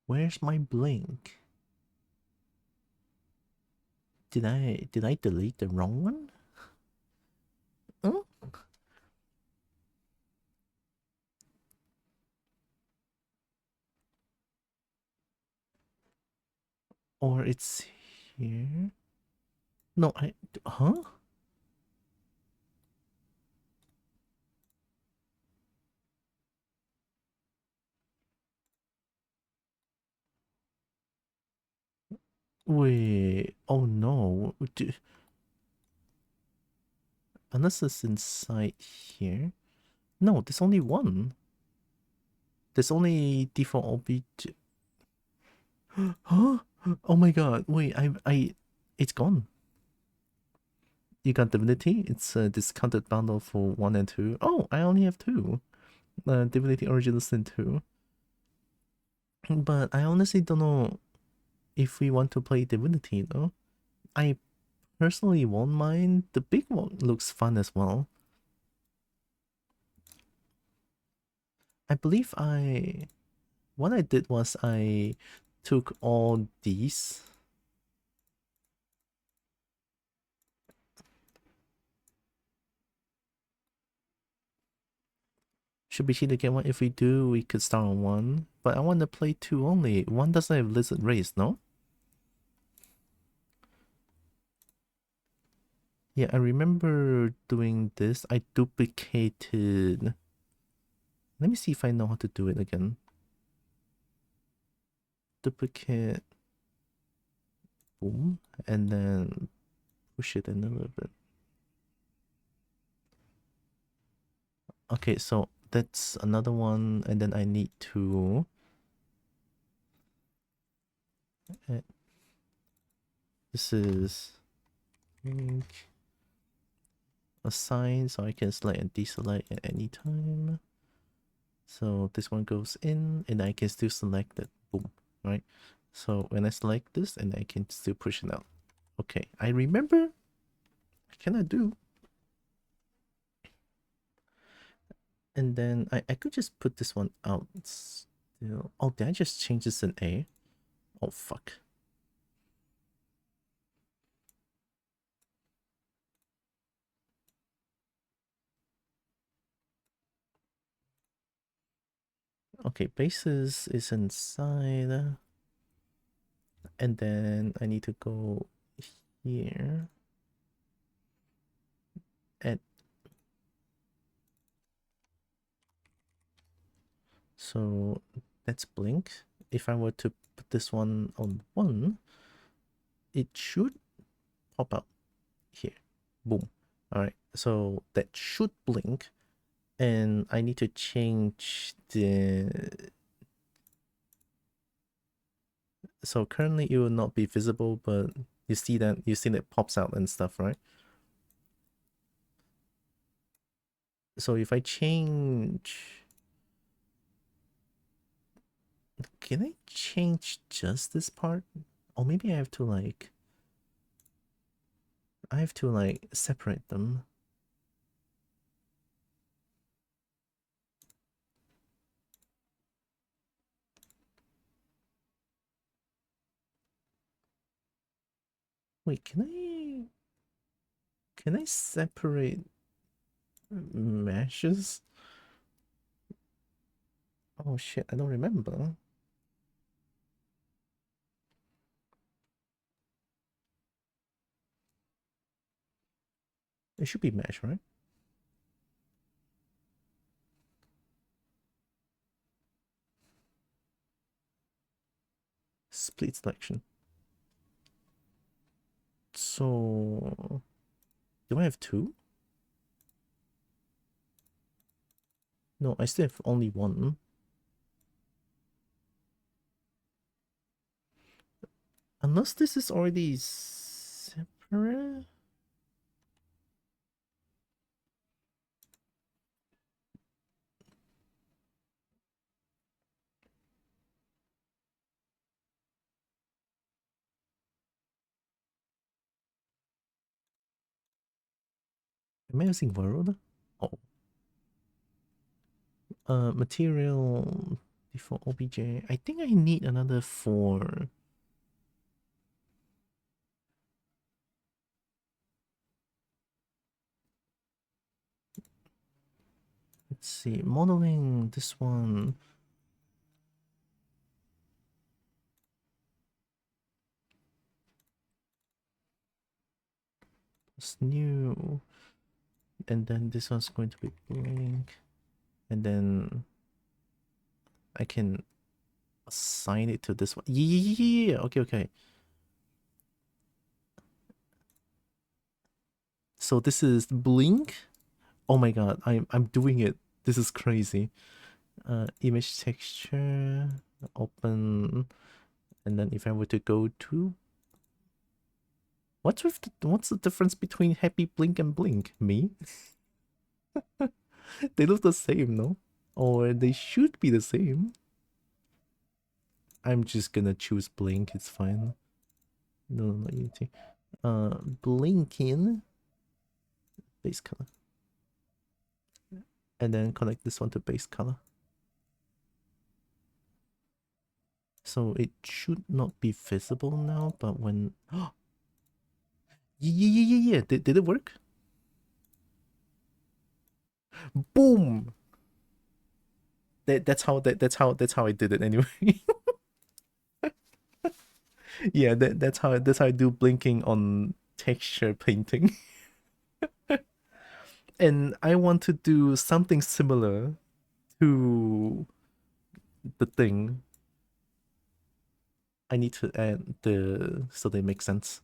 Where's my blink? Did I delete the wrong one? Huh? Or it's here? No, huh? Wait, oh no. Unless it's inside here. No, there's only one. There's only default OBJ. Huh? Oh my god, wait, it's gone. You got Divinity? It's a discounted bundle for 1 and 2. Oh, I only have 2. Divinity Original Sin 2. But I honestly don't know if we want to play Divinity though. I personally won't mind. The big one looks fun as well. I believe what I did was I took all these. Should be cheap to get one. If we do, we could start on 1. But I want to play 2 only. 1 doesn't have Lizard Race, no? Yeah, I remember doing this. I duplicated... Let me see if I know how to do it again. Duplicate... Boom. And then push it in a little bit. Okay, so that's another one. And then I need to... This is... assign, so I can select and deselect at any time. So this one goes in and I can still select it. Boom. Right? So when I select this and I can still push it out. Okay, I remember. What can I do? And then I could just put this one out still. Oh, did I just change this in A? Oh fuck. Okay, bases is inside. And then I need to go here. And so that's blink. If I were to put this one on 1, it should pop out here. Boom. Alright, so that should blink. And I need to change the... So currently it will not be visible, but you see that it pops out and stuff, right? So if I change... can I change just this part? Or maybe I have to like separate them. Wait, can I separate meshes? Oh shit, I don't remember. It should be mesh, right? Split selection. So do I have two? No, I still have only one. Unless this is already separate? Am I using world? Oh. Material default obj. I think I need another 4. Let's see, modeling, this one. It's new. And then this one's going to be blank. And then I can assign it to this one. Yeah, okay. So this is blink. Oh my god, I'm doing it. This is crazy. Image texture, open, and then if I were to go to what's the difference between happy blink and blink? Me? They look the same, no? Or they should be the same. I'm just gonna choose blink, it's fine. No, Unity. Blinking base color. And then connect this one to base color. So it should not be visible now, but when yeah. Did it work? Boom! That's how I did it anyway. Yeah, that's how I do blinking on texture painting. And I want to do something similar to the thing. I need to add so they make sense.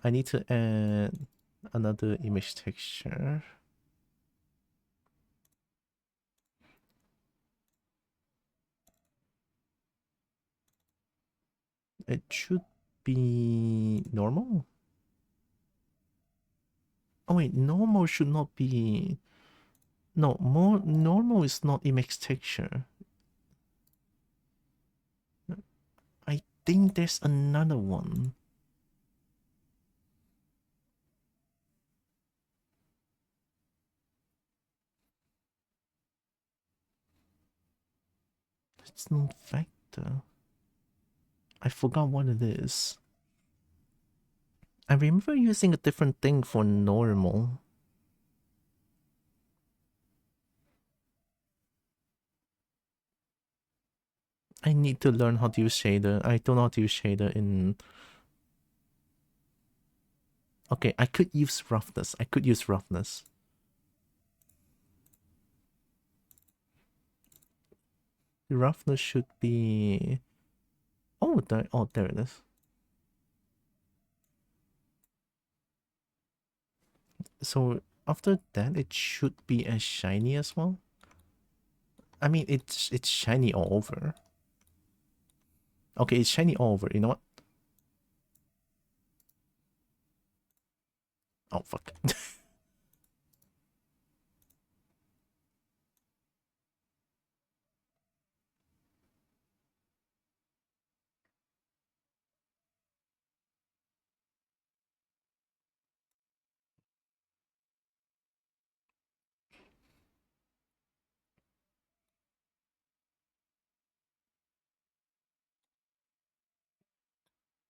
I need to add another image texture. It should be normal. Oh wait, normal should not be. No, more normal is not image texture. I think there's another one. It's not vector. I forgot what it is. I remember using a different thing for normal. I need to learn how to use shader. I don't know how to use shader in... Okay, I could use roughness. The roughness should be... Oh, there it is. So after that, it should be as shiny as well. I mean, it's shiny all over. Okay, it's shiny all over. You know what? Oh, fuck.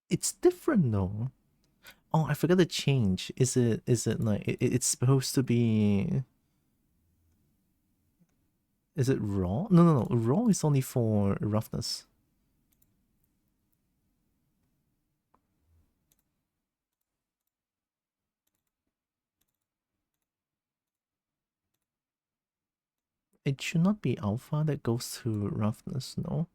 It's different though. Oh, I forgot to change. Is it like it's supposed to be? Is it raw? No, no, no. Raw is only for roughness. It should not be alpha that goes to roughness, no?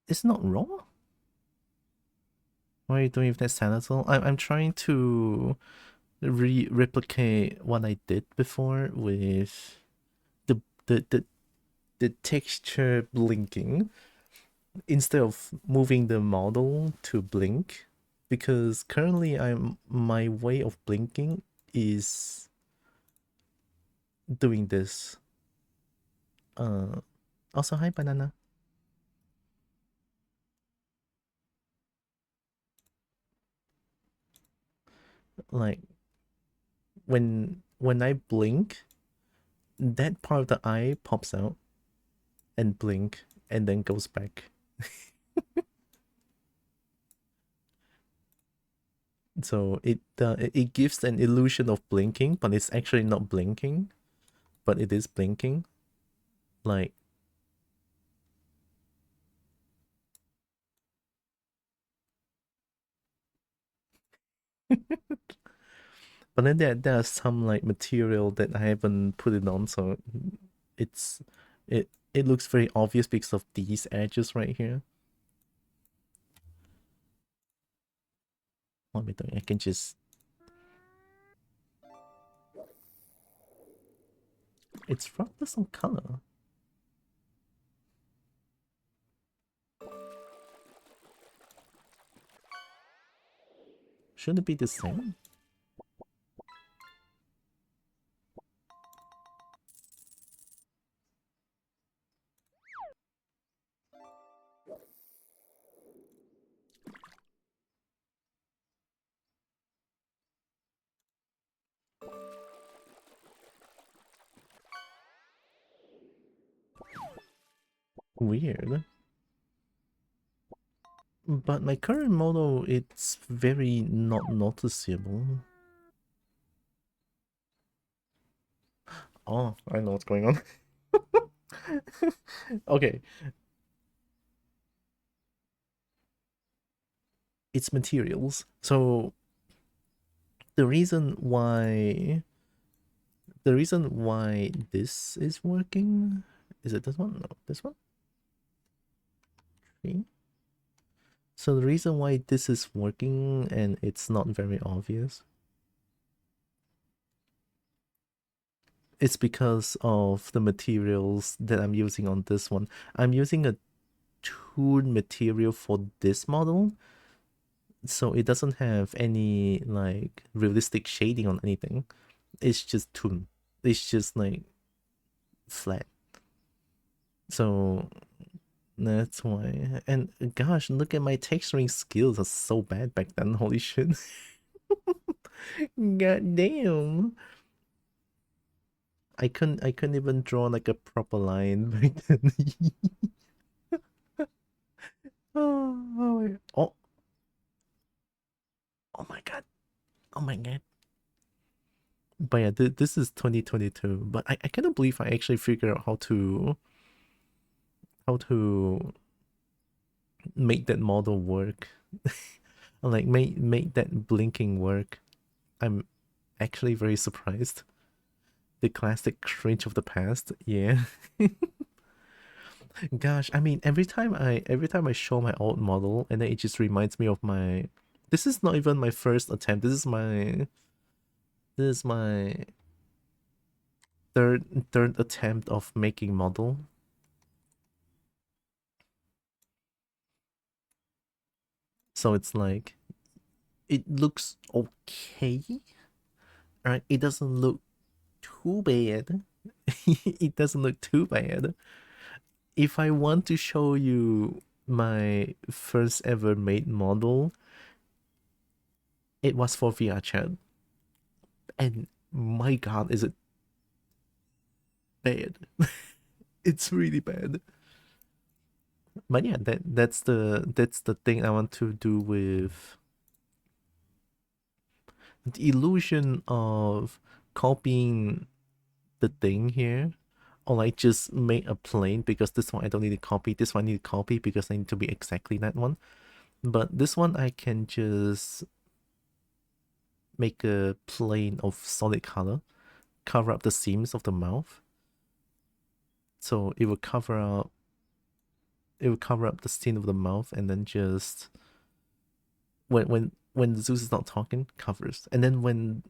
It's not raw? Why are you doing with that Sanatal? I'm trying to replicate what I did before with the the the, the texture blinking instead of moving the model to blink, because currently my way of blinking is doing this. Also, hi banana. Like when I blink, that part of the eye pops out and blink and then goes back. So it gives an illusion of blinking, but it's actually not blinking, but it is blinking. Like but then there's some like material that I haven't put it on, so it's it looks very obvious because of these edges right here. What am I doing? I can just, it's roughness on color. Shouldn't it be the same? Weird. But my current model, it's very not noticeable. Oh, I know what's going on. Okay. It's materials. So the reason why this is working, is it this one? No, this one? Okay. So the reason why this is working and it's not very obvious, it's because of the materials that I'm using on this one. I'm using a toon material for this model, so it doesn't have any like realistic shading on anything. It's just toon. It's just like flat. So that's why. And gosh, look at my texturing skills are so bad back then. Holy shit. God damn. I couldn't even draw like a proper line back then. Oh, oh my god. Oh my god. But yeah, this is 2022. But I cannot believe I actually figured out how to make that model work. Like make that blinking work. I'm actually very surprised. The classic cringe of the past. Yeah. Gosh, I mean every time I show my old model and then it just reminds me of my, this is not even my first attempt. This is my third attempt of making model. So it's like it looks okay. Right? It doesn't look too bad. It doesn't look too bad. If I want to show you my first ever made model, it was for VR chat. And my god, is it bad. It's really bad. But yeah, that's the thing I want to do with the illusion of copying the thing here, or like just make a plane because this one I don't need to copy, this one I need to copy because I need to be exactly that one. But this one I can just make a plane of solid color, cover up the seams of the mouth. So it will cover up the skin of the mouth, and then just when Zeus is not talking, covers. And then when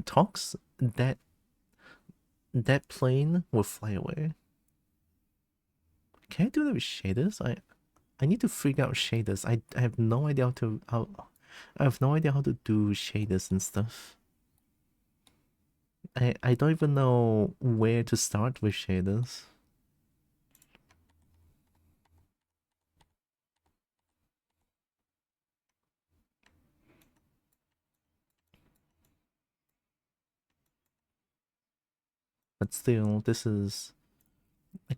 talks, that plane will fly away. Can I do that with shaders? I need to figure out shaders. I have no idea I have no idea how to do shaders and stuff. I don't even know where to start with shaders. But still, this is,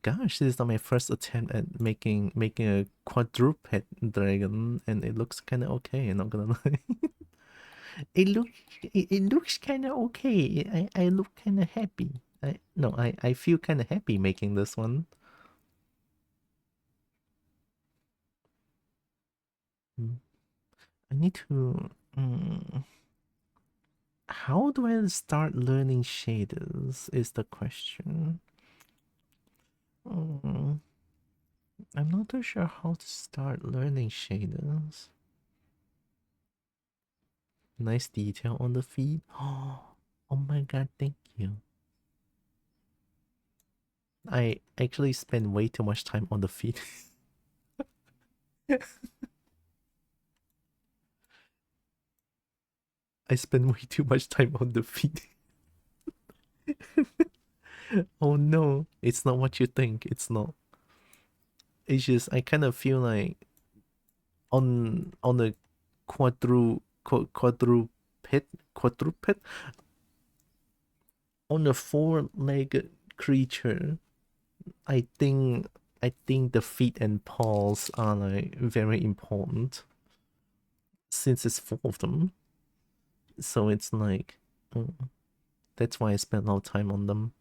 gosh, this is not my first attempt at making a quadruped dragon, and it looks kind of okay. I'm not gonna lie. It looks kind of okay. I look kind of happy. I feel kind of happy making this one. I need to. How do I start learning shaders? Is the question. I'm not too sure how to start learning shaders. Nice detail on the feet. Oh my god, thank you. I actually spend way too much time on the feet. I spend way too much time on the feet. Oh no, it's not what you think. It's not. It's just I kind of feel like on a quadruped on a four-legged creature. I think the feet and paws are like very important since it's four of them. So it's like that's why I spent a lot of time on them.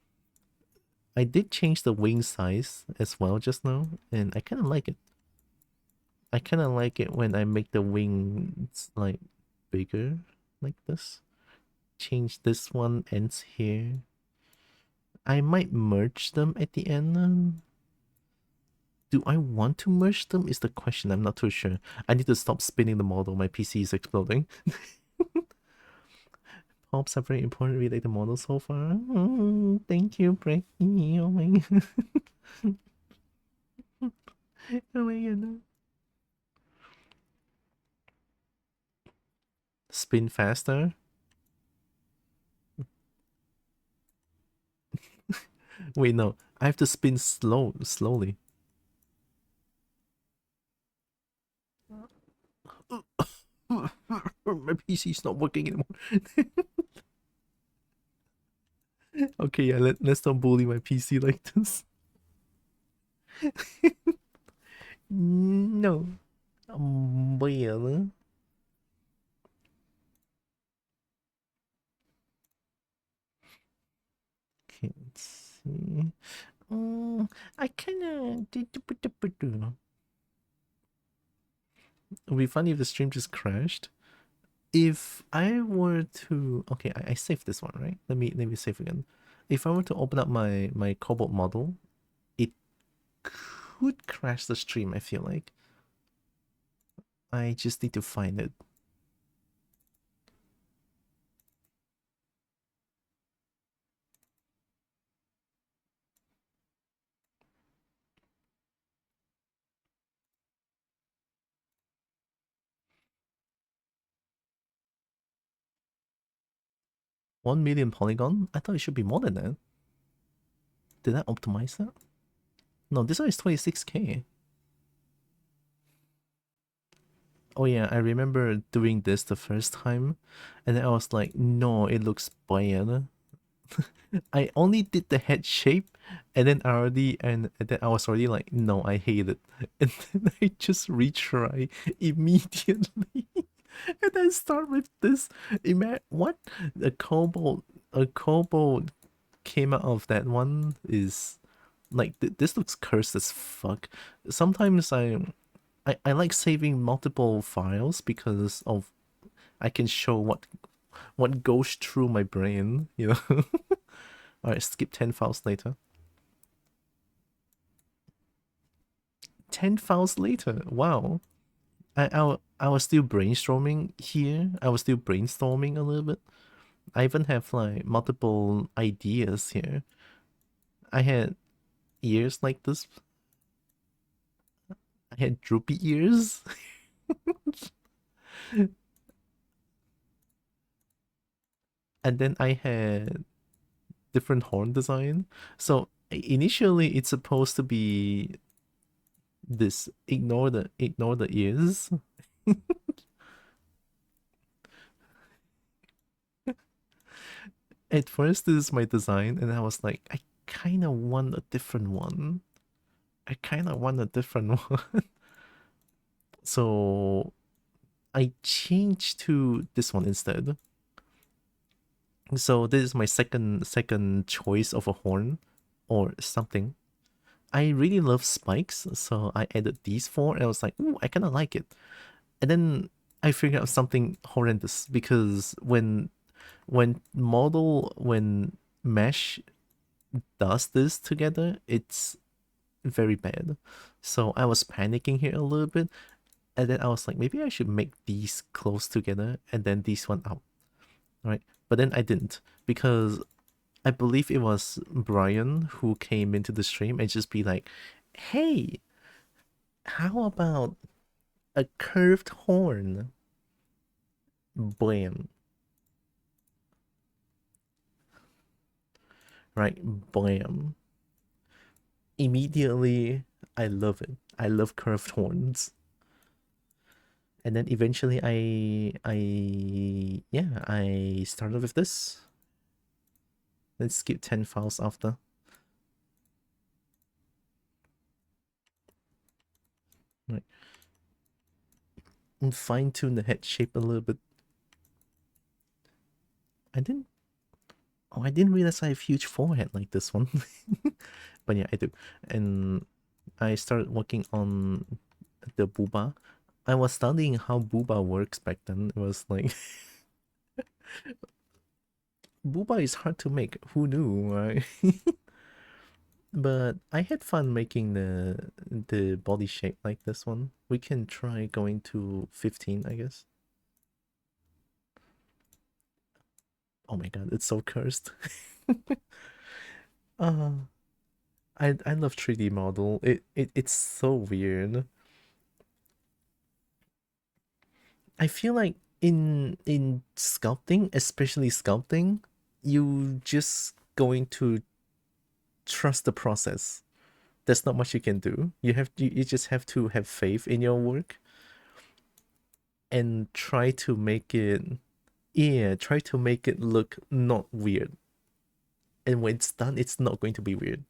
I did change the wing size as well just now, and I kind of like it. I kind of like it when I make the wings like bigger like this. Change this one ends here. I might merge them at the end. Do I want to merge them is the question. I'm not too sure. I need to stop spinning the model. My PC is exploding. Pops are very important related models so far. Thank you, Bray. Oh my god. Oh my god. Spin faster. Wait, no. I have to spin slowly. My PC's not working anymore. Okay, yeah, let's not bully my PC like this. No. Well. Okay, let's see. I kinda. It would be funny if the stream just crashed. If I were to, okay, I saved this one, right? Let me save again. If I were to open up my Kobo model, it could crash the stream. I feel like I just need to find it. $1 million polygon? I thought it should be more than that. Did I optimize that? No, this one is 26k. Oh yeah, I remember doing this the first time, and then I was like, no, it looks bad. I only did the head shape, And then and then I was already like, no, I hate it. And then I just retry immediately. And then start with this. What a Kobo came out of that one is like this looks cursed as fuck. Sometimes I like saving multiple files because of I can show what goes through my brain, you know. All right, skip 10 files later. 10 files later. Wow. I was still brainstorming here. I was still brainstorming a little bit. I even have like multiple ideas here. I had ears like this. I had droopy ears. And then I had different horn design. So initially it's supposed to be this ignore the ears. At first this is my design and I was like, I kind of want a different one. I kind of want a different one. So I changed to this one instead. So this is my second choice of a horn or something. I really love spikes, so I added these four and I was like, ooh, I kind of like it. And then I figured out something horrendous because when mesh does this together, it's very bad. So I was panicking here a little bit, and then I was like, maybe I should make these close together and then these one out, right? But then I didn't because I believe it was Brian who came into the stream and just be like, hey, how about a curved horn? Blam. Right? Blam. Immediately, I love it. I love curved horns. And then eventually I started with this. Let's skip 10 files after. Right. And fine tune the head shape a little bit. I didn't realize I have huge forehead like this one. But yeah, I do. And I started working on the booba. I was studying how booba works back then. It was like booba is hard to make. Who knew, right? But I had fun making the body shape like this one. We can try going to 15, I guess. Oh my god, it's so cursed. uh I love 3D model. It's so weird. I feel like in sculpting, especially sculpting, you just going to trust the process. There's not much you can do. You just have to have faith in your work and try to make it try to make it look not weird. And when it's done, it's not going to be weird.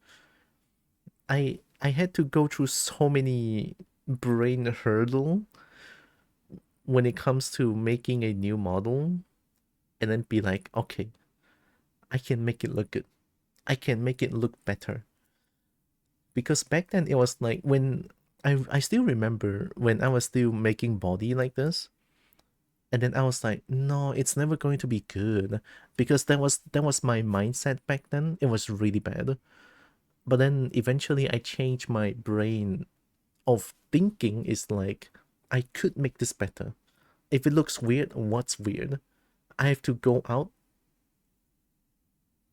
I had to go through so many brain hurdle when it comes to making a new model and then be like, okay, I can make it look good. I can make it look better. Because back then it was like when I still remember when I was still making body like this. And then I was like, no, it's never going to be good. Because that was my mindset back then. It was really bad. But then eventually I changed my brain of thinking is like, I could make this better. If it looks weird, what's weird? I have to go out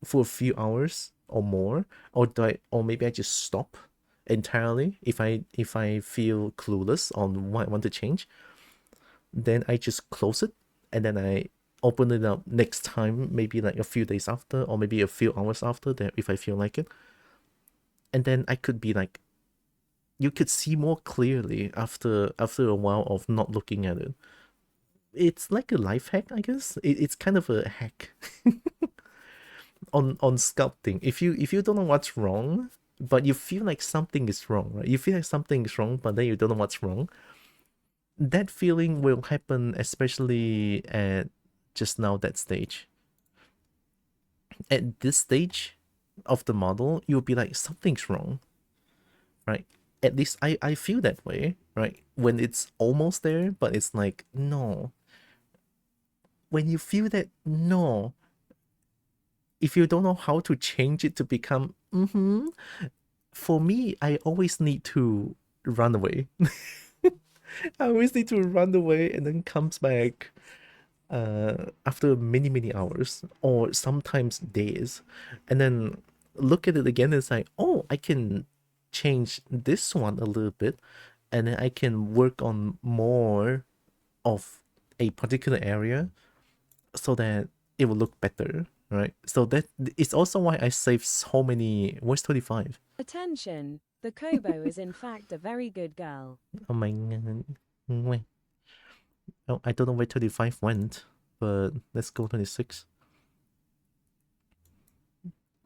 for a few hours or more, or maybe I just stop entirely if I feel clueless on what I want to change. Then I just close it and then I open it up next time, maybe like a few days after or maybe a few hours after that if I feel like it. And then I could be like, you could see more clearly after a while of not looking at it. It's like a life hack, I guess. It's kind of a hack. on sculpting, if you don't know what's wrong, but you feel like something is wrong, right? You feel like something is wrong, but then you don't know what's wrong. That feeling will happen, especially at just now that stage. At this stage of the model, you'll be like, something's wrong, right? At least I feel that way, right? When it's almost there, but it's like, no. When you feel that, no, if you don't know how to change it to become, for me, I always need to run away. I always need to run away and then comes back after many hours or sometimes days, and then look at it again. It's like, oh, I can change this one a little bit, and then I can work on more of a particular area so that it will look better, right? So that it's also why I save so many. Where's 25? Attention, the Kobo is in fact a very good girl. Oh my god. Wait. Oh, I don't know where 25 went, but let's go 26.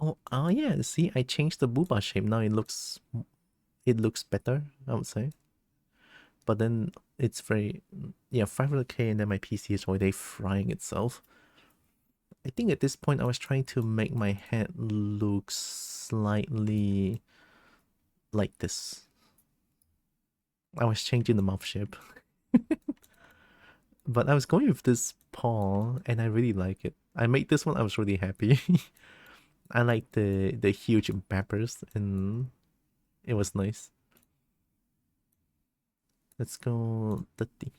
Oh yeah, see, I changed the booba shape. Now it looks better, I would say. But then it's very, yeah, 500k, and then my PC is already frying itself. I think at this point I was trying to make my head look slightly like this. I was changing the mouth shape. But I was going with this paw, and I really like it. I made this one, I was really happy. I like the huge peppers, and it was nice. Let's go 30.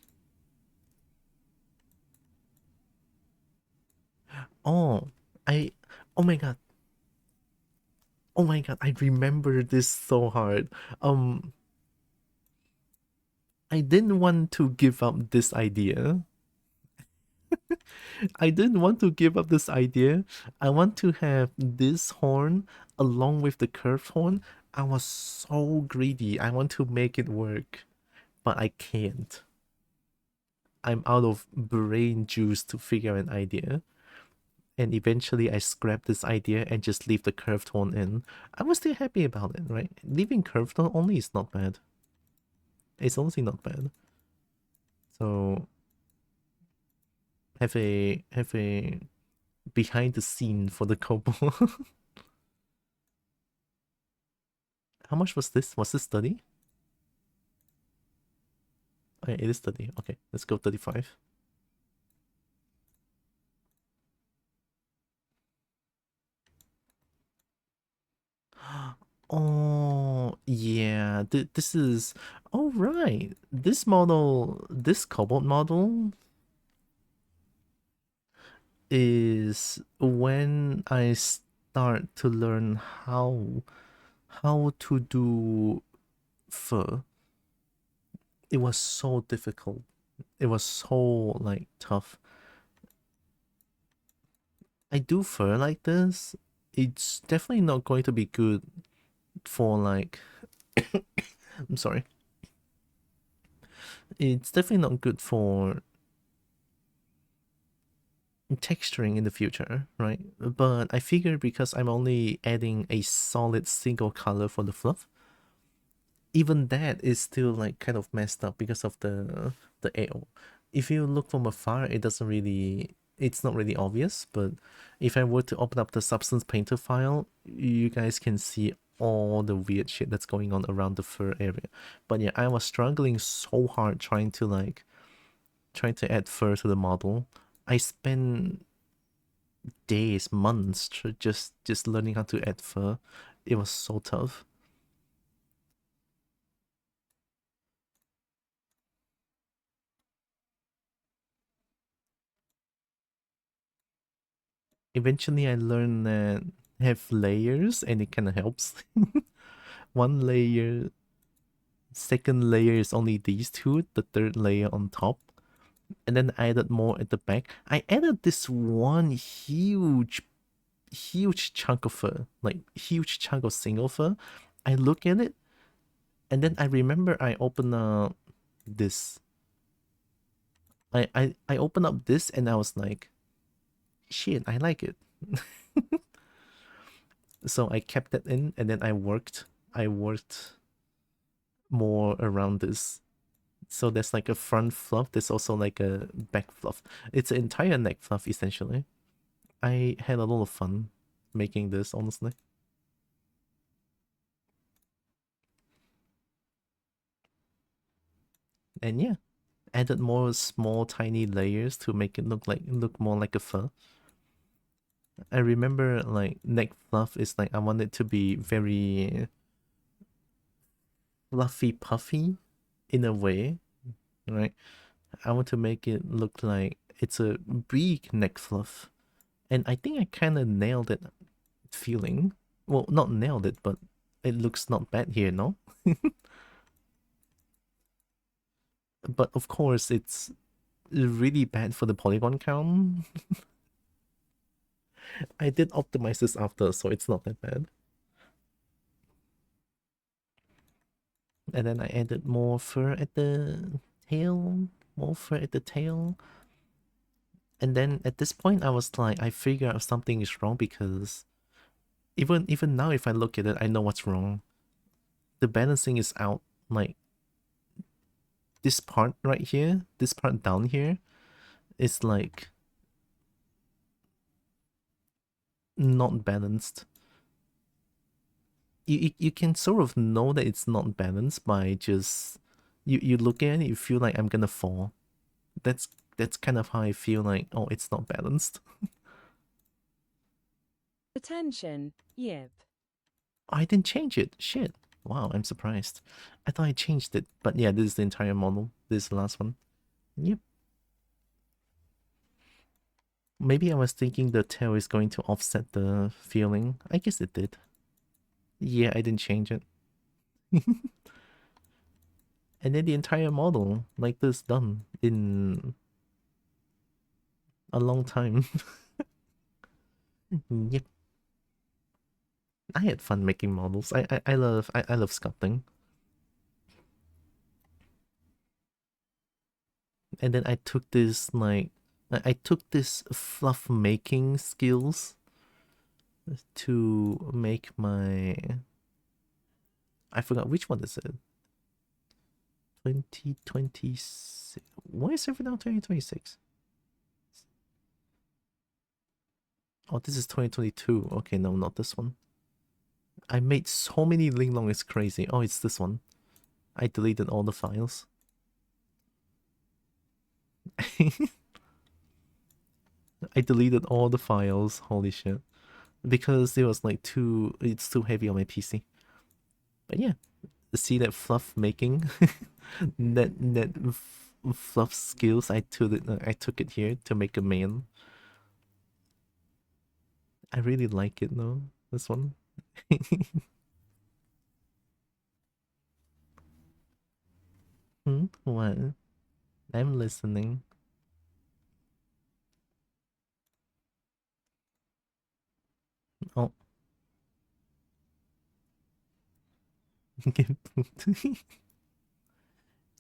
Oh, oh my god. Oh my god, I remember this so hard. I didn't want to give up this idea. I didn't want to give up this idea. I want to have this horn along with the curved horn. I was so greedy. I want to make it work, but I can't. I'm out of brain juice to figure an idea. And eventually I scrapped this idea and just leave the curved horn in. I was still happy about it, right? Leaving curved horn only is not bad. It's honestly not bad. So have a behind the scene for the Kobo. How much was this? Was this 30? Okay, it is 30. Okay, let's go 35. Oh, yeah. This is... Oh, right. This model, this Cobalt model is when I start to learn how to do fur. It was so difficult. It was so, like, tough. I do fur like this. It's definitely not going to be good for, like... I'm sorry. It's definitely not good for texturing in the future, right? But I figure because I'm only adding a solid single color for the fluff, even that is still like kind of messed up because of the AO. If you look from afar, it's not really obvious, but if I were to open up the Substance Painter file, you guys can see all the weird shit that's going on around the fur area. But yeah, I was struggling so hard trying to add fur to the model. I spent days, months just learning how to add fur. It was so tough. Eventually I learned that have layers, and it kind of helps. One layer, second layer is only these two, the third layer on top, and then I added more at the back. I added this one huge chunk of fur, like huge chunk of single fur. I look at it, and then I remember I open up this. I open up this, and I was like, shit, I like it. So I kept it in, and then I worked more around this. So there's like a front fluff, there's also like a back fluff. It's an entire neck fluff essentially. I had a lot of fun making this, honestly. And yeah, added more small tiny layers to make it look more like a fur. I remember like neck fluff is like I want it to be very fluffy puffy in a way, right? I want to make it look like it's a big neck fluff. And I think I kind of nailed it feeling. Well, not nailed it, but it looks not bad here, no? But of course, it's really bad for the polygon count. I did optimize this after, so it's not that bad. And then I added more fur at the tail, more fur at the tail. And then at this point, I was like, I figure out something is wrong because even now, if I look at it, I know what's wrong. The balancing is out. Like this part right here, this part down here, is like not balanced. You can sort of know that it's not balanced by just you look at it, you feel like I'm gonna fall. That's kind of how I feel like, oh, it's not balanced. Attention, yip. I didn't change it. Shit. Wow, I'm surprised. I thought I changed it. But yeah, this is the entire model. This is the last one. Yep. Maybe I was thinking the tail is going to offset the feeling. I guess it did. Yeah, I didn't change it. And then the entire model like this done in a long time. Yep. I had fun making models. I love sculpting. And then I took this like I took this fluff making skills to make my, I forgot which one is it. 2026. Why is it now 2026? Oh, this is 2022. Okay, no, not this one. I made so many Linglong, it's crazy. Oh, it's this one. I deleted all the files. I deleted all the files, holy shit. Because it was like it's too heavy on my PC. But yeah, see that fluff making? that fluff skills, I took it here to make a main. I really like it though, this one. What? I'm listening. Oh.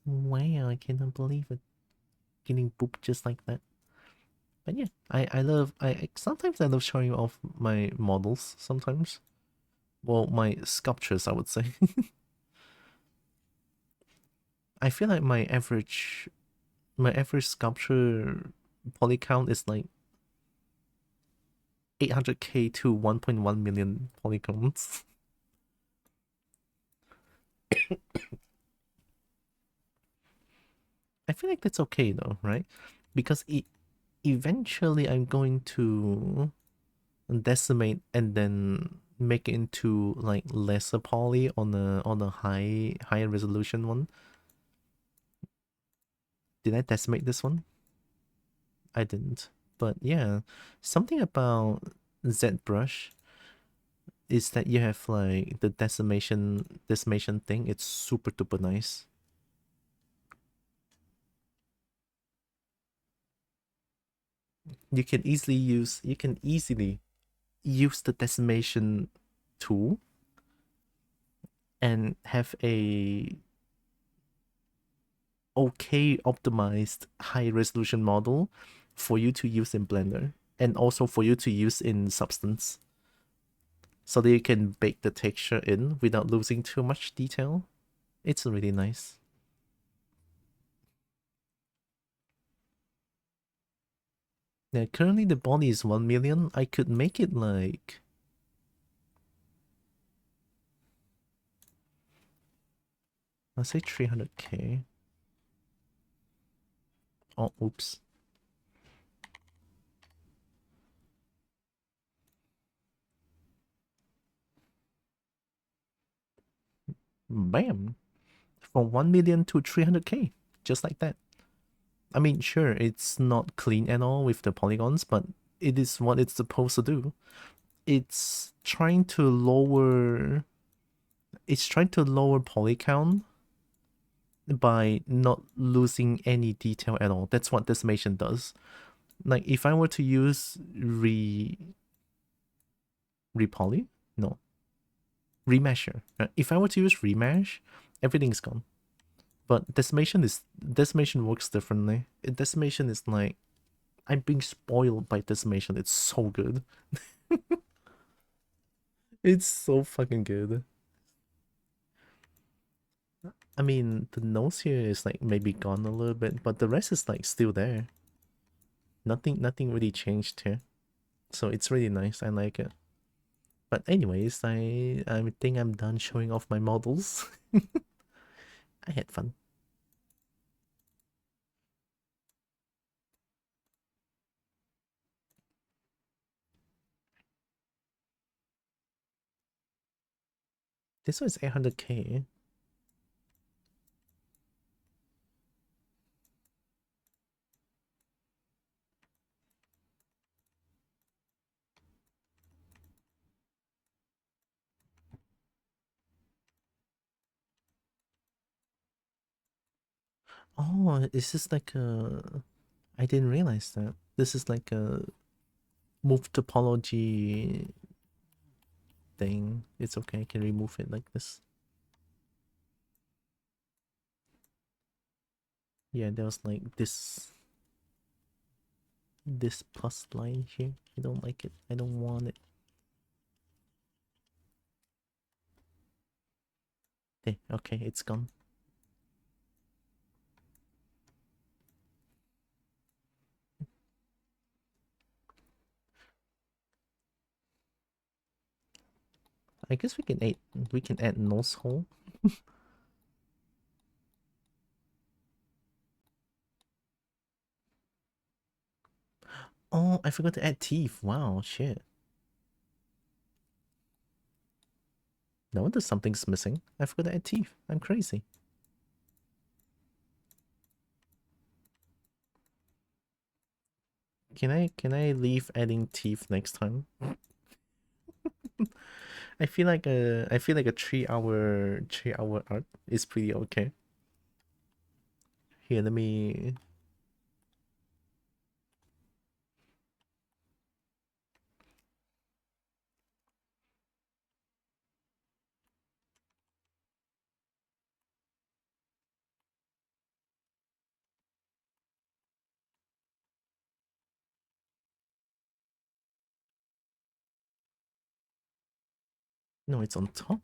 Wow, I cannot believe it. Getting booped just like that. But yeah, I love, sometimes I love showing off my models, sometimes. Well, my sculptures, I would say. I feel like my average sculpture poly count is like 800k to 1.1 million polygons. I feel like that's okay though, right? Because eventually I'm going to decimate and then make it into like lesser poly on a higher resolution one. Did I decimate this one? I didn't. But yeah, something about ZBrush is that you have like the decimation thing. It's super duper nice. You can easily use the decimation tool and have a okay optimized high resolution model for you to use in Blender and also for you to use in Substance. so that you can bake the texture in without losing too much detail. It's really nice. Yeah, currently the body is 1 million. I could make it like... I'll say 300k. Oh, oops. Bam! From 1 million to 300k. Just like that. I mean, sure, it's not clean at all with the polygons, but it is what it's supposed to do. It's trying to lower... It's trying to lower poly count by not losing any detail at all. That's what decimation does. Like, if I were to use repoly? No. Remesher. If I were to use remesh, everything's gone. But decimation works differently. Decimation is like, I'm being spoiled by decimation. It's so good. It's so fucking good. I mean, the nose here is like maybe gone a little bit, but the rest is like still there. Nothing really changed here. So it's really nice. I like it. But anyways, I think I'm done showing off my models. I had fun. This one is 800k. Oh, is this like a... I didn't realize that. This is like a move topology thing. It's okay, I can remove it like this. Yeah, there was like this plus line here. I don't like it. I don't want it. Okay, it's gone. I guess we can add nose hole. Oh, I forgot to add teeth. Wow, shit. No wonder something's missing. I forgot to add teeth. I'm crazy. Can I leave adding teeth next time? I feel like a 3 hour art is pretty okay. Here, let me... No, it's on top.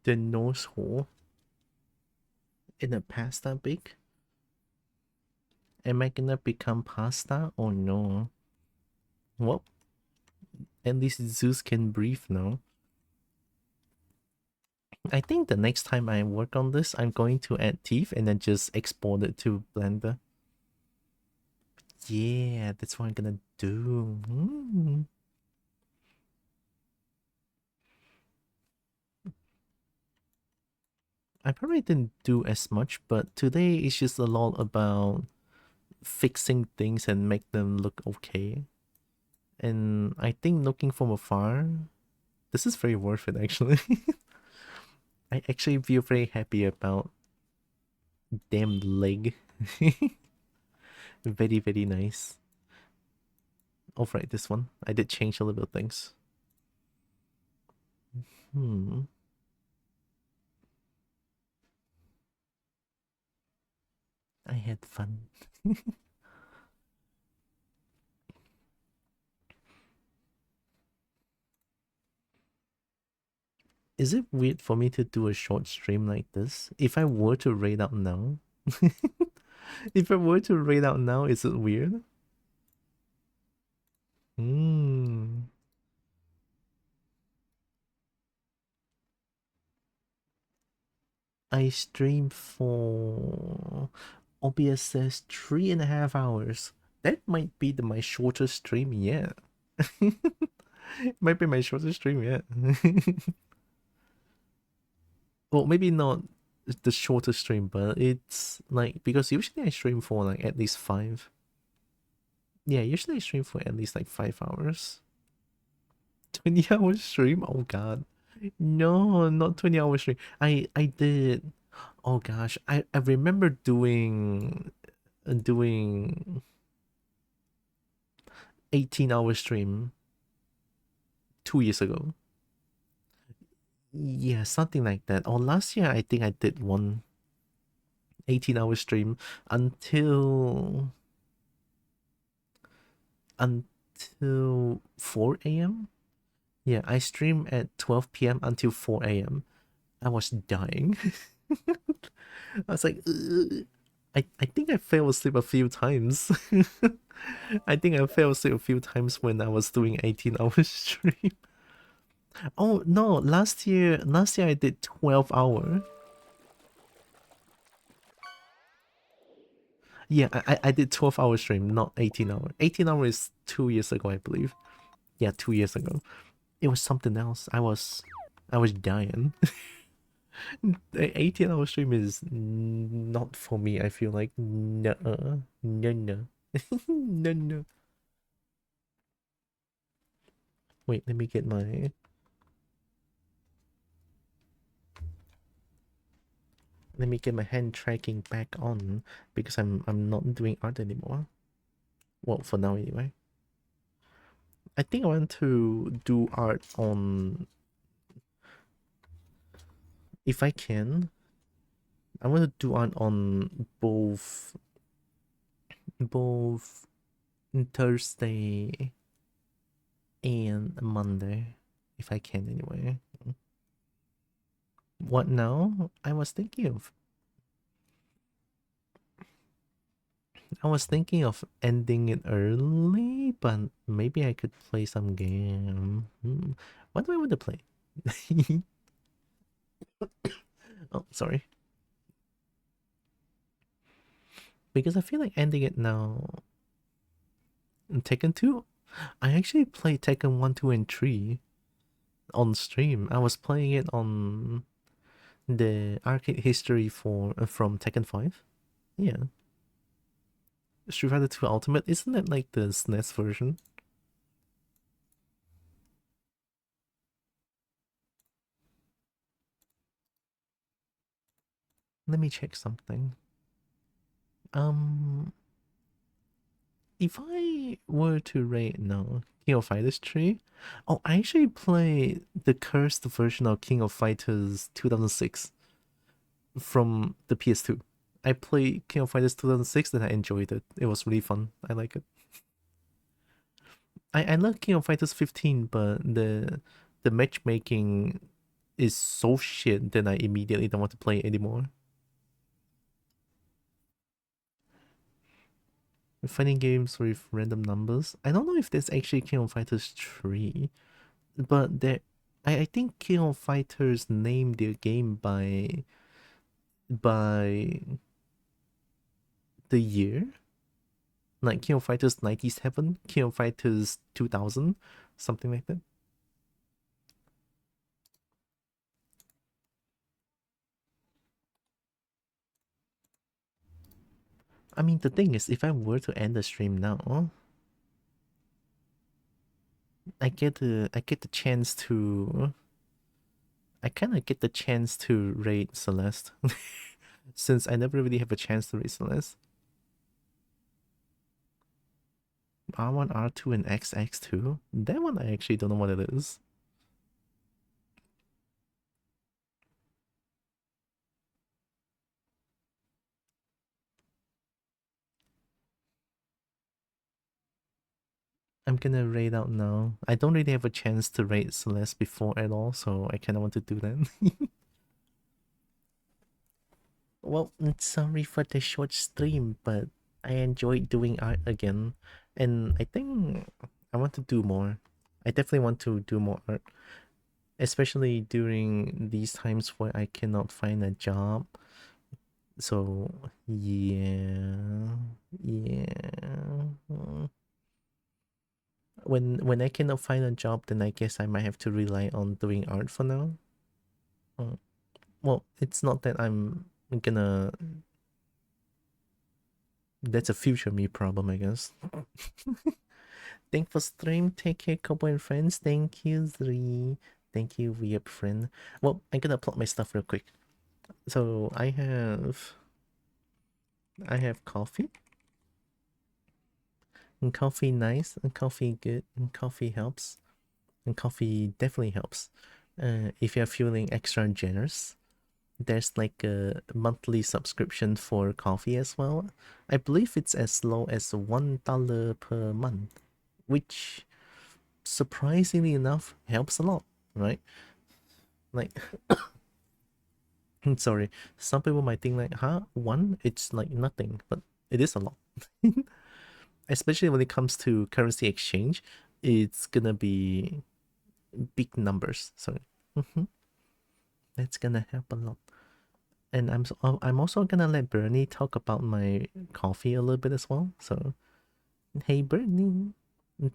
The nose hole in a pasta bake? Am I gonna become pasta or no? Well, at least Zeus can breathe now. I think the next time I work on this, I'm going to add teeth and then just export it to Blender. Yeah, that's what I'm gonna do. I probably didn't do as much, but today is just a lot about fixing things and make them look okay. And I think looking from afar, this is very worth it actually. I actually feel very happy about damn leg. Very, very nice. Oh, right, this one. I did change a little bit of things. I had fun. Is it weird for me to do a short stream like this? If I were to raid out now, if I were to raid out now, is it weird? I streamed for OBS says 3.5 hours. That might be my shortest stream yet. Might be my shortest stream yet. Well, maybe not the shortest stream, but it's like, because usually I stream for like at least 5. Yeah, usually I stream for at least like 5 hours. 20 hours stream? Oh god. No, not 20 hours stream. I did. Oh gosh, I remember doing 18-hour stream 2 years ago. Yeah, something like that. Or last year I think I did one 18-hour stream until 4 a.m. Yeah, I stream at 12 p.m. until 4 a.m. I was dying. I was like, ugh. I think I fell asleep a few times. I think I fell asleep a few times when I was doing 18-hour stream. Oh no, last year I did 12-hour. Yeah, I did 12-hour stream, not 18-hour. 18-hour is 2 years ago, I believe. Yeah, 2 years ago. It was something else. I was dying. The 18-hour stream is not for me. I feel like no, no. No. Wait, let me get my hand tracking back on, because I'm not doing art anymore. Well, for now anyway. I think I want to do art on, if I can. I want to do art on both Thursday and Monday, if I can anyway. What now? I was thinking of ending it early, but maybe I could play some game. What do I want to play? Oh, sorry. Because I feel like ending it now. Tekken 2? I actually played Tekken 1, 2, and 3 on stream. I was playing it on the arcade history from Tekken 5. Yeah. Street Fighter 2 Ultimate, isn't it like the SNES version? Let me check something. If I were to rate, no, King of Fighters 3. Oh, I actually played the cursed version of King of Fighters 2006 from the PS2. I played King of Fighters 2006 and I enjoyed it. It was really fun. I like it. I love King of Fighters 15, but the matchmaking is so shit that I immediately don't want to play it anymore. Fighting games with random numbers. I don't know if there's actually King of Fighters 3, but I think King of Fighters named their game by the year. Like King of Fighters 97, King of Fighters 2000, something like that. I mean, the thing is, if I were to end the stream now, I get the chance to. I kind of get the chance to raid Celeste, since I never really have a chance to raid Celeste. R1, R2, and XX2. That one I actually don't know what it is. I'm gonna raid out now. I don't really have a chance to raid Celeste before at all, so I kinda want to do that. Well, sorry for the short stream, but I enjoyed doing art again. And I think I want to do more. I definitely want to do more art. Especially during these times where I cannot find a job. So, yeah. When I cannot find a job, then I guess I might have to rely on doing art for now. Well, it's not that I'm gonna. That's a future me problem, I guess. Thank for stream. Take care, Kobo and friends. Thank you, Zri. Thank you, weird friend. Well, I'm gonna plot my stuff real quick. So I have coffee. And coffee nice, and coffee good, and coffee helps. And coffee definitely helps. If you're feeling extra generous, there's like a monthly subscription for coffee as well. I believe it's as low as $1 per month, which surprisingly enough helps a lot, right? Like, sorry, some people might think like, huh, one, it's like nothing, but it is a lot. Especially when it comes to currency exchange, it's gonna be big numbers. So that's gonna help a lot. And I'm also gonna let Bernie talk about my coffee a little bit as well. So, hey Bernie,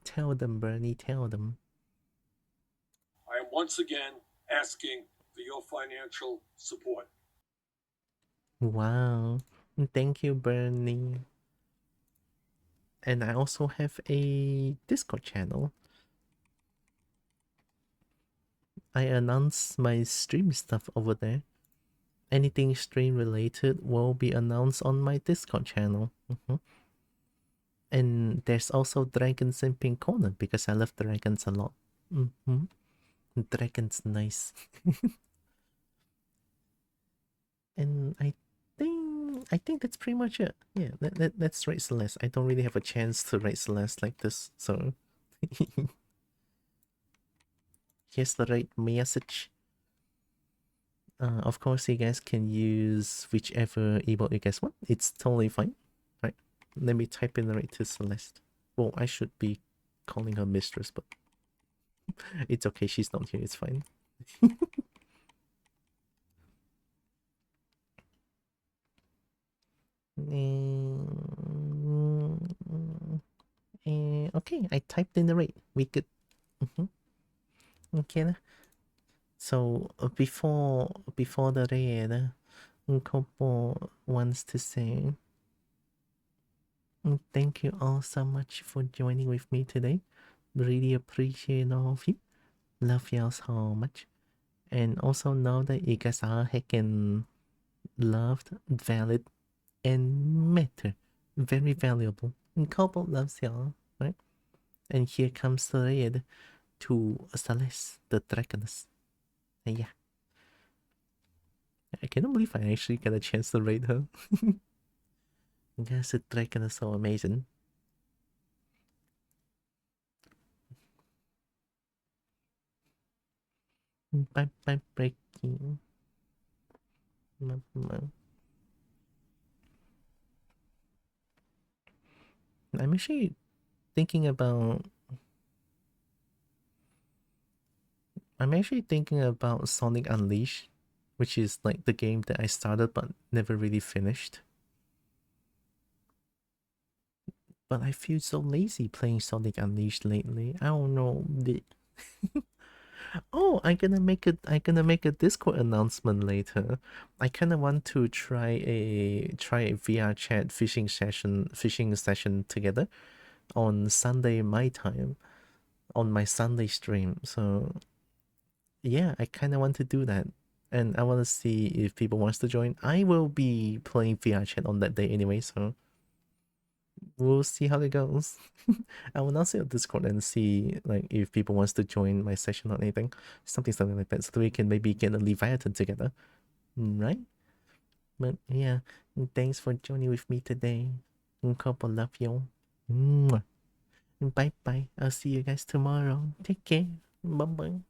tell them, Bernie, tell them. I am once again asking for your financial support. Wow, thank you, Bernie. And I also have a Discord channel. I announce my stream stuff over there. Anything stream related will be announced on my Discord channel. And there's also Dragons in Pink Corner because I love dragons a lot. Dragons nice. And I think that's pretty much it. Yeah, let's rate Celeste. I don't really have a chance to rate Celeste like this, so here's the right message. Of course, you guys can use whichever emote you guys want. It's totally fine. Right? Let me type in the right to Celeste. Well, I should be calling her mistress, but it's okay. She's not here. It's fine. Okay, I typed in the rate. We could. Okay. So before the raid, Kobo wants to say thank you all so much for joining with me today. Really appreciate all of you. Love y'all so much. And also know that you guys are heckin' loved, valid, and matter. Very valuable. And Kobo loves y'all, right? And here comes the raid to Celeste, the Dragoness. And yeah. I cannot believe I actually got a chance to raid her. Guys, the Dragon is so amazing. Bye bye breaking. I'm actually thinking about Sonic Unleashed, which is like the game that I started but never really finished. But I feel so lazy playing Sonic Unleashed lately. I don't know. Oh, I'm gonna make a Discord announcement later. I kind of want to try a VR chat fishing session together on Sunday my time on my Sunday stream. So yeah, I kind of want to do that, and I want to see if people wants to join. I will be playing VR chat on that day anyway, so we'll see how it goes. I will now see on Discord and see like if people wants to join my session or anything, something like that, so that we can maybe get a Leviathan together, right? But yeah, thanks for joining with me today. Kobo, love you. Mwah. Bye bye. I'll see you guys tomorrow. Take care. Bye bye.